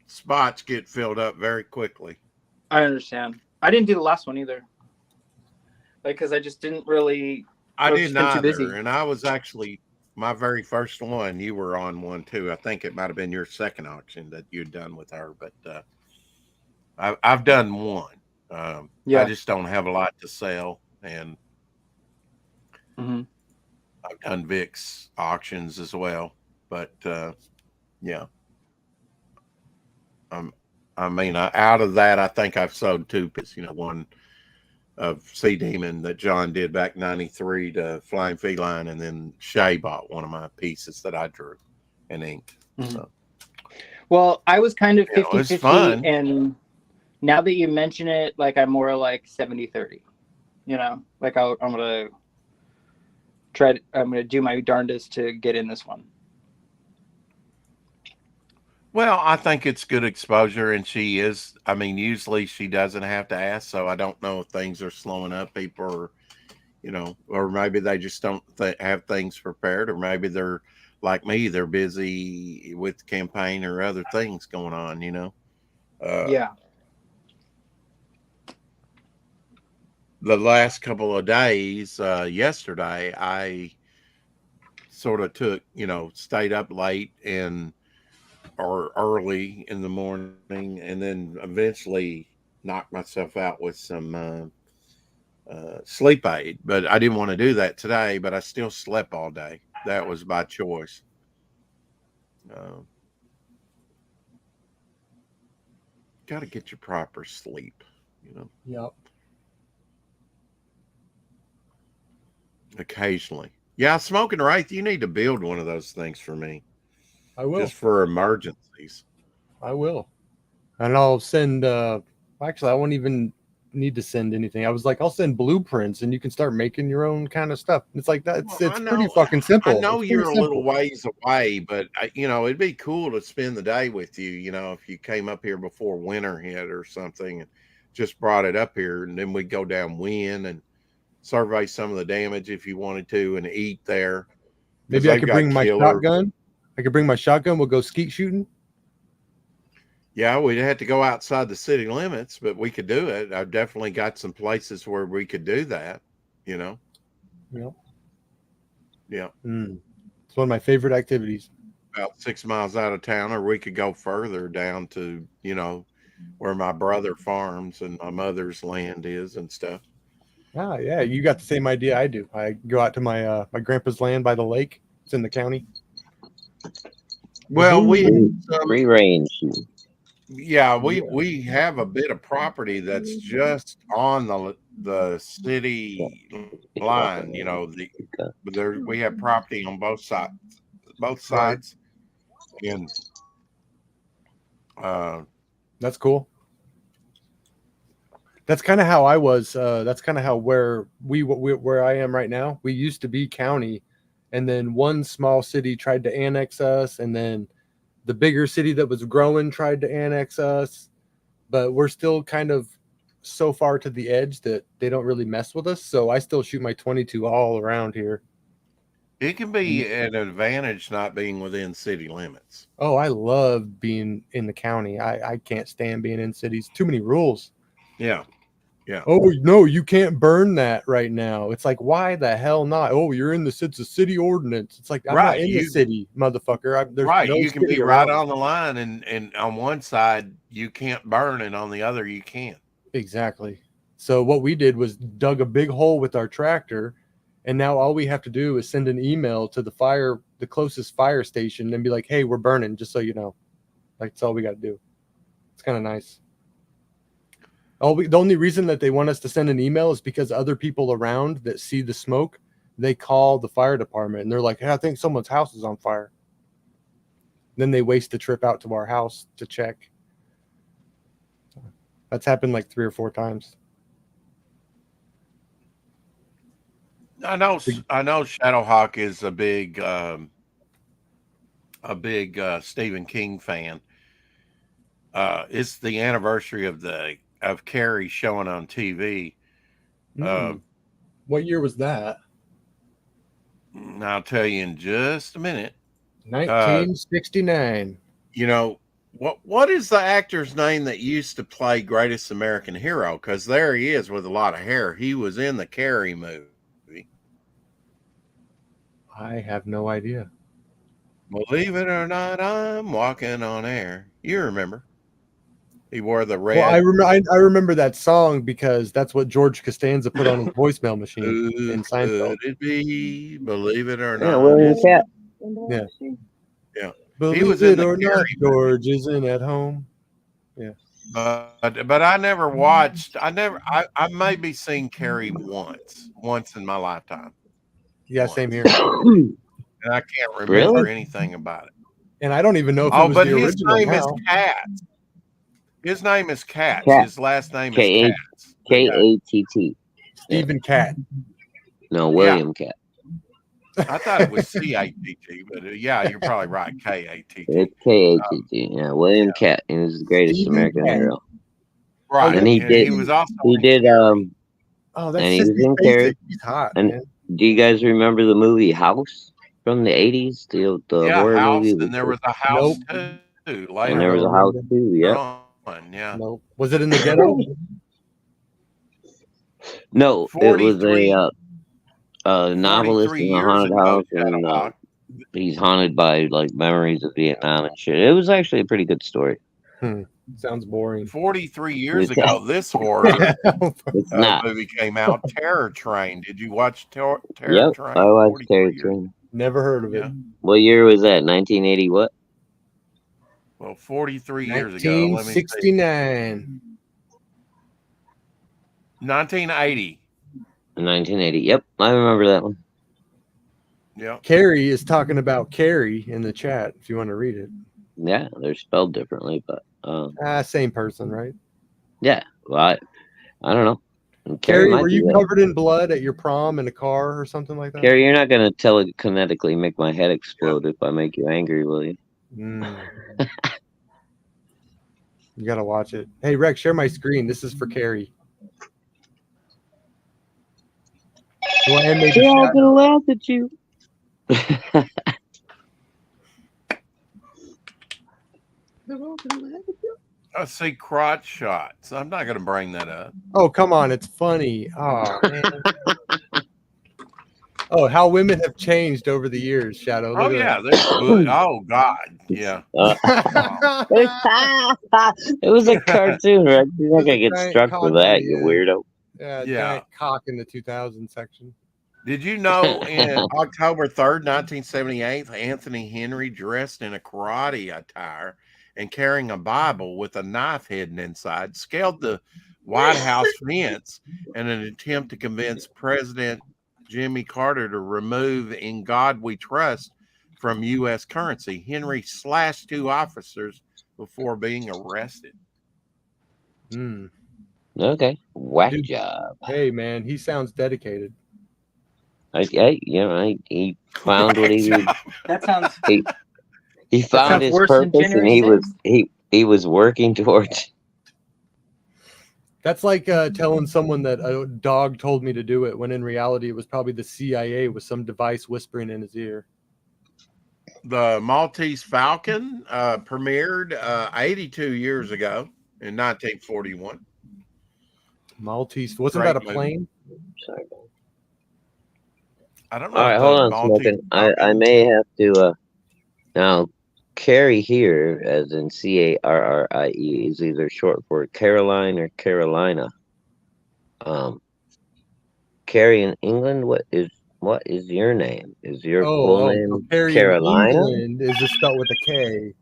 spots get filled up very quickly. I understand. I didn't do the last one either. Like, because I just didn't really. I I've didn't just been too either, busy. and I was actually my very first one. You were on one too. I think it might have been your second auction that you'd done with her, but I've done one. I Yeah. just don't have a lot to sell, and Hmm. I've done VIX auctions as well. But yeah, um, I mean, out of that, I think I've sold two pieces. One of Sea Demon that John did back '93 to Flying Feline, and then Shay bought one of my pieces that I drew and inked. Hmm. So Well, I was kind of it's 50-50, fun. and now that you mention it, like I'm more like 70-30. Like I'm gonna I'm gonna do my darndest to get in this one. Well, I think it's good exposure, and she is. I mean, usually she doesn't have to ask, so I don't know if things are slowing up. People are, or maybe they just don't have things prepared, or maybe they're like me, they're busy with the campaign or other things going on. Uh, Yeah. the last couple of days, yesterday, I sort of stayed up late and or early in the morning, and then eventually knocked myself out with some sleep aid. But I didn't want to do that today, but I still slept all day. That was by choice. Uh, Got to get your proper sleep, Yep. occasionally. Yeah, Smoking Right, you need to build one of those things for me I will. just for emergencies. I will. And I'll send actually I won't even need to send anything. I was like, I'll send blueprints and you can start making your own kind of stuff. It's like that. Well, It's pretty fucking I simple. know It's pretty you're a little simple. ways away, but it'd be cool to spend the day with you. If you came up here before winter hit or something, and just brought it up here, and then we'd go down Wynn and survey some of the damage if you wanted to, and eat there because Maybe I they've could got bring my killer. shotgun. I could bring my shotgun. We'll go skeet shooting. Yeah, we'd have to go outside the city limits, but we could do it. I've definitely got some places where we could do that. You know, Yep. yeah. It's one of my favorite activities. About 6 miles out of town, or we could go further down to, where my brother farms and my mother's land is and stuff. Ah, yeah, you got the same idea I do. I go out to my grandpa's land by the lake. It's in the county. Well, we have Woohoo! some, Free range. yeah, we Yeah. we have a bit of property that's just on the city line. But there we have property on both Right. sides, and uh, That's cool. That's kind of how I was. That's kind of how where I am right now. We used to be county, and then one small city tried to annex us, and then the bigger city that was growing tried to annex us. But we're still kind of so far to the edge that they don't really mess with us. So I still shoot my 22 all around here. it can be an advantage not being within city limits. Oh, I love being in the county. I can't stand being in cities. Too many rules. Yeah, yeah, Oh no, you can't burn that right now. It's like, why the hell not? Oh, you're in it's a city ordinance. It's like I'm not right. in the city, motherfucker. There's Right, no you can be city right around me. on the line, and on one side you can't burn, and on the other you can. Exactly. So what we did was dug a big hole with our tractor, and now all we have to do is send an email to the closest fire station, and be like, "Hey, we're burning," just so you know. Like that's all we got to do. It's kind of nice. The only reason that they want us to send an email is because other people around that see the smoke, they call the fire department and they're like, "Hey, I think someone's house is on fire." Then they waste the trip out to our house to check. That's happened like 3 or 4 times. I know. Shadowhawk is a big Stephen King fan. It's the anniversary of Carrie showing on TV. Uh, What year was that? I'll tell you in just a minute. Uh, 1969. you know, What is the actor's name that used to play Greatest American Hero? Because there he is with a lot of hair. He was in the Carrie movie. I have no idea. Believe it or not, I'm walking on air. You remember? He wore the Well, red. I remember that song because that's what George Costanza put on his voicemail machine Who in could Seinfeld. it be? Believe it or Yeah, not. William Cat. Yeah. Yeah. Believe was it in the or not, Carrie movie. George isn't at home. Yeah. But I never watched. I maybe seen Carrie once in my lifetime. Yeah, Once. same here. And I can't remember Really? anything about it. And I don't even know if it Oh, was but the his original name is now. Katz. His name is Katz. Cat. His last name is K-A- Katz. K-A-T-T. Stephen Cat. No, William Cat. I thought it was C-A-T-T, but yeah, you're probably right. K-A-T-T. It's K-A-T-T. Yeah, William Cat. He was the greatest Stephen American Cat. hero. Right. And he did. He was also He in did. Carrie. Oh, that's And he was Sissy in Carrie. Spacek. He's hot, And man. do you guys remember the movie House from the 80s? The Yeah, horror House, movie. and there was a House too And later there was a house too. Yep. on. Yeah. Nope. Was it in the ghetto? No, it was 43 a novelist in a years haunted ago, house, and Shadowhawk. he's haunted by like memories of Vietnam and shit. It was actually a pretty good story. Sounds boring. 43 years It's- ago, this horror It's not. movie came out. Terror Train. Did you watch Terror Yep, Train? I watched 43 Terror years. Train. Never heard of it. Yeah. What year was that? 1980 what? Well, 43 years ago. Let me see. 1969. 1980. 1980. Yep, I remember that one. Yeah. Carrie is talking about Carrie in the chat if you want to read it. Yeah, they're spelled differently, but Same person, right? yeah. Well, I don't know. And Carrie, might were be you right. covered in blood at your prom in a car or something like that? Carrie, you're not gonna telekinetically make my head explode if I make you angry, will you? You gotta watch it. Hey Rex, share my screen. This is for Carrie. Well, and maybe They're all Shadow. gonna laugh at you. I see crotch shots. I'm not going to bring that up. Oh, come on, it's funny. Oh man. Oh, how women have changed over the years, Shadow. Oh Look yeah. at Oh God. Yeah. that. It was a cartoon, right? You're not gonna It's a get giant struck for cock, that, yeah. you weirdo. Yeah, Yeah. giant cock in the 2000 section. Did you know in October 3rd, 1978, Anthony Henry, dressed in a karate attire and carrying a Bible with a knife hidden inside, scaled the White House fence in an attempt to convince President Jimmy Carter to remove "In God We Trust" from U.S. currency. Henry slashed 2 officers before being arrested. Okay, whack Dude. job. Hey man, he sounds dedicated. He found what he was. That sounds He found sounds his worse than purpose, and January he was working towards. That's like telling someone that a dog told me to do it when in reality it was probably the CIA with some device whispering in his ear. The Maltese Falcon premiered 82 years ago in 1941. Maltese. Wasn't Great that a movie. plane? Sorry. I don't know. All right, if hold the on, Maltese Smoking. I Falcon- may have to now. Carrie here, as in Carrie, is either short for Caroline or Carolina. Carrie in England, what is your name? Is your full name so Carrie in Carolina? England is just spelled with a K,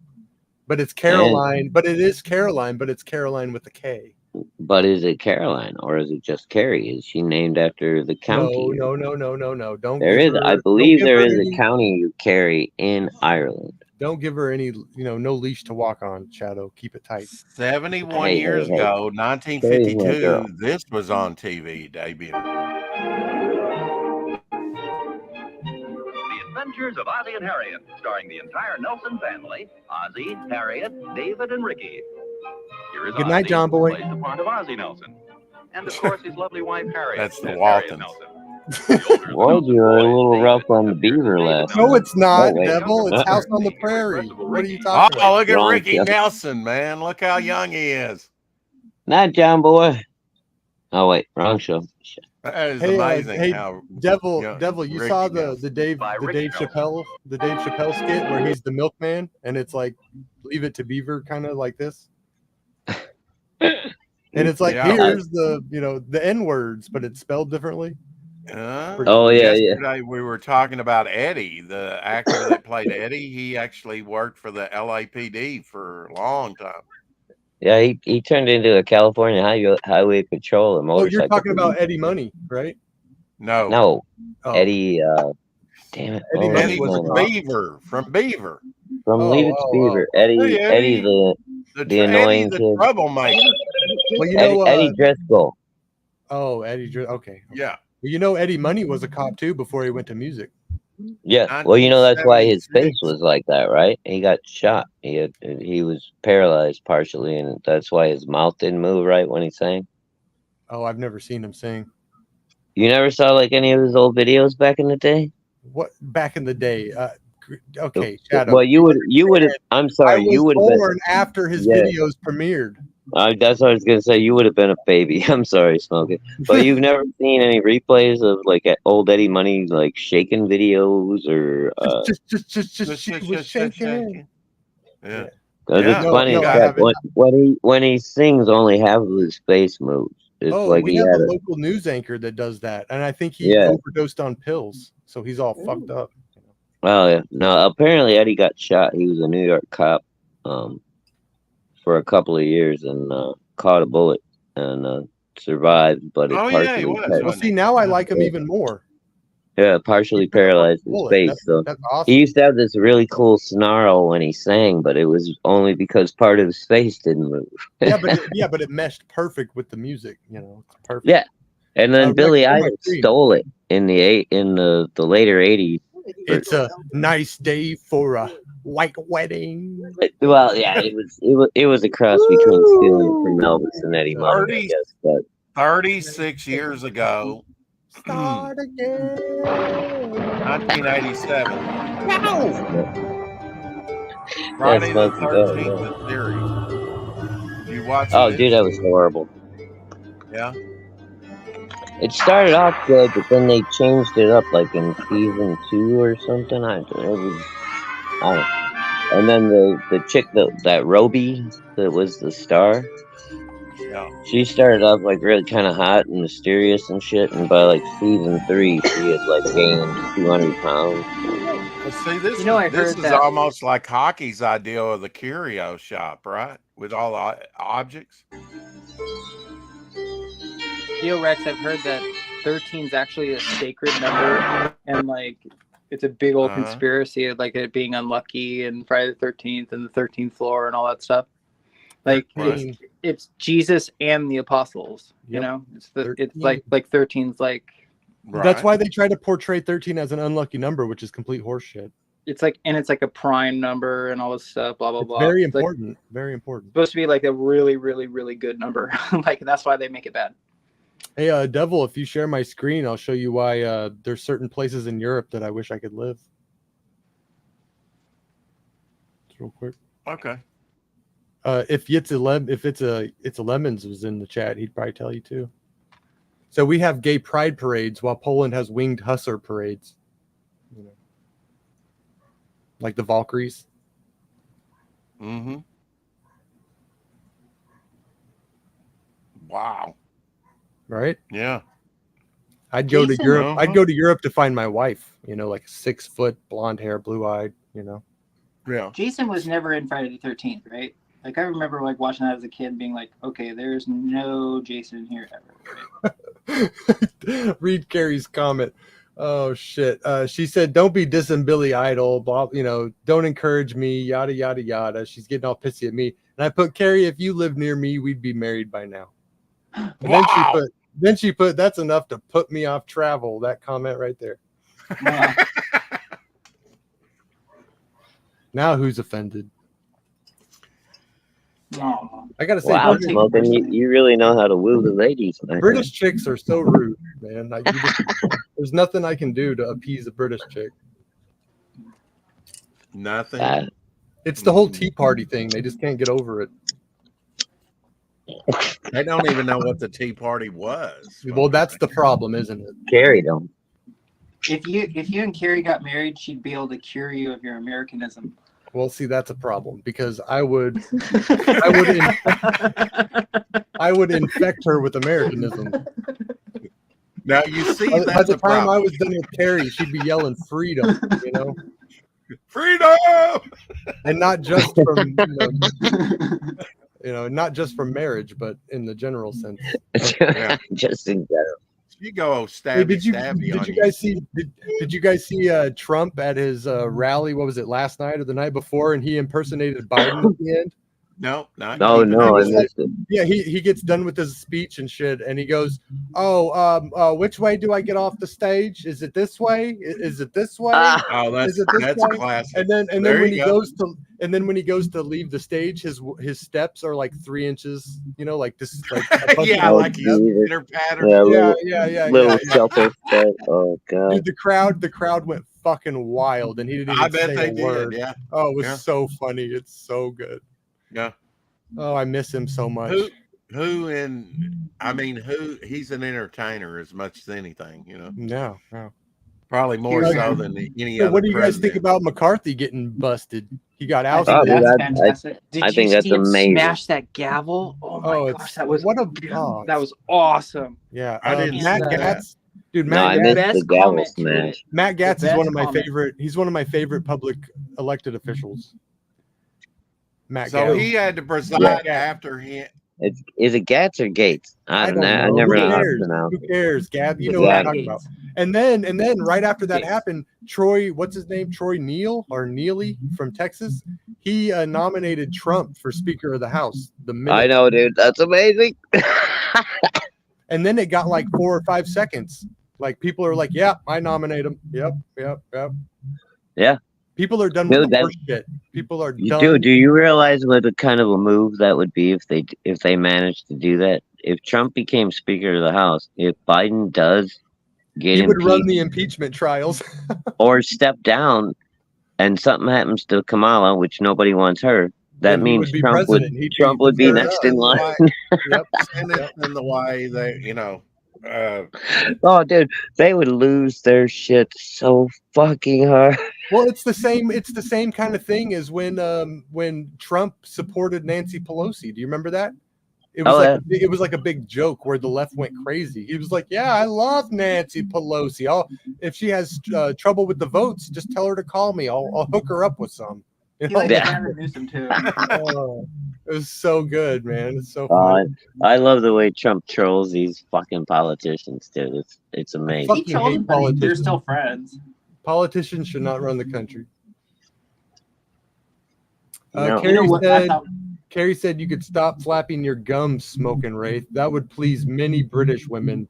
but it's Caroline. But it is Caroline, but it's Caroline with a K. But is it Caroline or is it just Carrie? Is she named after the county? No. Don't. There give is, her, I don't believe, give there her is any, a county Carrie in Ireland. Don't give her any. No leash to walk on. Shadow, keep it tight. 71 Hey, years hey. ago, Carrie's my girl. 1952, this was on TV debuting. The Adventures of Ozzie and Harriet, starring the entire Nelson family, Ozzie, Harriet, David, and Ricky. Here is Good night, Ozzie, John Boy. who plays the part of Ozzie Nelson. And of course, his lovely wife, Harriet. That's the as Harriet Waltons. Nelson. Boy, you were a little rough on the beaver last No, night. it's not, Oh, wait. Devil. It's House on the Prairie. What are you talking Oh, about? look at Wrong Ricky show. Nelson, man. Look how young he is. Not John Boy. Oh wait, wrong show. Shit. That is Hey, amazing hey, how Devil, young Devil, you Ricky saw Nelson. the Dave Chappelle skit where he's the milkman and it's like Leave It to Beaver kind of like this. And it's like Yeah. here's the the N words, but it's spelled differently. Oh yeah, yeah. Yesterday we were talking about Eddie, the actor that played Eddie. He actually worked for the LAPD for a long time. Yeah, he turned into a California highway patrol and Oh, you're motorcycle. talking about Eddie Money, right? No, No, Oh. Eddie. Damn it, Eddie what was Money his was a name? cop. Beaver from Beaver. From Leave It to Beaver. Eddie, Hey, Eddie the Eddie annoying the kid. troublemaker. Well, you Eddie, know, Eddie Driscoll. oh, okay. Yeah. Well, you know, Eddie Money was a cop too before he went to music. Yeah, well, you know that's why his face 1976. was like that, right? He got shot. He was paralyzed partially, and that's why his mouth didn't move right when he sang. Oh, I've never seen him sing. You never saw like any of his old videos back in the day? What back in the day? Okay, Shadow. Well, you would have. I'm I sorry, was you would have been. born after his Yeah. videos premiered. That's what I was gonna say. You would have been a baby. I'm sorry, Smokey, but you've never seen any replays of like old Eddie Money like shaking videos or. She was shaking. Yeah. Cause Yeah. it's funny no, I that haven't. when he sings, only half of his face moves. It's like We he have had a a local news anchor that does that, and I think he Yeah. overdosed on pills, so he's all fucked up. Well, yeah. No, apparently Eddie got shot. He was a New York cop for a couple of years and caught a bullet and survived, but it Oh yeah, he partially was. Well, see, now I like him even more. partially He took a fucking paralyzed his bullet. face. So That's he awesome. used to have this really cool snarl when he sang, but it was only because part of his face didn't move. but it meshed perfect with the music. You know, it's perfect. Yeah. And then Rex, Billy on my Idol screen. stole it in the later 80s. It's a nice day for a white wedding. Well, yeah, it was a cross between stealing it from Elvis and Eddie Money, I guess. But 36 years ago, Start again. 1987. Yeah, Friday the Smokey, go, 13th, yeah. the series. You watching Oh, this? dude, that was horrible. Yeah. It started off good, but then they changed it up like in season 2 or something. I don't know. And then the chick that Roby that was the star, Yeah. she started off like really kind of hot and mysterious and shit. And by like season 3, she had like gained 200 pounds. Well, see, this I is heard that. almost like hockey's idea of the curio shop, right? With all the objects. Rex, I've heard that 13 is actually a sacred number, and like it's a big old conspiracy of like it being unlucky and Friday the 13th and the 13th floor and all that stuff. Like it's Jesus and the apostles. Yep. You know, it's like 13's like. Right. That's why they try to portray 13 as an unlucky number, which is complete horseshit. It's like, and it's like a prime number and all this stuff, blah blah blah. Very it's important. Like, very important. Supposed to be like a really, really, really good number. Like that's why they make it bad. Hey, Devil, if you share my screen, I'll show you why there's certain places in Europe that I wish I could live. Just real quick. Okay. If it's a Lemons was in the chat, he'd probably tell you too. So we have gay pride parades while Poland has winged hussar parades. You know, like the Valkyries. Mm-hmm. Wow. Right? Yeah. I'd go to Europe. I'd go to Europe to find my wife, you know, like 6 foot, blonde hair, blue eyed, you know. Yeah. Jason was never in Friday the 13th, right? Like I remember like watching that as a kid being like, okay, there's no Jason here ever. Right? Read Carrie's comment. Oh shit. She said, don't be dissing Billy Idol, blah, you know, don't encourage me, yada yada yada. She's getting all pissy at me. And I put, Carrie, if you lived near me, we'd be married by now. And Wow. then she put, that's enough to put me off travel. That comment right there. Yeah. Now who's offended? Aw. I gotta say, Wow, Don't take it Smoking, personally. you really know how to woo the ladies, man. British chicks are so rude, man. There's nothing I can do to appease a British chick. Nothing. It's the whole Tea Party thing. They just can't get over it. They don't even know what the Tea Party was. Well, that's the problem, isn't it? Carry them. If you and Carrie got married, she'd be able to cure you of your Americanism. Well, see, that's a problem because I would infect her with Americanism. Now you see, By that's the the time I problem. was done with Carrie, she'd be yelling freedom, you know, Freedom. and not just from not just from marriage, but in the general sense. Yeah. Just in general. You go Hey, stabby did you on guys see did you guys see Trump at his rally? What was it, last night or the night before? And he impersonated Biden at the end. No, not Oh even. no, I missed it. Yeah, he gets done with his speech and shit, and he goes, which way do I get off the stage? Is it this way? Is it this way? Oh, Is it this that's way? classic. And then There when you he go. goes to leave the stage, his steps are like 3 inches, like this, like a bunch Yeah, of like he's Jesus. pitter patter. Yeah, little shelter step. Oh god. Dude, the crowd went fucking wild, and he didn't I even bet say they a did. word. Yeah, Oh, it was Yeah. so funny. It's so good. yeah. Oh, I miss him so much. Who he's an entertainer as much as anything, No. probably more Here, so than any So other what do you guys think president. about McCarthy getting busted? He got I ousted. think Oh, dude, that's I- fantastic. Did I you think that's see him amazing. smash that gavel? Oh my Oh, gosh, that was that that was awesome. Yeah, I didn't Matt see that. Gatz, dude. No, I Matt missed Gatz, the Best gavel comment to it. smash. Matt Gatz is best one of my comment. favorite. He's one of my favorite public elected officials. Matt So Gatz. he had to preside Yeah. after him. Is it Gats or Gates? I don't know. I never Who know how to cares? pronounce Who it. cares, Gab? You know Yeah. what I'm talking about. And then right after that Gates. happened, Troy, what's his name? Troy Neely from Texas. He nominated Trump for Speaker of the House. I know, dude. That's amazing. And then it got like 4 or 5 seconds. Like people are like, "Yeah, I nominate him." Yep. Yeah. People are done Dude, with the that- horse shit. People are You done. do you realize what a kind of a move that would be if they managed to do that? If Trump became Speaker of the House, if Biden does get He would run impeached the impeachment trials. or step down, and something happens to Kamala, which nobody wants her, Then that he means would be Trump would president. He'd Trump would be third next up. in line. Yep. Senate in the way they, Oh, dude, they would lose their shit so fucking hard. Well, it's the same. It's the same kind of thing as when Trump supported Nancy Pelosi. Do you remember that? It was it was like a big joke where the left went crazy. He was like, "Yeah, I love Nancy Pelosi. If she has trouble with the votes, just tell her to call me. I'll hook her up with some." You He know? likes Yeah. Gavin Newsom too. Oh, it was so good, man. It's so funny. I love the way Trump trolls these fucking politicians, dude. It's amazing. He fucking told hate him, but they're politicians. still friends. Politicians should not run the country. No. You know what? I thought Carrie said you could stop flapping your gums, smoking Wraith. That would please many British women.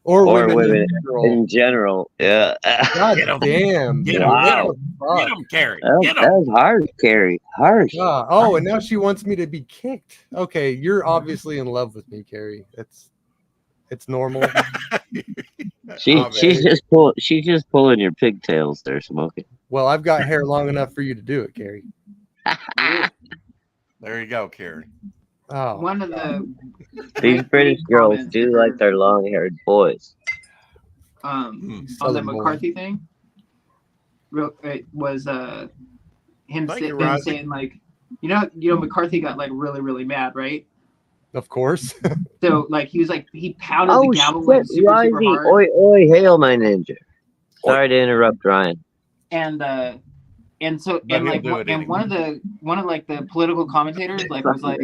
Or women in general. in general. Yeah. God Get 'em. damn. Get dude. 'em, What get the fuck? Get him, Carrie. That Get him. was harsh, Carrie. Harsh. Ah, oh, and now she wants me to be kicked. Okay, you're obviously in love with me, Carrie. It's normal. She's just pulling your pigtails there, Smoking. Well, I've got hair long enough for you to do it, Carrie. There you go, Carrie. Oh, one of the These British girls do like their long-haired boys. on the Southern boy. McCarthy thing. It was him Thank you, them Rosie. saying like, you know, McCarthy got like really really mad, right? Of course. So like he pounded Oh the gavel shit, like super Risey. hard, Oi, oi, hail my ninja. Sorry to interrupt, Ryan. and so But and he'll like do it and anyway. one of like the political commentators like was like,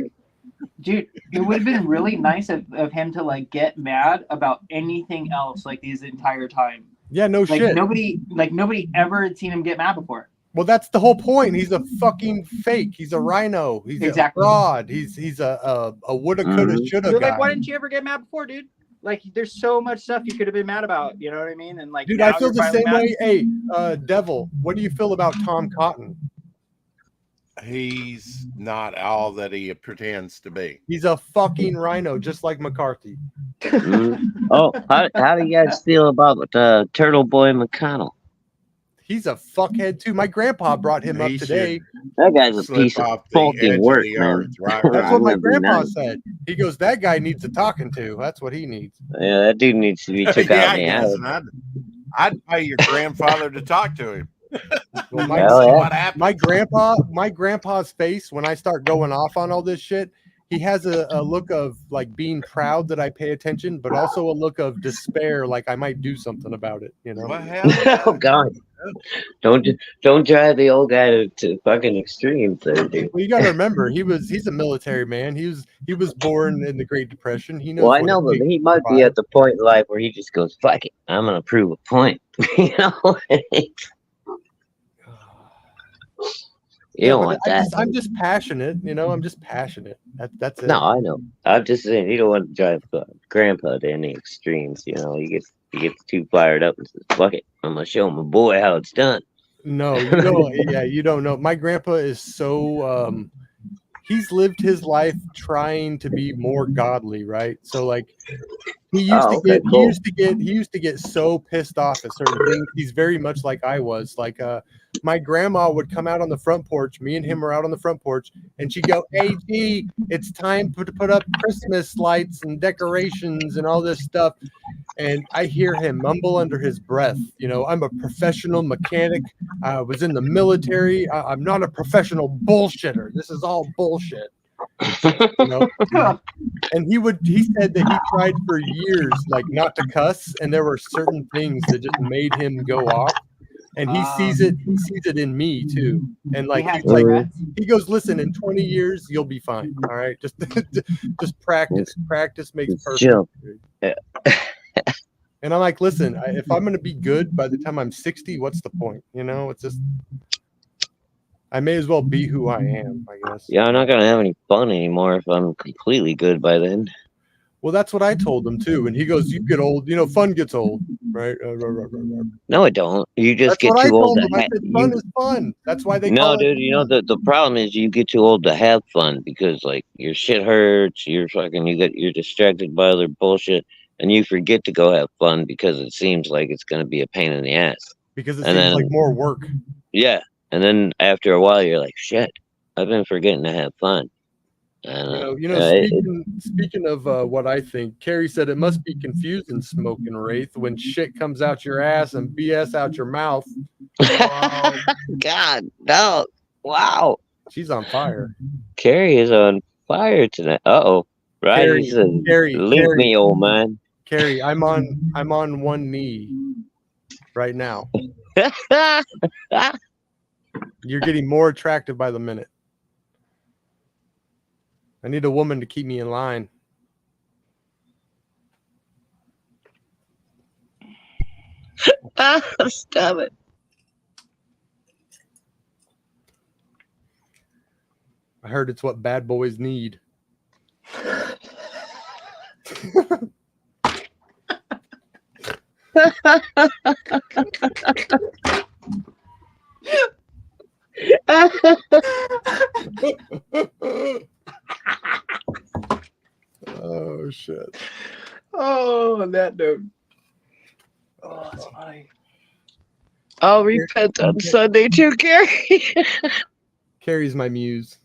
dude, it would have been really nice of him to like get mad about anything else like this entire time. Yeah, no Like shit. nobody ever had seen him get mad before. Well, that's the whole point. He's a fucking fake. He's a rhino. He's Exactly. a fraud. He's a woulda, coulda, Mhm. shoulda You're guy. like, why didn't you ever get mad before, dude? Like, there's so much stuff you could have been mad about. You know what I mean? And like, Dude, now I feel you're the finally same mad. way. Hey, Devil, what do you feel about Tom Cotton? He's not all that he pretends to be. He's a fucking rhino, just like McCarthy. Oh, how do you guys feel about Turtle Boy McConnell? He's a fuckhead too. My grandpa brought him up He today. That guy's a slip piece of off the fucking edge work, of the man. earth, right? That's Right. what my Wouldn't it be grandpa nice? said. He goes, that guy needs a talking to. That's what he needs. Yeah, that dude needs to be took Yeah, out he in the does, alley. and I'd pay your grandfather to talk to him. Well, Hell See yeah. what happens. my grandpa's face when I start going off on all this shit, he has a look of like being proud that I pay attention, but also a look of despair, like I might do something about it. You know. Well, hell, Oh God! Don't drive the old guy to fucking extremes, there, dude. Well, you got to remember, he's a military man. He was born in the Great Depression. He knows Well, I what know, it but takes he to might be survive. at the point in life where he just goes, "Fuck it, I'm gonna prove a point." You know. You Yeah, don't but want that. I'm just passionate. You know, I'm just passionate. That's it. No, I know. I'm just saying you don't want to drive grandpa to any extremes. You know, he gets too fired up and says, "Fuck it, I'm gonna show my boy how it's done." No, you don't. Yeah, you don't know. My grandpa is so he's lived his life trying to be more godly, right? So like he used Oh, to okay, get cool. he used to get so pissed off at certain things. He's very much like I was. Like my grandma would come out on the front porch, me and him were out on the front porch, and she'd go, "Hey G, it's time to put up Christmas lights and decorations and all this stuff." And I hear him mumble under his breath, you know, I'm a professional mechanic. I was in the military. I'm not a professional bullshitter. This is all bullshit. You know? And he said that he tried for years like not to cuss, and there were certain things that just made him go off. And he sees it in me too. And like he's like he goes, listen, in 20 years you'll be fine. All right. Just practice. Practice makes perfect. Chill. And I'm like, listen, if I'm gonna be good by the time I'm 60, what's the point? You know, it's just I may as well be who I am, I guess. Yeah, I'm not gonna have any fun anymore if I'm completely good by then. Well, that's what I told him too. And he goes, you get old, you know, fun gets old, right? No, I don't. You just That's get what I too old told to him. I have. said, fun is fun. That's why they No, call it. dude. You know the problem is you get too old to have fun because like your shit hurts. You're distracted by other bullshit, and you forget to go have fun because it seems like it's gonna be a pain in the ass. Because it And seems then like more work. yeah, and then after a while you're like, shit, I've been forgetting to have fun. And Speaking of what I think, Carrie said it must be confusing smoking Wraith when shit comes out your ass and BS out your mouth. God, no. Wow. She's on fire. Carrie is on fire tonight. Uh-oh. Riley says, leave me, old man. Carrie, I'm on one knee right now. You're getting more attractive by the minute. I need a woman to keep me in line. Stop it. I heard it's what bad boys need. Oh shit. Oh, on that note. Oh, that's funny. I'll repent on Sunday too, Carrie. Carrie's my muse.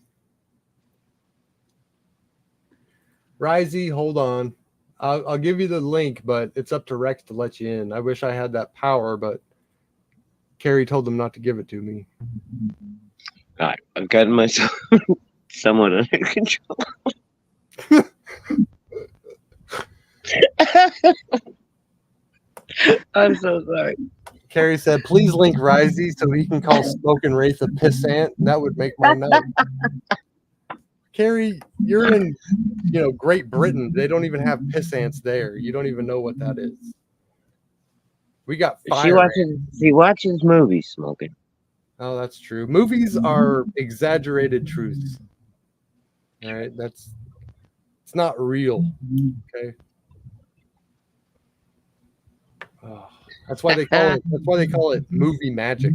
Risey, hold on. I'll give you the link, but it's up to Rex to let you in. I wish I had that power, but Carrie told them not to give it to me. All right, I've gotten myself somewhat under control. I'm so sorry. Carrie said, please link Risey so he can call Smoking Wraith a pissant. That would make my night. Carrie, you're in, Great Britain. They don't even have pissants there. You don't even know what that is. We got fire. She watches movies, Smoking. Oh, that's true. Movies are exaggerated truths. All right, it's not real. Okay. Oh, that's why they call it movie magic.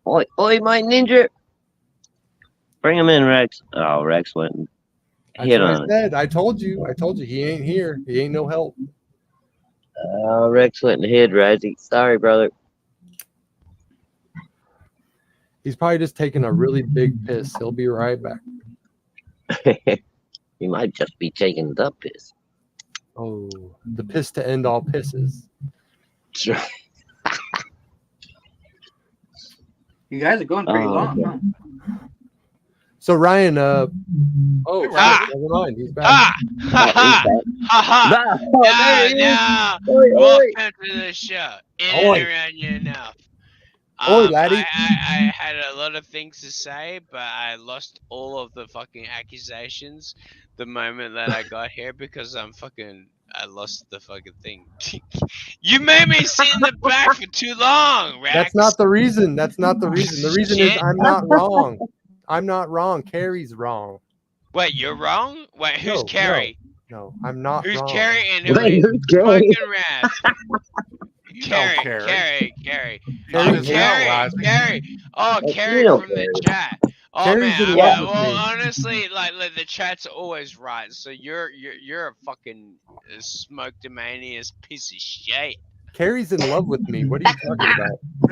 Oi, oi, my ninja! Bring him in, Rex. Oh, Rex went and That's hit what I on it. said. I told you. He ain't here. He ain't no help. Oh, Rex went and hid, Razzie. Sorry, brother. He's probably just taking a really big piss. He'll be right back. He might just be taking the piss. Oh, the piss to end all pisses. You guys are going pretty Oh, long. yeah. Huh? So Ryan, Hey, shit, Ryan. never mind. He's back. Ha! Ha ha! Ha ha! Oh, there he is. Now, Oi, oi. welcome to the show. In Oi. and around your mouth. Oi, laddie. I had a lot of things to say, but I lost all of the fucking accusations the moment that I got here because I lost the fucking thing. You made me sit in the back for too long, Rex. That's not the reason. The reason is Shit. I'm not wrong. I'm not wrong. Carrie's wrong. Wait, you're wrong? Wait, who's No, Carrie? No, I'm not Who's wrong. Carrie and who Wait, is who's Carrie? fucking Raz? You know Carrie. Carrie. Carrie Oh, is Carrie, not Carrie. Oh, You Carrie know from the Carrie. chat. Oh Carrie's man, in love yeah. with Well, me. honestly, like the chat's always right. So you're a fucking smoked-a-mania's piece of shit. Carrie's in love with me. What are you talking about?